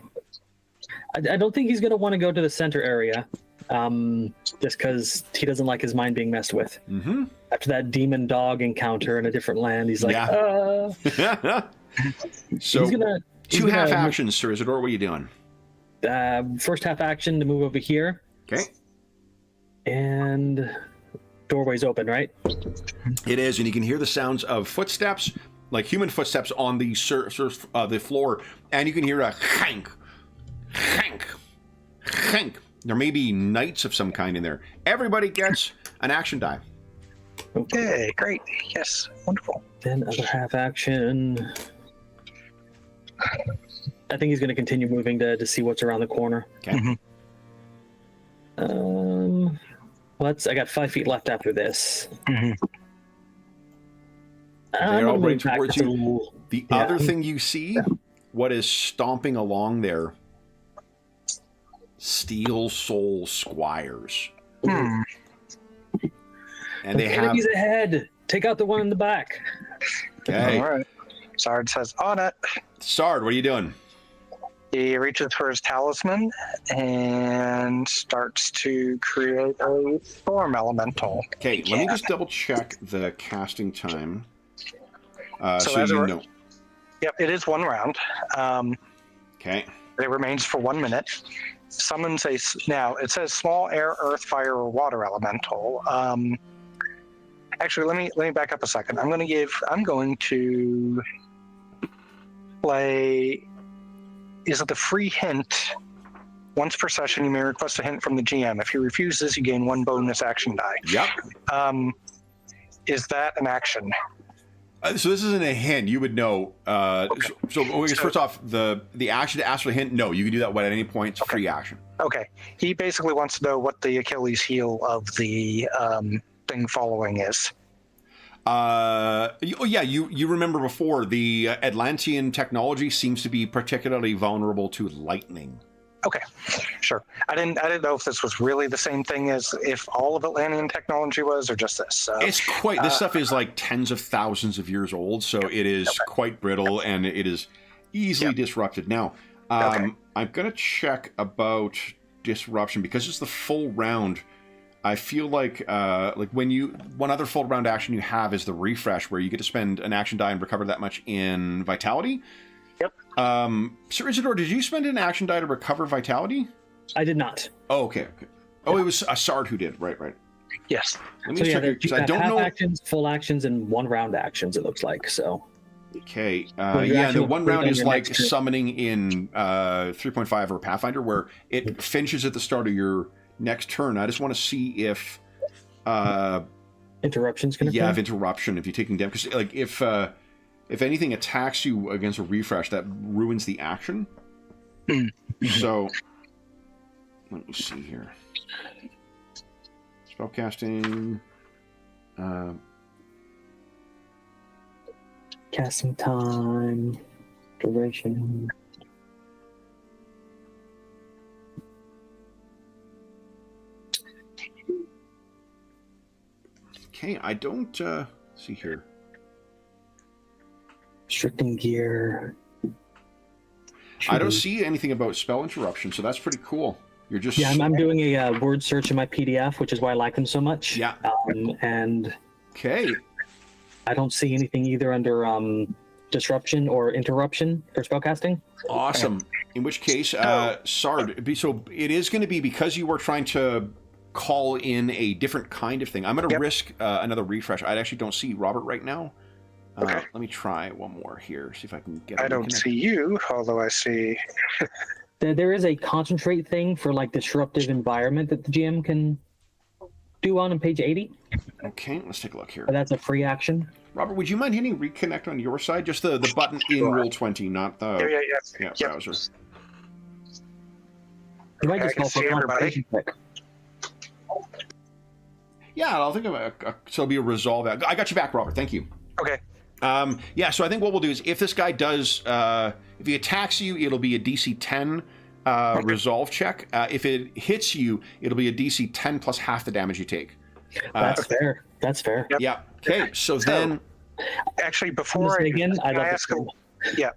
I don't think he's going to want to go to the center area. Just because he doesn't like his mind being messed with. Mm-hmm. After that demon dog encounter in a different land, he's like, So, he's gonna half actions, Sir Isidore. What are you doing? First half action to move over here. Okay. And doorway's open, right? It is, and you can hear the sounds of footsteps, like human footsteps on the the floor, and you can hear a hank, hank, hank. There may be knights of some kind in there. Everybody gets an action die. Okay, great. Yes, wonderful. Then other half action. I think he's going to continue moving to see what's around the corner. Okay. I got 5 feet left after this. They're all running towards you. The other thing you see, what is stomping along there? Steel Soul Squires. And they have... Enemies ahead! Take out the one in the back. Okay. All right. Sard says, on it. Sard, what are you doing? He reaches for his talisman and starts to create a storm elemental. Okay, let me just double check the casting time. So So as you a- know. Yep, it is 1 round. Okay. It remains for 1 minute. Summons a now. It says small air, earth, fire, or water elemental. Actually, let me back up a second. I'm going to play. Is it the free hint? Once per session, you may request a hint from the GM. If he refuses, you gain 1 bonus action die. Yep. Is that an action? So this isn't a hint. You would know. So first off, the action to ask for a hint, no, you can do that at any point. It's free action. Okay. He basically wants to know what the Achilles heel of the thing following is. You remember before, the Atlantean technology seems to be particularly vulnerable to lightning. Okay, sure. I didn't know if this was really the same thing as if all of Atlantean technology was, or just this. So, it's quite. This stuff is like tens of thousands of years old, so it is quite brittle and it is easily disrupted. Now, I'm gonna check about disruption because it's the full round. I feel like one other full round action you have is the refresh, where you get to spend an action die and recover that much in vitality. Yep. Sir Isidore, did you spend an action die to recover vitality? I did not. Oh, okay. Oh, it was Sard who did. Right. Yes. Let me check it, 'cause I don't half know. actions, full actions, and 1 round actions. It looks like so. Okay. you're The actually 1 putting round on is your like next turn. summoning in 3.5 or Pathfinder, where it finishes at the start of your next turn. I just want to see if Interruptions can occur. if interruption, if you're taking damage, because like if anything attacks you against a refresh, that ruins the action. So let me see here. Spellcasting. Casting time, duration. Okay, I don't see here. Restricting gear. I don't see anything about spell interruption, so that's pretty cool. You're just Yeah, I'm doing a word search in my PDF, which is why I like them so much. Yeah. And okay. I don't see anything either under disruption or interruption for spellcasting. Awesome. In which case, Sard, so it is going to be because you were trying to call in a different kind of thing. I'm going to risk another refresh. I actually don't see Robert right now. Okay. Let me try one more here, see if I can get I don't see you, although I see. There is a concentrate thing for like disruptive environment that the GM can do on page 80. Okay, let's take a look here. But that's a free action. Robert, would you mind hitting reconnect on your side? Just the button in Roll20, not the browser. You might I just can call for see a everybody. concentration check. Yeah, I'll think of so it'll be a resolve. I got you back, Robert. Thank you. Okay. So I think what we'll do is if this guy does, if he attacks you, it'll be a DC 10 resolve check. If it hits you, it'll be a DC 10 plus half the damage you take. That's fair. That's fair. Yep. Yeah. Okay. So then, Actually, before I again, I can love I this ask, game.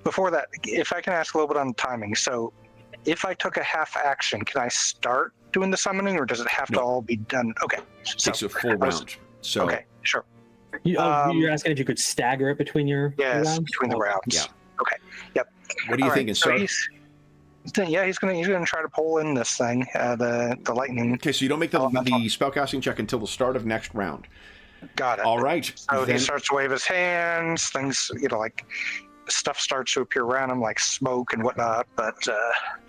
before that, if I can ask a little bit on timing. So, if I took a half action, can I start doing the summoning, or does it have to all be done? Okay. So, takes a full round. So okay, sure. You're asking if you could stagger it between your Yes, rounds? between the rounds. Yeah. Okay. Yep. what are you All thinking, right, so sir? he's gonna try to pull in this thing, the lightning. Okay, so you don't make the Elemental. spellcasting check until the start of next round. Got it. All right. So then- he starts to wave his hands. Things, like stuff starts to appear around him, like smoke and whatnot. But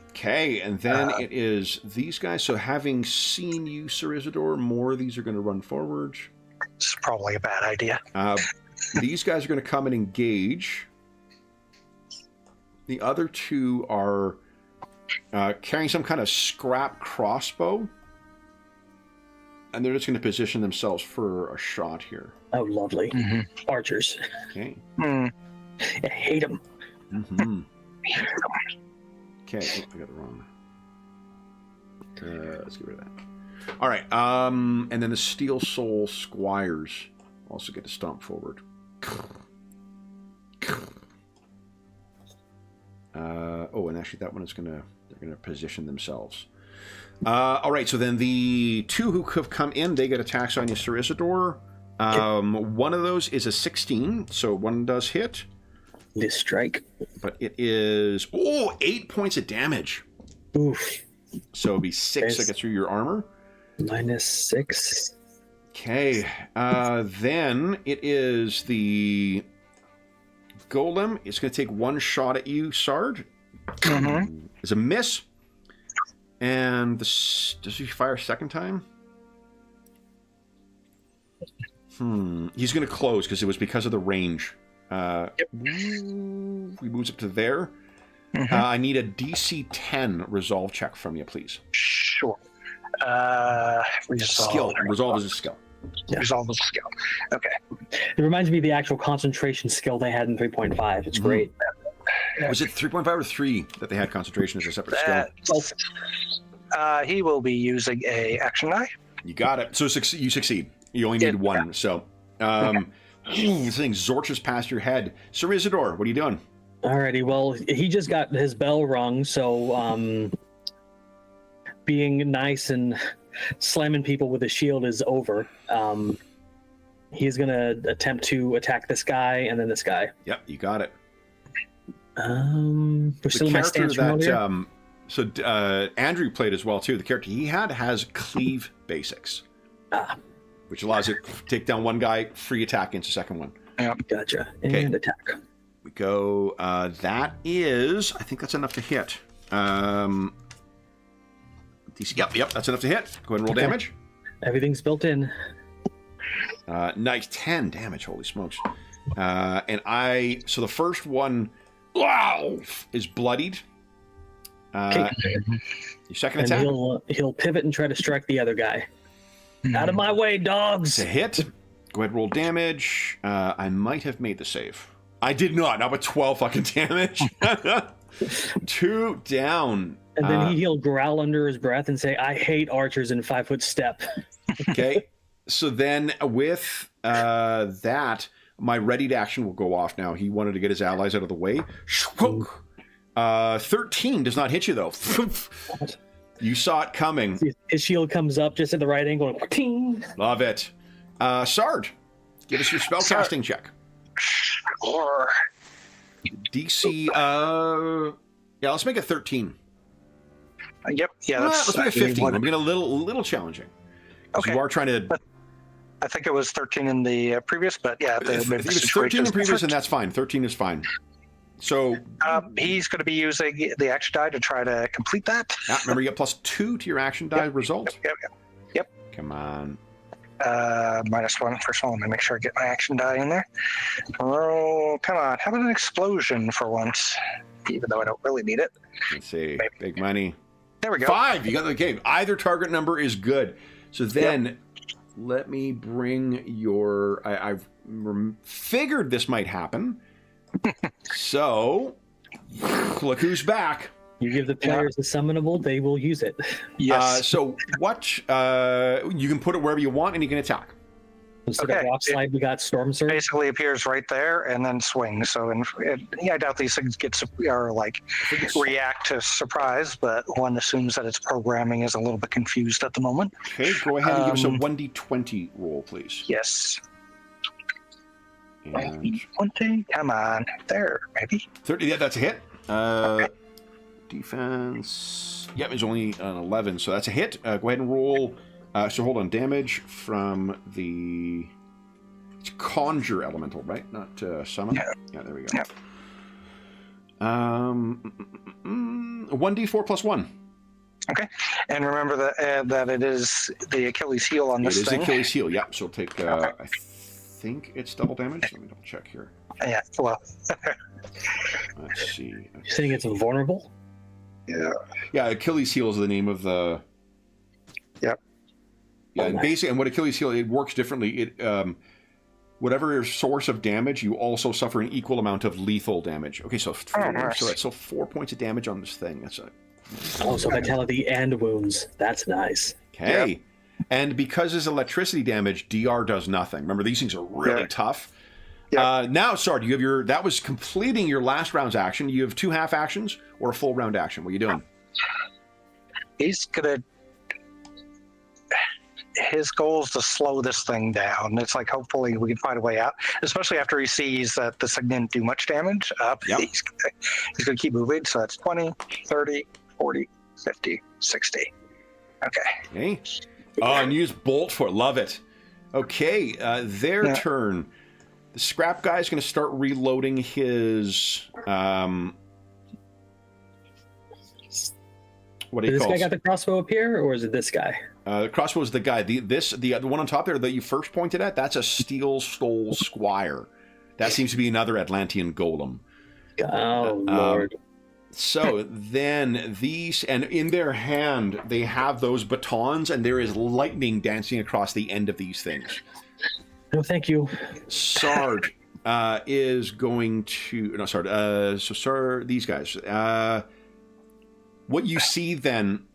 Okay, and then it is these guys. So having seen you, Sir Isidore, more of these are going to run forward. it's probably a bad idea. These guys are going to come and engage. The other two are carrying some kind of scrap crossbow. And they're just going to position themselves for a shot here. Oh, lovely. Archers. Okay. Hmm. I hate them. Mm-hmm. Okay, oh, I got it wrong. Let's get rid of that. All right. And then the Steel Soul Squires also get to stomp forward. And and actually that one is they're gonna position themselves. All right, so then the two who have come in, they get attacks on you, Sir Isidore. One of those is a 16, so one does hit. This strike. But it is 8 points of damage. Oof. So it'll be 6 that gets through your armor. -6. Okay, then it is the golem. It's going to take one shot at you, Sard. It's a miss. And does he fire a second time? He's going to close because it was because of the range. He moves up to there. I need a DC 10 resolve check from you, please. Sure. Resolve. Skill. Resolve is a skill. Yeah. Resolve is a skill. Okay. It reminds me of the actual concentration skill they had in 3.5. It's great. Was it 3.5 or 3 that they had concentration as a separate skill? He will be using a action die. You got it. So you succeed. You only need one. So, this thing zorches past your head. Sir Isidore, what are you doing? Alrighty. Well, he just got his bell rung, so being nice and slamming people with a shield is over. He's gonna attempt to attack this guy and then this guy. Yep, you got it. We're still in my stance from earlier. So Andrew played as well too. The character he has cleave basics, which allows it to take down one guy, free attack into second one. Yep. Gotcha. And attack. We go. That is, I think that's enough to hit. DC, yep, that's enough to hit. Go ahead and roll damage. Everything's built in. Nice, 10 damage. Holy smokes! So the first one, is bloodied. Your second attack. He'll pivot and try to strike the other guy. Out of my way, dogs! It's a hit. Go ahead, roll damage. I might have made the save. I did not but 12 fucking damage. 2 down. And then he'll growl under his breath and say, "I hate archers in 5-foot step." Okay. So then with that, my ready to action will go off now. He wanted to get his allies out of the way. 13 does not hit you, though. You saw it coming. His shield comes up just at the right angle. And ting. Love it. Sard, give us your spellcasting check. Or DC, let's make it 13. Yep. Yeah, that's... let's make it 15. I'm being a little challenging. Okay. You are trying to... I think it was 13 in the previous, but yeah. If it's 13 in the previous, then that's fine. 13 is fine. So... he's going to be using the action die to try to complete that. Remember, you get +2 to your action die result? Yep. Come on. -1. First of all, let me make sure I get my action die in there. Oh, come on. How about an explosion for once? Even though I don't really need it. Let's see. Maybe. Big money. There we go. 5. You got the game. Either target number is good. So then, let me bring your... I've figured this might happen. So, look who's back. You give the players a summonable, they will use it. Yes. So what? You can put it wherever you want, and you can attack. Instead of rock slide, we got storm surge. Basically appears right there and then swings. So, I doubt these things react to surprise, but one assumes that its programming is a little bit confused at the moment. Okay, go ahead and give us a 1d20 roll, please. Yes. And 20. Come on, there, maybe. 30. Yeah, that's a hit. Okay. Defense. Yep, it's only an 11, so that's a hit. Go ahead and roll. So hold on, damage from the... It's conjure elemental, right? Not summon? Yeah, there we go. Yep. 1d4 plus 1. Okay, and remember that it is the Achilles heel on this thing. It is Achilles heel, yeah. So it'll take, I think it's double damage. Let me double check here. Yeah, well. Let's see. You're saying it's vulnerable? Yeah, Achilles heel is the name of the... Yep. Yeah, and basically, and what Achilles heel, it works differently. It whatever your source of damage, you also suffer an equal amount of lethal damage. Okay, so nice. so 4 points of damage on this thing. That's a... So vitality and wounds. That's nice. Okay. Yep. And because it's electricity damage, DR does nothing. Remember, these things are really tough. Yep. Now, Sard, you have that was completing your last round's action. You have 2 half actions or a full round action. What are you doing? He's gonna. His goal is to slow this thing down. It's like hopefully we can find a way out, especially after he sees that this thing didn't do much damage. Yep. He's going to keep moving. So that's 20, 30, 40, 50, 60. Okay. Oh, and use bolt for it. Love it. Okay, their turn. The scrap guy is going to start reloading his. What do you call this guy got the crossbow up here, or is it this guy? The crossbow is the guy. The one on top there that you first pointed at, that's a Steel Stole Squire. That seems to be another Atlantean golem. Oh, Lord. So then these, and in their hand, they have those batons, and there is lightning dancing across the end of these things. No, thank you. Sard is going to... No, Sard. So Sard, these guys. What you see then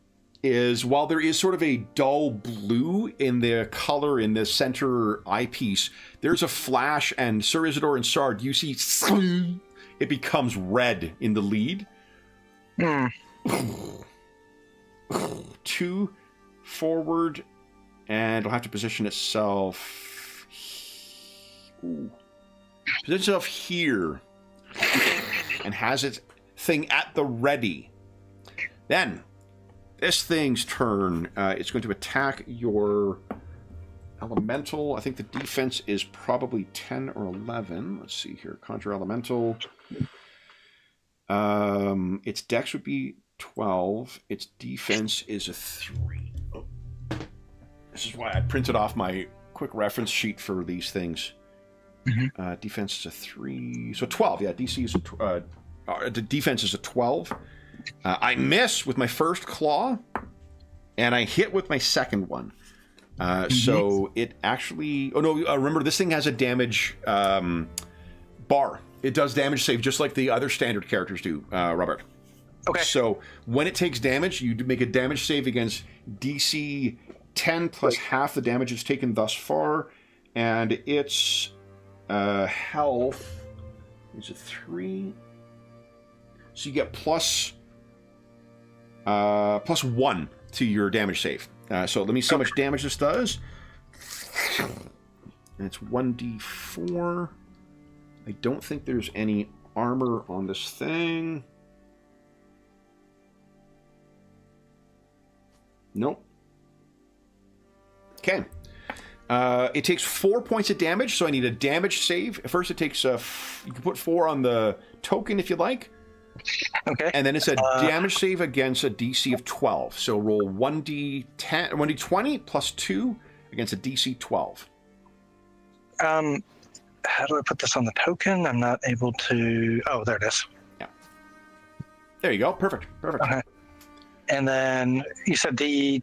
is, while there is sort of a dull blue in the color in the center eyepiece, there's a flash, and Sir Isidore and Sard, you see it becomes red in the lead. 2 forward, and it'll have to position itself. Position itself here, and has its thing at the ready. Then, this thing's turn. It's going to attack your elemental. I think the defense is probably 10 or 11. Let's see here. Conjure elemental. Its dex would be 12. Its defense is a 3. Oh. This is why I printed off my quick reference sheet for these things. Mm-hmm. Defense is a 3. So 12. Yeah, DC is the defense is a 12. I miss with my first claw, and I hit with my second one. So it actually... Oh, no, remember, this thing has a damage bar. It does damage save just like the other standard characters do, Robert. Okay. So when it takes damage, you make a damage save against DC 10 plus half the damage it's taken thus far, and its health is a 3. So you get plus 1 to your damage save. So let me see how much damage this does. And it's 1d4. I don't think there's any armor on this thing. Nope. Okay. It takes 4 points of damage, so I need a damage save. First, it takes... you can put 4 on the token if you like. Okay. And then it's a damage save against a DC of 12. So roll 1d20 plus 2 against a DC 12. How do I put this on the token? I'm not able to... Oh, there it is. Yeah. There you go. Perfect. Okay. And then you said the...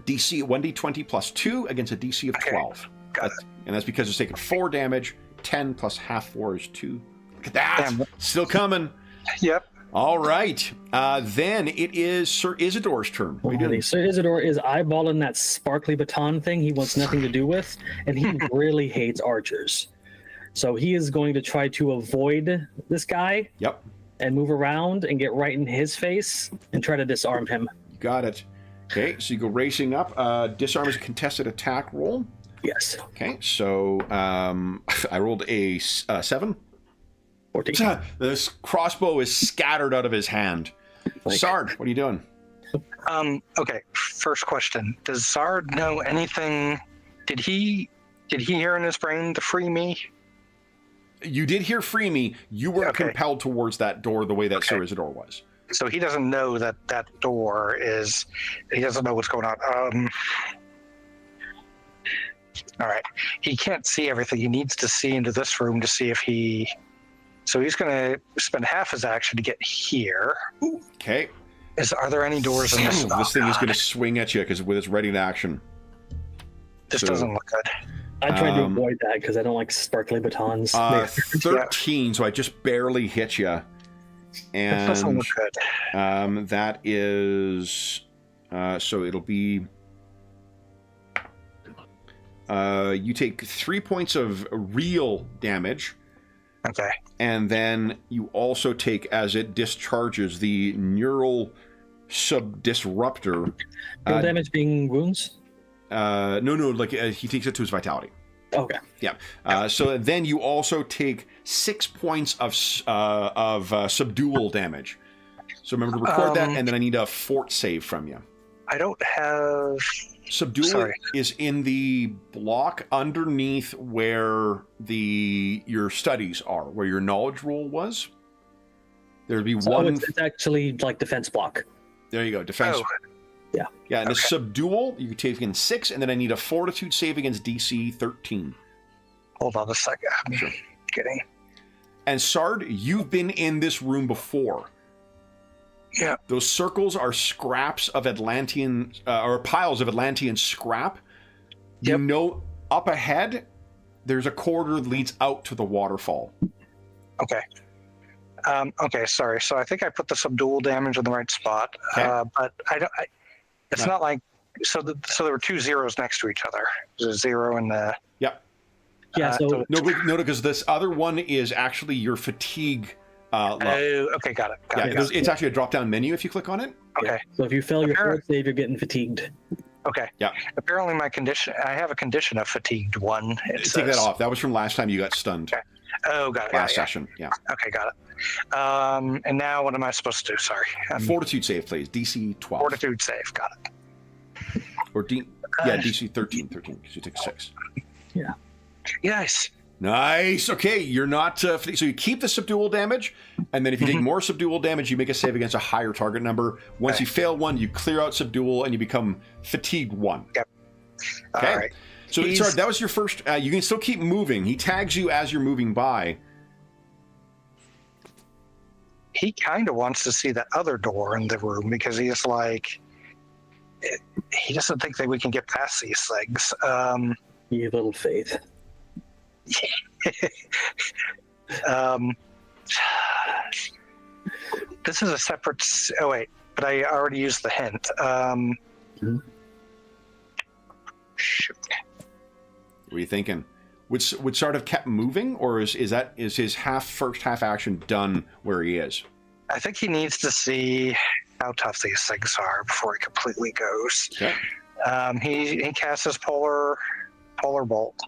DC 1d20 plus 2 against a DC of 12. Got it. And that's because it's taken 4 damage. 10 plus half 4 is 2. Look at that. Damn. Still coming. Yep. All right. Then it is Sir Isidore's turn. What are you doing? Sir Isidore is eyeballing that sparkly baton thing he wants nothing to do with, and he really hates archers. So he is going to try to avoid this guy. Yep. And move around and get right in his face and try to disarm him. Got it. Okay, so you go racing up. Disarm is a contested attack roll. Yes. Okay, so I rolled a 7. 14. This crossbow is scattered out of his hand. Sard, what are you doing? Okay, first question. Does Sard know anything? Did he hear in his brain to free me? You did hear free me. You weren't compelled towards that door the way that Sir Isidore was. So he doesn't know that door is... He doesn't know what's going on. All right. He can't see everything. He needs to see into this room to see if he... So he's going to spend half his action to get here. Okay. Are there any doors in this? This thing is going to swing at you because with its ready to action. This doesn't look good. I tried to avoid that because I don't like sparkly batons. 13, so I just barely hit you. And this doesn't look good. That is... so it'll be... you take 3 points of real damage. Okay. And then you also take, as it discharges, the neural disruptor. Full damage being wounds? No, like he takes it to his vitality. Okay. Yeah. So then you also take 6 points of subdual damage. So remember to record that, and then I need a fort save from you. I don't have... Subdual is in the block underneath where your studies are, where your knowledge roll was. There'd be one. It's actually like defense block. There you go, defense. Oh. Yeah. Yeah, and the subdual, you take in 6, and then I need a fortitude save against DC 13. Hold on a second. I'm Sure. kidding. And Sard, you've been in this room before. Yeah. Those circles are scraps of Atlantean, or piles of Atlantean scrap. You Yep. know, up ahead, there's a corridor that leads out to the waterfall. Okay. Okay, sorry. So I think I put the subdual damage in the right spot, Okay. but it's not like so there were 2 zeros next to each other. There's a 0 and the Yeah, so No, because this other one is actually your fatigue. Level. okay, got it. It's actually a drop-down menu if you click on it. Okay, so if you fail your Apparent- fort save, you're getting fatigued. okay. Yeah. Apparently, I have a condition of fatigued 1. Take that off. That was from last time you got stunned. Okay. Oh, got it. Last session. Yeah. Okay, got it. And now what am I supposed to do? Sorry. Fortitude save, please. DC 12. Fortitude save. Got it. Or DC 13, because you took 6. Yeah. Yes. Nice. Okay, you're not so you keep the subdual damage, and then if you take more subdual damage, you make a save against a higher target number. Once you fail one, you clear out subdual, and you become fatigued 1. Yep. Okay. All right. So sorry, that was your first. You can still keep moving. He tags you as you're moving by. He kind of wants to see that other door in the room because he's like, he doesn't think that we can get past these things. You little faith. This is a separate. Oh wait, but I already used the hint. Shoot. What are you thinking? Would Sard have kept moving, or is his first half action done where he is? I think he needs to see how tough these things are before he completely goes. Okay. He casts his polar bolt.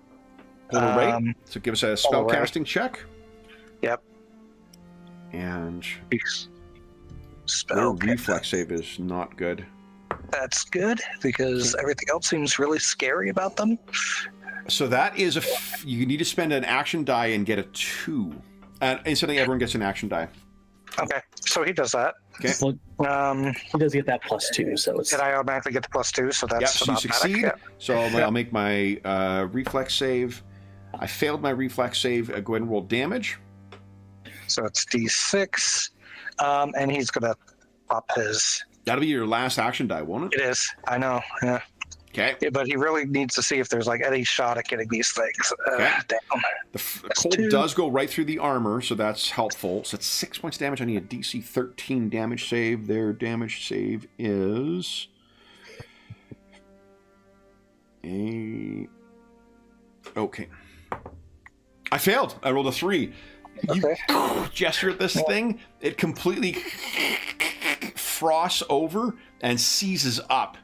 Polar rate. So give us a spell casting check. Yep. And Spell your reflex save is not good. That's good because everything else seems really scary about them. So that is you need to spend an action die and get a 2. And instantly everyone gets an action die. Okay, so he does that. Okay. Well, he does get that +2, so it's. And I automatically get the +2, so that's So you succeed. Yeah. So I'll make my reflex save. I failed my reflex save. Go ahead and roll damage. So it's D6, and he's gonna pop his. That'll be your last action die, won't it? It is. I know. Yeah. Okay. Yeah, but he really needs to see if there's like any shot at getting these things. Okay. Damn. The cold does go right through the armor, so that's helpful. So it's 6 points damage. I need a DC 13 damage save. Their damage save is okay. I failed. I rolled a 3. Okay. You gesture at this thing, it completely frosts over and seizes up.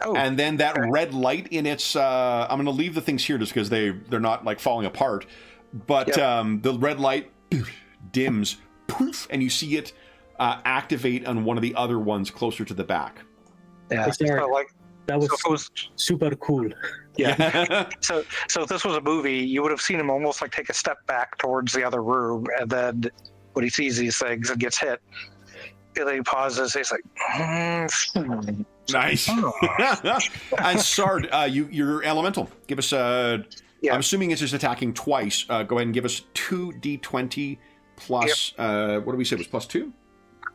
Oh, And then that red light in its I'm going to leave the things here just because they're not like falling apart. But the red light dims, poof, and you see it activate on one of the other ones closer to the back. yeah. Sorry. So, like, That was so if it was super cool. yeah. So if this was a movie, you would have seen him almost like take a step back towards the other room, and then when he sees these things and gets hit, and then he pauses. He's like, Nice. And Sard, you're elemental. Give us Yeah. I'm assuming it's just attacking twice. Go ahead and give us 2d20 plus. What do we say? It was +2.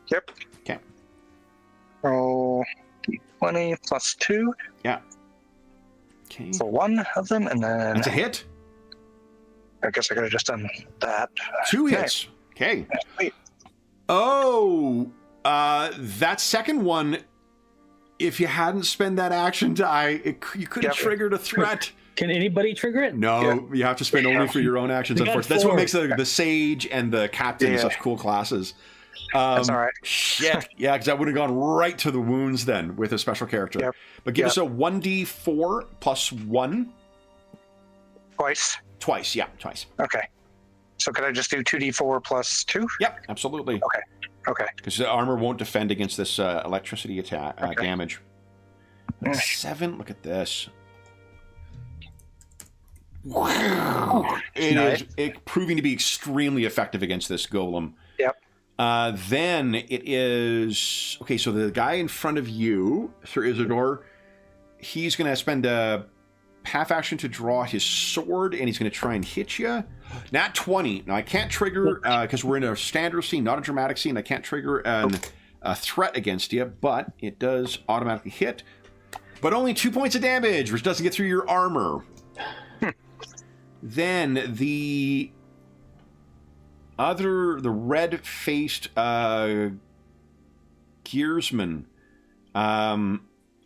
Yep. Okay. Roll d20 plus 2 Yeah. Okay. for one of them, and then That's a hit. I guess I could have just done that. 2 Okay. hits. Okay. Wait. Oh, that second one if you hadn't spent that action die, you could have triggered a threat. Can anybody trigger it? No, you have to spend only for your own actions. Unfortunately, that's what makes the sage and the captain such cool classes. That's all right. Shit. Yeah, because I would have gone right to the wounds then with a special character. Yep. But give us a 1d4 plus 1. Twice? Twice, yeah, twice. Okay. So could I just do 2d4 plus 2? Yep, absolutely. Okay. Because the armor won't defend against this electricity attack damage. 7, look at this. Wow. It is proving to be extremely effective against this golem. Yep. Then it is... Okay, so the guy in front of you, Sir Isidore, he's going to spend a half action to draw his sword, and he's going to try and hit you. Nat 20. Now, I can't trigger, because we're in a standard scene, not a dramatic scene. I can't trigger a threat against you, but it does automatically hit. But only 2 points of damage, which doesn't get through your armor. Then the red-faced gearsman,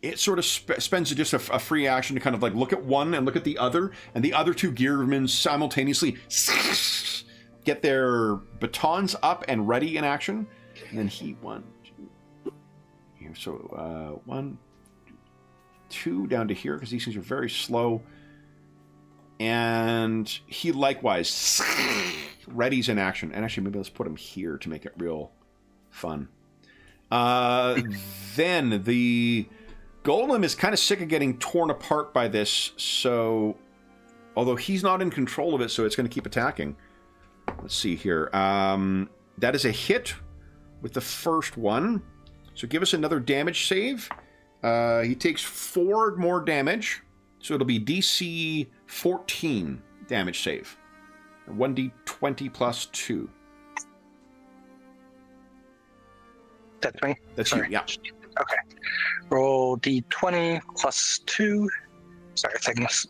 it sort of spends just a free action to kind of like look at one and look at the other, and the other two gearmen simultaneously get their batons up and ready in action. And then he 1, 2, here. So 1, 2 down to here because these things are very slow. And he likewise readies in action. And actually, maybe let's put him here to make it real fun. Then the golem is kind of sick of getting torn apart by this. So, although he's not in control of it, so it's going to keep attacking. Let's see here. That is a hit with the first one. So give us another damage save. He takes 4 more damage. So it'll be DC 14 damage save. 1d20 plus 2. That's me? That's you, yeah. Okay. Roll d20 plus 2. Sorry, it's taking this.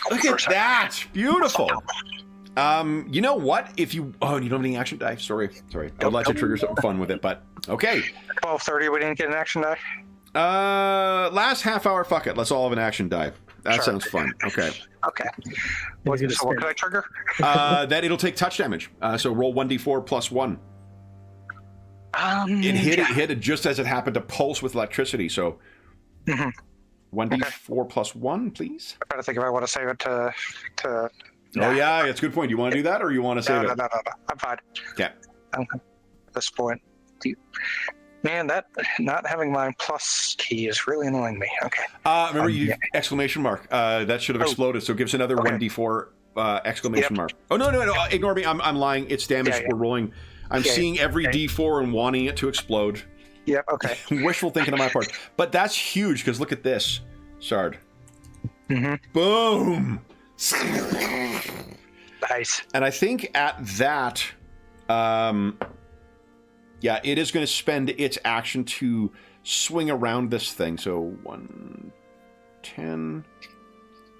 Look at that! Beautiful! You know what? If you... Oh, you don't have any action die? Sorry. I'd like to trigger something fun with it, but... Okay. 12:30, we didn't get an action die? Last half hour, fuck it. Let's all have an action die. That sounds fun. Okay. Okay. So what can I trigger? That it'll take touch damage. So roll 1d4 plus 1. It hit it just as it happened to pulse with electricity. So 1d4 plus 1, please. I'm trying to think if I want to save it to Oh yeah, it's a good point. Do you want to do that, or you want to save it? No. I'm fine. Okay. At this point. Man, that not having my plus key is really annoying me. Okay. Remember, you exclamation mark. That should have exploded. So give us another 1d4 exclamation mark. Oh no! Ignore me. I'm lying. It's damage. We're rolling. I'm seeing every d4 and wanting it to explode. Yep. Okay. Wishful thinking on my part, but that's huge because look at this, Sard. Boom. Nice. And I think at that, yeah, it is going to spend its action to swing around this thing. So 1, 10,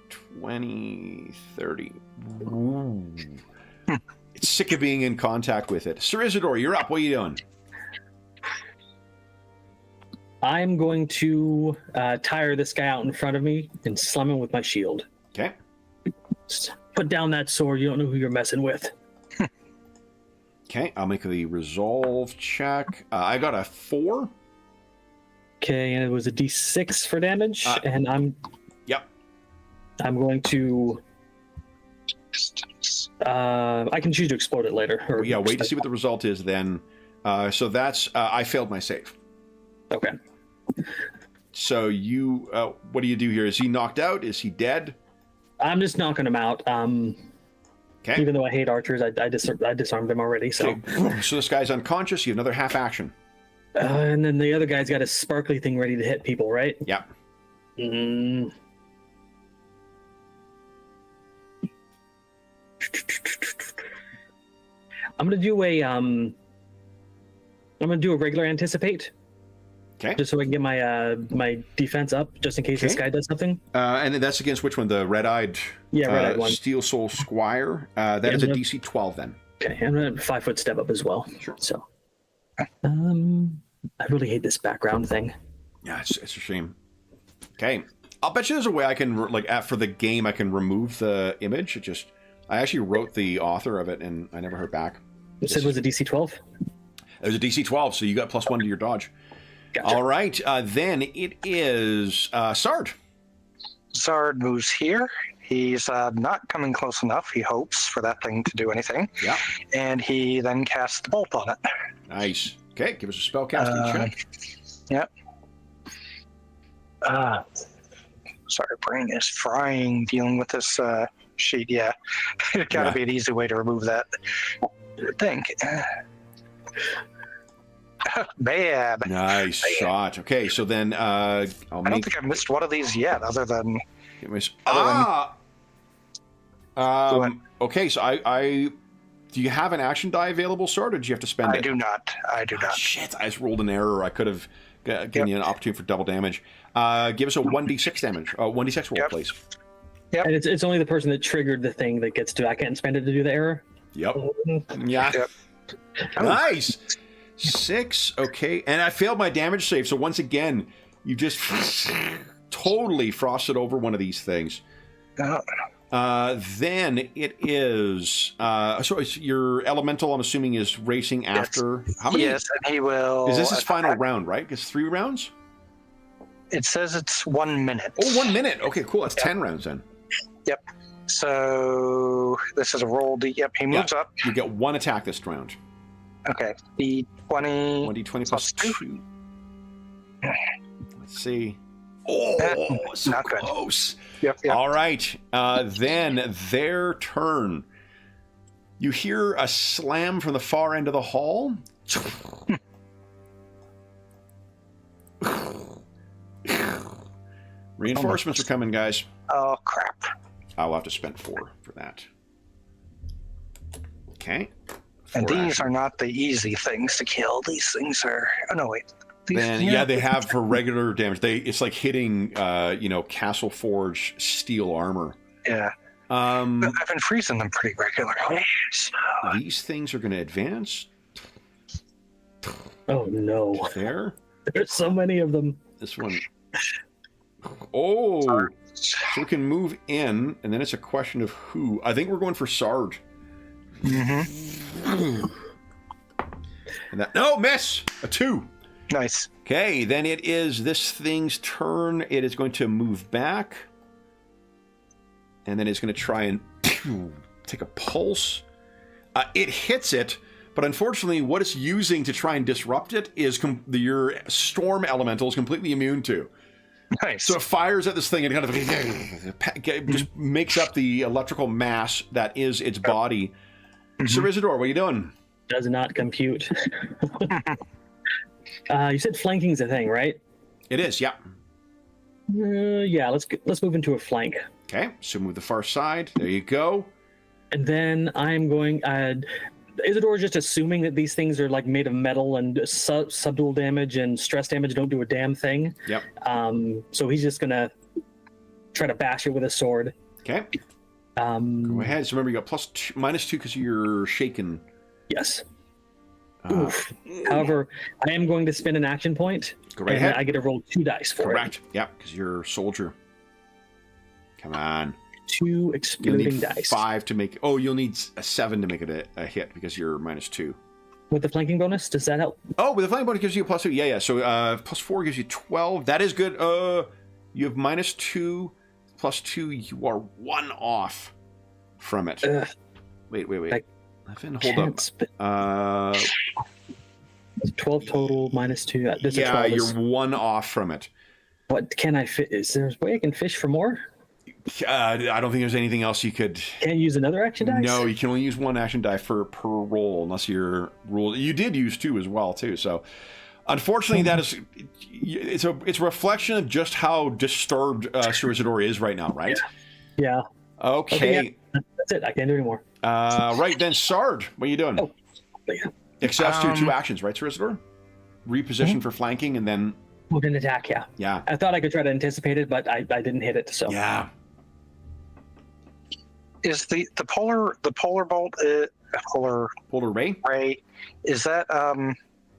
20, 30. Ooh. It's sick of being in contact with it. Sir Isidore, you're up. What are you doing? I'm going to tire this guy out in front of me and slam him with my shield. Okay. Just put down that sword. You don't know who you're messing with. Okay, I'll make the resolve check. I got a 4. Okay, and it was a d6 for damage, and I'm... Yep. I'm going to... I can choose to explode it later. Or yeah, wait to see what the result is then. So that's... I failed my save. Okay. So you... what do you do here? Is he knocked out? Is he dead? I'm just knocking him out. Okay. Even though I hate archers, I disarmed him already. So. Okay. So this guy's unconscious. You have another half action. And then the other guy's got a sparkly thing ready to hit people, right? Yeah. I'm gonna do a regular anticipate. Okay. Just so I can get my my defense up, just in case this guy does something. And that's against which one? The red-eyed. Yeah, red-eyed one. Steel Soul Squire. That is a DC 12 then. Okay, and a 5-foot step up as well. Sure. So, I really hate this background thing. Yeah, it's a shame. Okay. I'll bet you there's a way I can, like, for the game, I can remove the image. I actually wrote the author of it, and I never heard back. You said it was a DC 12? It was a DC 12, so you got +1 to your dodge. Gotcha. All right. Then it is Sard. Zard moves here. He's not coming close enough, he hopes, for that thing to do anything. Yeah. And he then casts the bolt on it. Nice. Okay, give us a spell casting check. Yep. Sorry, brain is frying dealing with this sheet. Yeah. It gotta be an easy way to remove that. I would think. Bam. Nice shot. Okay, so then I don't think I've missed one of these yet, other than. Okay, so I do you have an action die available, Sword, or did you have to spend it? I do not. Shit, I just rolled an error. I could have given you an opportunity for double damage. Give us a 1d6 damage. 1d6 roll, please. Yep. And it's only the person that triggered the thing that gets to. I can't spend it to do the error. Yep. Yeah. Yep. Nice. 6. Okay, and I failed my damage save. So once again, you just totally frosted over one of these things. Then it is. So it's your elemental, I'm assuming, is racing after. How many? Yes, and he will. Is this his final round, right? It's 3 rounds? It says it's 1 minute. Oh, 1 minute. Okay, cool. That's 10 rounds then. Yep. So this is a roll. Yep, he moves up. You get 1 attack this round. Okay. The 20. 1d20 plus 2. Let's see. Oh, so not close. Good. Yep. All right. Then their turn. You hear a slam from the far end of the hall. Reinforcements are coming, guys. Oh, crap. I'll have to spend 4 for that. Okay. And these are not the easy things to kill. These things are... Oh, no, wait. They have for regular damage. It's like hitting, Castle Forge steel armor. Yeah. I've been freezing them pretty regularly. So. These things are going to advance. Oh, no. There. There's so many of them. This one. Oh. So we can move in, and then it's a question of who. I think we're going for Sard. Mm-hmm. And that, no, miss! A 2. Nice. Okay, then it is this thing's turn. It is going to move back. And then it's going to try and take a pulse. It hits it, but unfortunately what it's using to try and disrupt it is your storm elemental is completely immune to. Nice. So it fires at this thing and kind of just makes up the electrical mass that is its body. So Isidore, what are you doing? Does not compute. You said flanking's a thing, right? It is, yeah. Yeah, let's move into a flank. Okay, so move the far side. There you go. And then I'm going... Isidore's just assuming that these things are like made of metal and subdual damage and stress damage don't do a damn thing. Yep. So he's just going to try to bash it with a sword. Okay. Go ahead. So remember, you got -2 because you're shaken. Yes. Oof. However, I am going to spend an action point. Go right ahead. I get to roll 2 dice for Correct. Yeah, because you're a soldier. Come on. 2 exploding dice. 5 to make... Oh, you'll need a 7 to make it a hit because you're -2. With the flanking bonus, does that help? Oh, with the flanking bonus gives you a +2. Yeah. So +4 gives you 12. That is good. You have -2, +2. You are 1 off from it. Wait. Hold up. 12 total, -2. This yeah, 12 you're 1 off from it. What can I fit? Is there a way I can fish for more? I don't think there's anything else you could... Can't use another action dice? No, you can only use 1 action die per roll unless you're ruled... You did use 2 as well, too. So, unfortunately, that is... It's a reflection of just how disturbed Sir Isidore is right now, right? Yeah. Okay. Yeah. That's it. I can't do anymore. Right, then, Sard, what are you doing? Oh, yeah. Access to 2 actions, right, Sir Isidore? Reposition for flanking, and then... With an attack, yeah. Yeah. I thought I could try to anticipate it, but I didn't hit it, so... Yeah. Is the polar bolt polar ray? Is that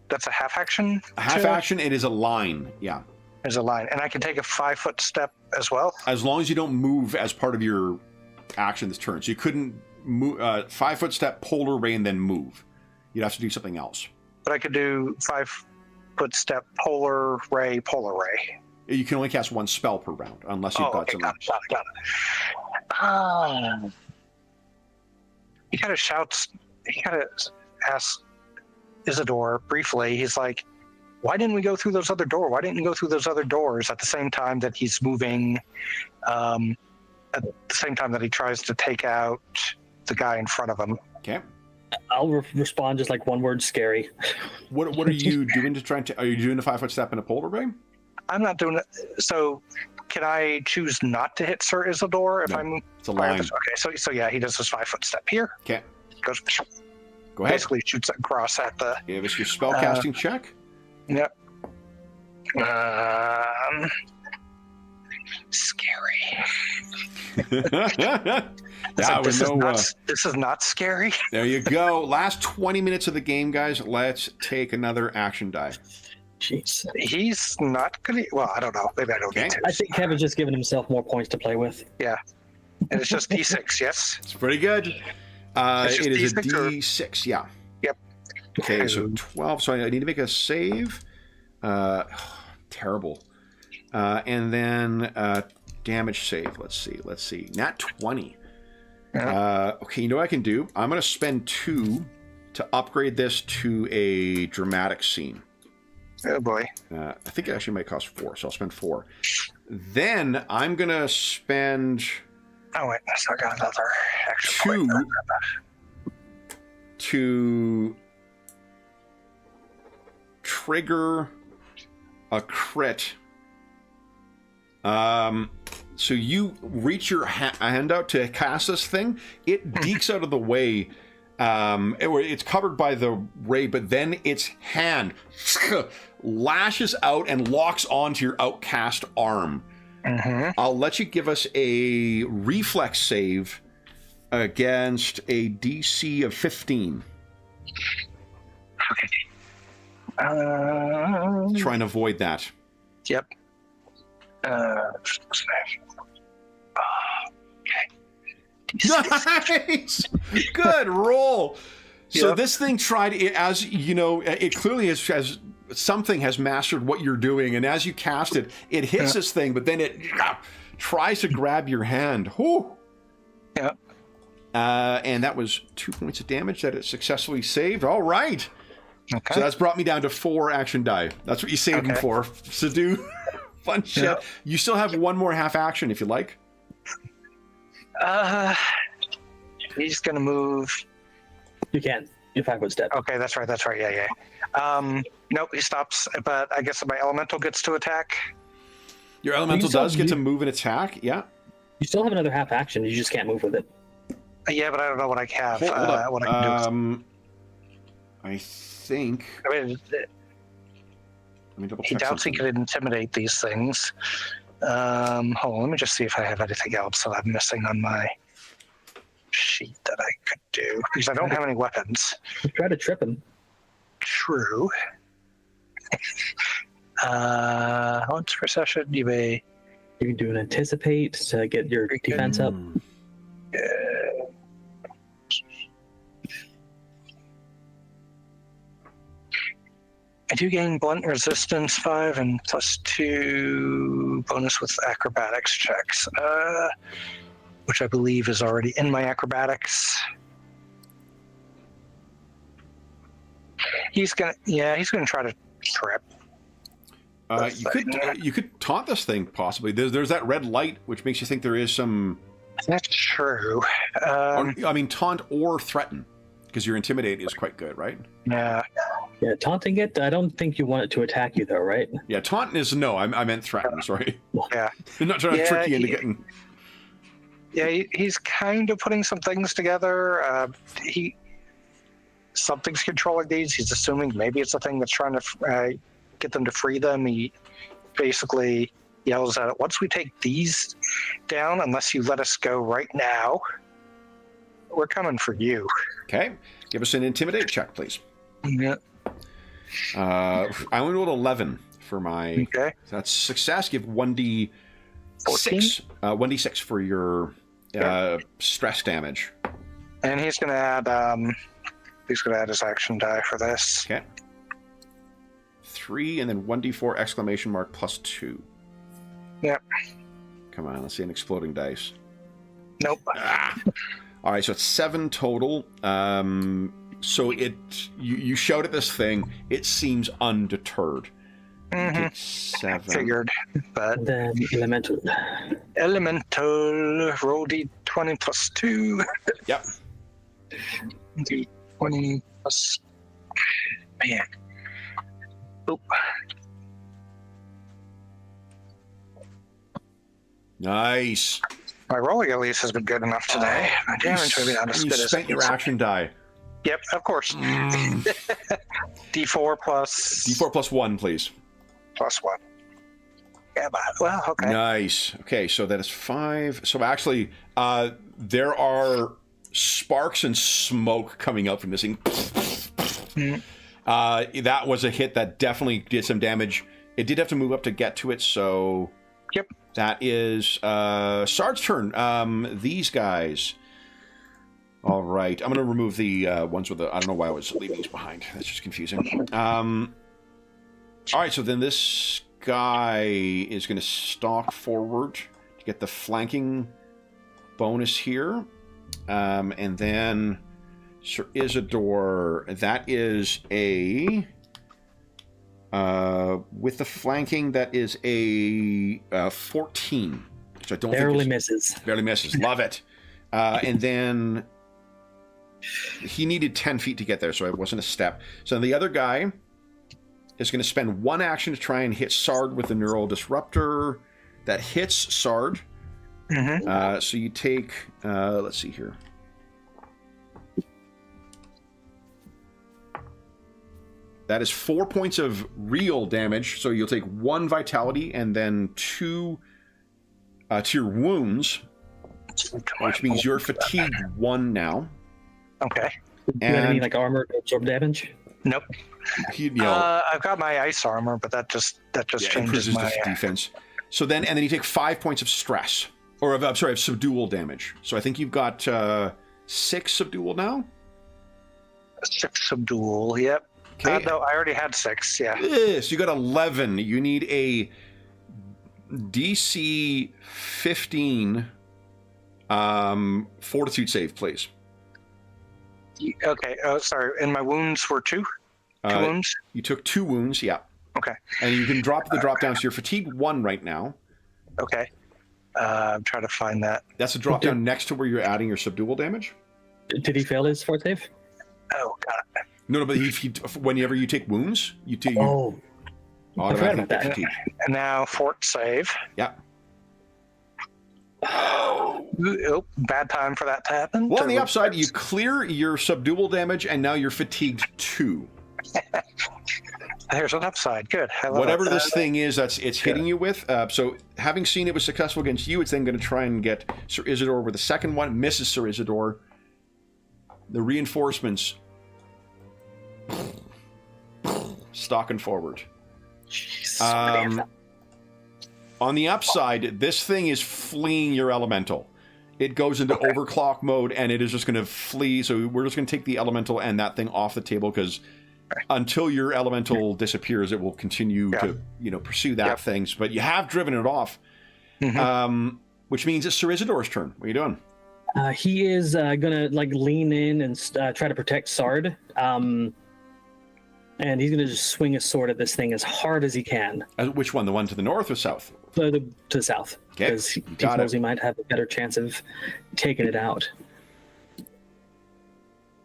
that's a half action? A half action. It is a line. Yeah. There's a line, and I can take a 5-foot step as well. As long as you don't move as part of your action this turn. So you couldn't move 5-foot step, polar ray, and then move. You'd have to do something else. But I could do 5-foot step, polar ray, polar ray. You can only cast one spell per round, unless you've got some. Got it. He kind of shouts. He kind of asks Isidore briefly. He's like, "Why didn't we go through those other doors? Why didn't you go through those other doors?" At the same time that he's moving, at the same time that he tries to take out the guy in front of him. Okay. I'll respond just like one word: scary. What are you doing to try to? Are you doing a 5-foot step and a polar ray? I'm not doing it. So, can I choose not to hit Sir Isidore if I'm? It's a line. Okay, so yeah, he does his 5-foot step here. Okay. Goes. Go ahead. Basically shoots across at the. Give us your spell casting check. Yep. Scary. This is not scary. There you go. Last 20 minutes of the game, guys. Let's take another action die. Jeez. He's not gonna. Well, I don't know. Maybe I don't need to. I think Kevin's just giving himself more points to play with. Yeah. And it's just D6, yes? It's pretty good. It is a D6, yeah. Yep. Okay, so 12. So I need to make a save. Terrible. And then damage save. Let's see. Nat 20. Okay, you know what I can do? I'm going to spend 2 to upgrade this to a dramatic scene. Oh, boy. I think it actually might cost 4, so I'll spend 4. Then I'm going to spend... Oh, wait. I still got another extra 2 point. to trigger a crit. So you reach your hand out to cast this thing. It dekes out of the way. It's covered by the ray, but then its hand lashes out and locks onto your outcast arm. Mm-hmm. I'll let you give us a reflex save against a DC of 15. Okay. Try and avoid that. Yep. Okay. Nice! Good roll! So Yep. this thing tried, as you know, it clearly has something has mastered what you're doing, and as you cast it, it hits this thing, but then it tries to grab your hand. Whew. Yeah. And that was 2 points of damage that it successfully saved. All right. Okay. So that's brought me down to 4 action die. That's what you saved them for. So do fun shit. Yep. You still have one more half action if you like. He's gonna move. You can. Your 5-foot step. Okay, that's right. Yeah. Nope, he stops. But I guess my elemental gets to attack. Your elemental does get to move and attack. Yeah. You still have another half action. You just can't move with it. Yeah, but I don't know what I have. Hold up. What I can do. I think. I mean, Let me double check he doubts something. he could intimidate these things. Hold on, let me just see if I have anything else that I'm missing on my sheet that I could do, because I don't have any weapons. Try to trip him. True. Once per session, you may... You can do an anticipate to get your defense up. I do gain blunt resistance 5 and +2 bonus with acrobatics checks, which I believe is already in my acrobatics. He's gonna try to trip. You could taunt this thing possibly. There's that red light which makes you think there is some. That's true. Taunt or threaten, because your intimidate is quite good, right? Yeah. Yeah, taunting it. I don't think you want it to attack you, though, right? Yeah, taunt is no. I meant threaten. Sorry. Yeah. I'm not trying to trick you into getting. Yeah, he's kind of putting some things together. Something's controlling these. He's assuming maybe it's a thing that's trying to get them to free them. He basically yells at it, once we take these down, unless you let us go right now, we're coming for you. Okay. Give us an intimidate check, please. Yeah. I only rolled 11 for my. Okay. That's success. Give 1d6. 1d6 for your stress damage. And he's going to add his action die for this. Okay. 3 and then 1d4 exclamation mark plus 2. Yep. Come on, let's see an exploding dice. Nope. All right, so it's 7 total. So you shout at this thing. It seems undeterred. Mm-hmm. 7. Figured, but Then elemental. Roll d20 plus 2. Yep. D20 plus. Man. Oop. Nice. My rolling at least has been good enough today. My damage maybe not as You good as spent your action die. Yep, of course. D4 plus. D4 plus 1, please. Plus 1. Yeah, but, well, okay. Nice. Okay, so that is 5. So actually, there are sparks and smoke coming out from this thing. That was a hit that definitely did some damage. It did have to move up to get to it, so... Yep. That is Sard's turn. These guys. All right. I'm going to remove the ones with the... I don't know why I was leaving these behind. That's just confusing. All right, so then this guy is going to stalk forward to get the flanking bonus here. And then Sir Isidore, that is a... with the flanking, that is a 14, which I don't Barely think misses. barely misses. Love it. And then he needed 10 feet to get there, so it wasn't a step. So the other guy is going to spend 1 action to try and hit Sard with the Neural Disruptor. That hits Sard. Mm-hmm. So you take, let's see here. That is 4 points of real damage, so you'll take 1 vitality and then 2 to your wounds, which means you're fatigued 1 now. Okay. Do you have any like armor to absorb damage? Nope. I've got my ice armor, but that just changes my defense. So then, and then you take 5 points of stress, or of subdual damage. So I think you've got 6 subdual now. 6 subdual. Yep. Okay. No, I already had 6. Yeah. So you got 11. You need a DC 15 fortitude save, please. Okay. Oh, sorry. And my wounds were 2. 2 wounds. You took 2 wounds. Yeah. Okay. And you can drop down. So you're fatigued 1 right now. Okay. I'm trying to find that. That's a drop down next to where you're adding your subdual damage. Did he fail his fort save? Oh, got it. No, but whenever you take wounds, you take about automatically that. fatigued. And now fort save. Yeah. Oh, bad time for that to happen. Well, on the upside, you clear your subdual damage, and now you're fatigued 2. There's an upside. Good. Whatever this thing is, it's hitting you with. So, having seen it was successful against you, it's then going to try and get Sir Isidore with the second one. Misses Sir Isidore. The reinforcements stalking forward. On the upside, this thing is fleeing your elemental. It goes into overclock mode, and it is just going to flee. So we're just going to take the elemental and that thing off the table, because until your elemental disappears, it will continue to pursue that thing. But you have driven it off, which means it's Sir Isidore's turn. What are you doing? He is gonna lean in and try to protect Sard. And he's gonna just swing his sword at this thing as hard as he can. Which one? The one to the north or south? To the south, because he knows he might have a better chance of taking it out.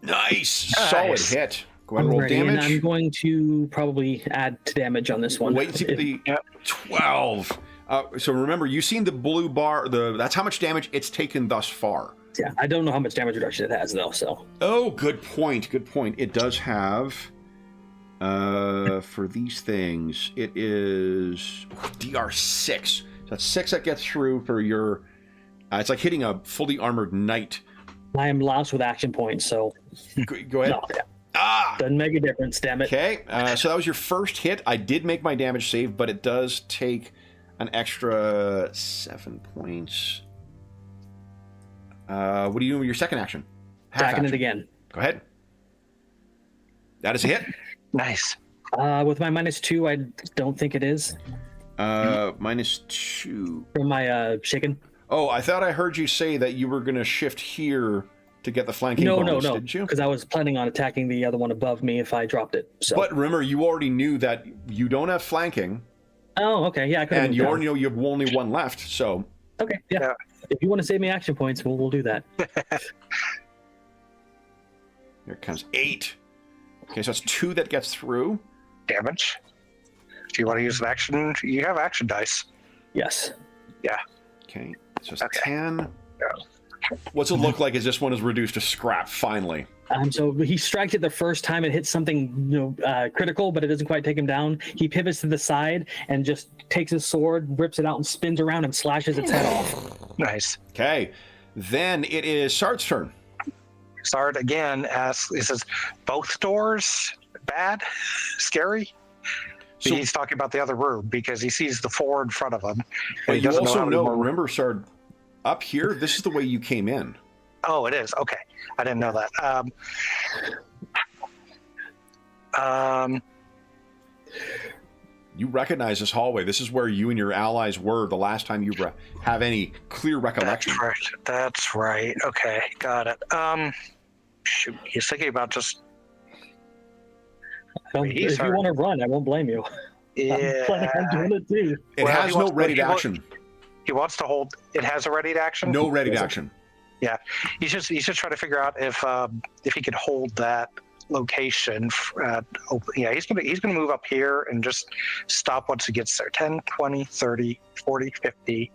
Nice. Solid hit. Go ahead and roll damage. And I'm going to probably add to damage on this one. Wait and see the 12. So remember, you've seen the blue bar. That's how much damage it's taken thus far. Yeah, I don't know how much damage reduction it has though. So. Oh, good point. Good point. It does have. For these things, it is DR6. So that's 6 that gets through for your. It's like hitting a fully armored knight. I am lost with action points, so. Go ahead. No, yeah. Doesn't make a difference, damn it. Okay, so that was your first hit. I did make my damage save, but it does take an extra 7 points. What are you doing with your second action? Attacking it again. Go ahead. That is a hit. Nice. With my -2, I don't think it is. -2. From my shaken. Oh, I thought I heard you say that you were going to shift here to get the flanking bonus, No, didn't you? because I was planning on attacking the other one above me if I dropped it. So. But remember, you already knew that you don't have flanking. Oh, okay, yeah, I could. And you already know you have only one left, so. Okay, yeah. If you want to save me action points, we'll do that. Here comes 8. Okay, so that's 2 that gets through. Damage. If you want to use an action, you have action dice. Yes. Yeah. Okay, so it's 10. What's it look like as this one is reduced to scrap, finally? So he strikes it the first time, it hits something critical, but it doesn't quite take him down. He pivots to the side and just takes his sword, rips it out, and spins around and slashes its head off. Nice. Okay, then it is Sard's turn. Sard again asks, he says, both doors bad? Scary? So, he's talking about the other room because he sees the floor in front of him. But he you doesn't also know, how to remember, Sard, up here, this is the way you came in. Oh, it is. Okay. I didn't know that. You recognize this hallway. This is where you and your allies were the last time you have any clear recollection. That's right. Okay. Got it. Shoot. He's thinking about just... If you want to run, I won't blame you. Yeah. I'm planning on doing it too. It has no ready to action. He wants to hold. It has a ready to action. No ready to action. Yeah, he's just trying to figure out if he could hold that location. Open. Yeah, he's gonna move up here and just stop once he gets there. 10, 20, 30, 40, 50.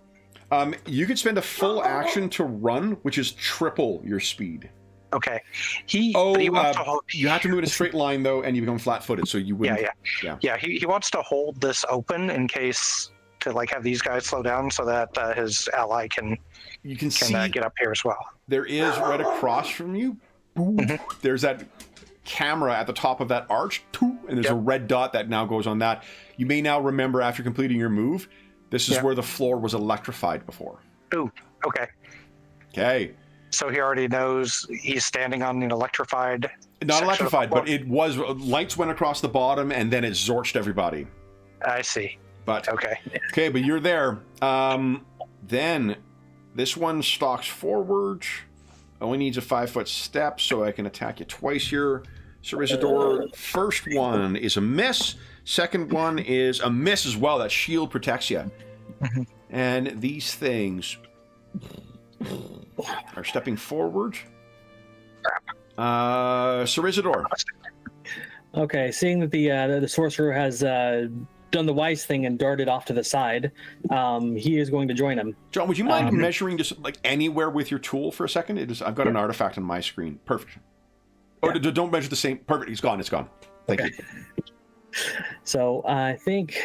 You could spend a full action to run, which is triple your speed. Okay. He wants to hold, you have to move in a straight line though, and you become flat-footed, so you wouldn't. Yeah. He wants to hold this open in case to like have these guys slow down so that his ally can get up here as well. There is right across from you. There's that camera at the top of that arch, and there's a red dot that now goes on that. You may now remember after completing your move, this is where the floor was electrified before. Ooh. Okay. Okay. So he already knows he's standing on an electrified. Not electrified, but it was lights went across the bottom, and then it zorched everybody. I see. But okay, but you're there. Then this one stalks forward. Only needs a 5-foot step, so I can attack you twice here. Sir Isidore, first one is a miss. Second one is a miss as well. That shield protects you. And these things are stepping forward. Sir Isidore. Okay, seeing that the sorcerer has done the wise thing and darted off to the side, he is going to join him. John, would you mind measuring just like anywhere with your tool for a second? I've got an artifact on my screen. Perfect. Oh, don't measure the same. Perfect. It's gone. Thank you. So I think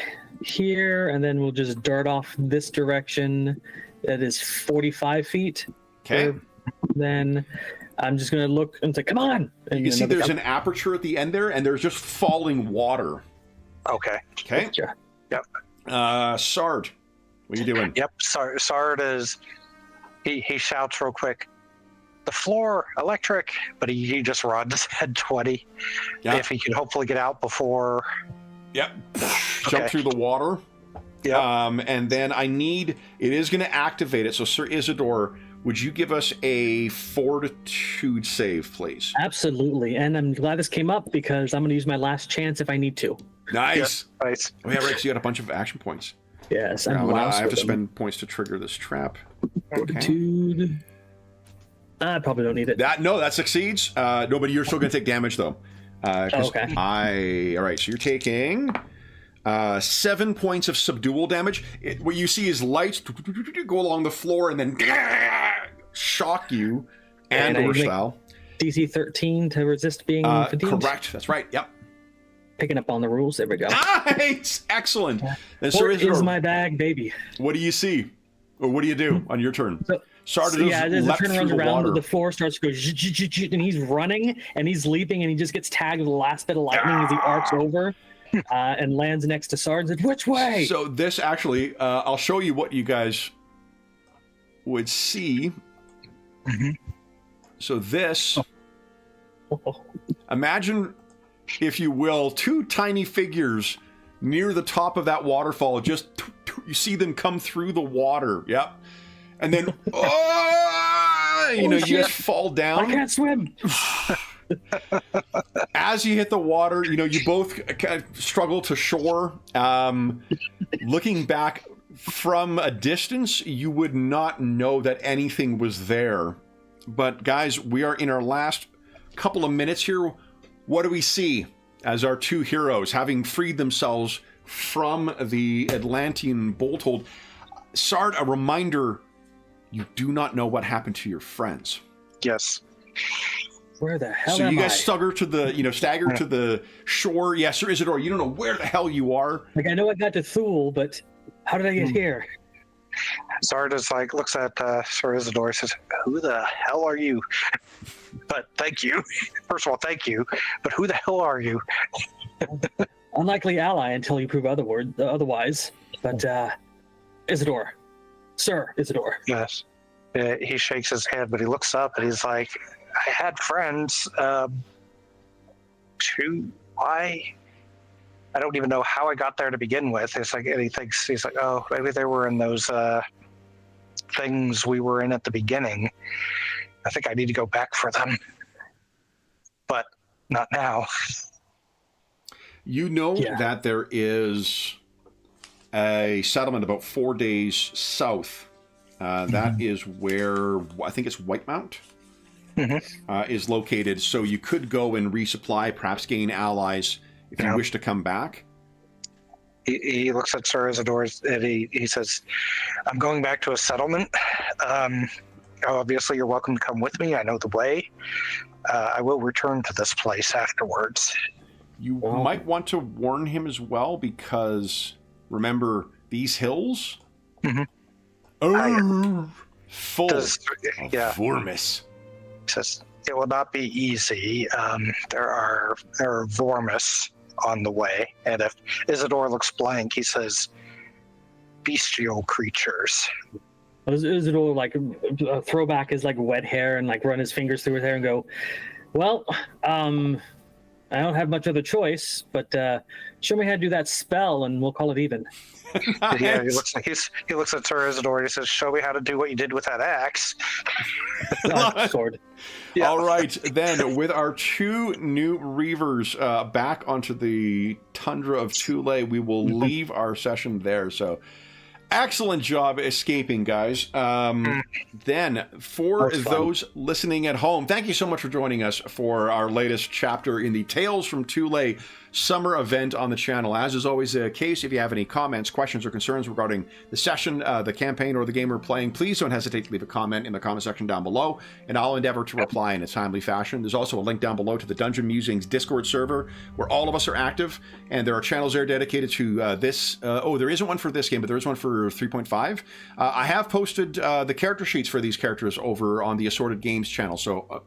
here, and then we'll just dart off this direction. That is 45 feet. Okay. Then I'm just going to look and say, come on. And you can see there's an aperture at the end there, and there's just falling water. Okay. Okay. Yep. Sard, what are you doing? Yep. Sard is, he shouts real quick, the floor electric, but he just runs at 20. Yep. If he can hopefully get out before. Yep. Jump through the water. Yeah. And then it is going to activate it. So Sir Isidore, would you give us a fortitude save, please? Absolutely. And I'm glad this came up because I'm going to use my last chance if I need to. Nice. Yeah, nice. Oh, yeah, right. So you got a bunch of action points. Yes. I have to spend points to trigger this trap. Fortitude. Okay. I probably don't need it. That succeeds. No, but you're still going to take damage, though. Okay. All right, so you're taking 7 points of subdual damage. What you see is lights go along the floor and then shock you and or style. DC 13 to resist being fatigued? Correct. That's right. Yep. Picking up on the rules. There we go. Nice. Excellent. What is my bag, baby? What do you see? Or what do you do on your turn? Sarda So, yeah, just as the leapt turn through runs the around, water. the floor starts to go, and he's running and he's leaping and he just gets tagged with the last bit of lightning as he arcs over and lands next to Sard and says, "Which way?" So this actually, I'll show you what you guys would see. Mhm. So this, imagine, if you will, two tiny figures near the top of that waterfall. Just you see them come through the water. Yep. And then, you just fall down. I can't swim. As you hit the water, you both kind of struggle to shore. Looking back from a distance, you would not know that anything was there. But guys, we are in our last couple of minutes here. What do we see as our two heroes, having freed themselves from the Atlantean bolt hold? Sard, a reminder, you do not know what happened to your friends. Yes. Where the hell So am you guys I? stagger to the shore. Yes, Sir Isidore, you don't know where the hell you are. Like, I know I got to Thule, but how did I get here? Zarda's looks at Sir Isidore and says, "Who the hell are you?" But thank you. First of all, thank you. But who the hell are you? Unlikely ally until you prove otherwise. But Isidore. Sir Isidore. Yes. He shakes his head, but he looks up and he's like, "I had friends. Why? I don't even know how I got there to begin with." It's like, and he's like, "Oh, maybe they were in those things we were in at the beginning. I think I need to go back for them, but not now." You know Yeah. that there is a settlement about 4 days south. That is where I think it's Whitemount is located. So you could go and resupply, perhaps gain allies if you wish to come back. He looks at Sir Isidore and he says, "I'm going back to a settlement. Obviously, you're welcome to come with me. I know the way. I will return to this place afterwards." You might want to warn him as well, because remember, these hills are full of vermis. He says, "It will not be easy. There are vermis on the way." And if Isidore looks blank, he says, "Bestial creatures." Isidore, like, a throwback is like wet hair and like run his fingers through his hair and go, "Well, I don't have much other choice, but show me how to do that spell and we'll call it even." Yeah, he looks at Sir Isidore and he says, "Show me how to do what you did with that axe." Sword. Yeah. All right, then, with our two new Reavers back onto the tundra of Thule, we will leave our session there. So, excellent job escaping, guys. Then, for those listening at home, thank you so much for joining us for our latest chapter in the Tales from Thule summer event on the channel. As is always the case, if you have any comments, questions, or concerns regarding the session, the campaign, or the game we're playing, please don't hesitate to leave a comment in the comment section down below, and I'll endeavor to reply in a timely fashion. There's also a link down below to the Dungeon Musings Discord server, where all of us are active, and there are channels there dedicated to this. There isn't one for this game, but there is one for 3.5. I have posted the character sheets for these characters over on the Assorted Games channel, so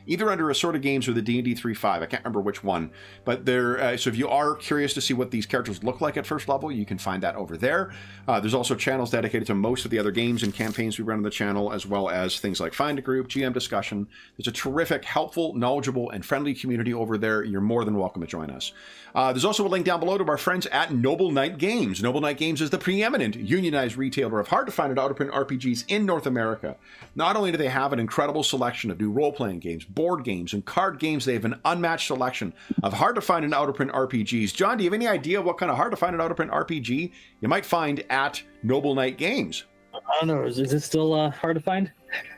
either under Assorted Games or the D&D 3.5. I can't remember which one. But there, so if you are curious to see what these characters look like at first level, you can find that over there. There's also channels dedicated to most of the other games and campaigns we run on the channel, as well as things like Find a Group, GM Discussion. There's a terrific, helpful, knowledgeable, and friendly community over there. You're more than welcome to join us. There's also a link down below to our friends at Noble Knight Games. Noble Knight Games is the preeminent unionized retailer of hard-to-find and out-of-print RPGs in North America. Not only do they have an incredible selection of new role-playing games, board games, and card games, they have an unmatched selection of hard-to-find and out-of-print RPGs. John, do you have any idea what kind of hard-to-find and out-of-print RPG you might find at Noble Knight Games? I don't know. Is it still hard to find?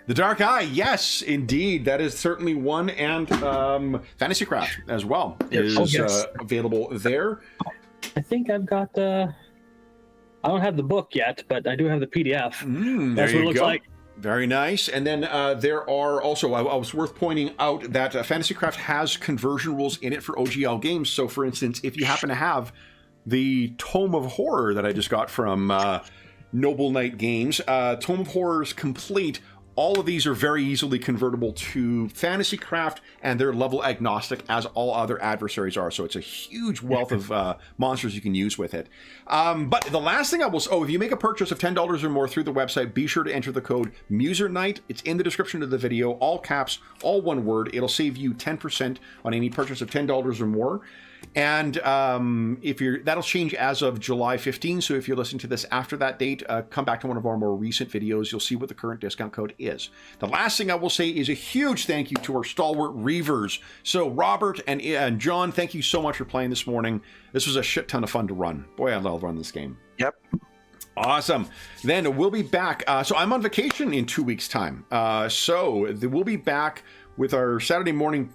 The Dark Eye, yes, indeed. That is certainly one, and Fantasy Craft as well is available there. I think I've got I don't have the book yet, but I do have the PDF. That's what it looks like. Very nice. And then there are also, I was worth pointing out that Fantasy Craft has conversion rules in it for OGL games. So, for instance, if you happen to have the Tome of Horror that I just got from Noble Knight Games, Tome of Horrors Complete All of these are very easily convertible to fantasy craft, and they're level agnostic as all other adversaries are. So it's a huge wealth of monsters you can use with it. But the last thing I will... if you make a purchase of $10 or more through the website, be sure to enter the code MuserNight. It's in the description of the video, all caps, all one word. It'll save you 10% on any purchase of $10 or more. And that'll change as of July 15. So if you're listening to this after that date, come back to one of our more recent videos. You'll see what the current discount code is. The last thing I will say is a huge thank you to our stalwart Reavers. So Robert and John, thank you so much for playing this morning. This was a shit ton of fun to run. Boy, I love running this game. Yep. Awesome. Then we'll be back. So I'm on vacation in 2 weeks' time. So we'll be back with our Saturday morning.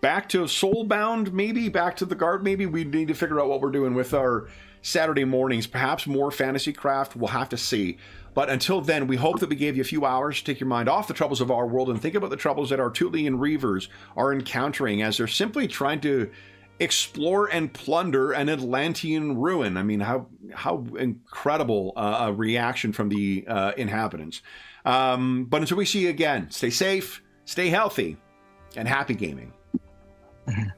Back to Soulbound, maybe back to the Guard. Maybe we need to figure out what we're doing with our Saturday mornings. Perhaps more fantasy craft. We'll have to see. But until then, we hope that we gave you a few hours to take your mind off the troubles of our world and think about the troubles that our Thule Reavers are encountering as they're simply trying to explore and plunder an Atlantean ruin. I mean, how incredible a reaction from the inhabitants. But until we see you again, stay safe, stay healthy, and happy gaming. Mm-hmm.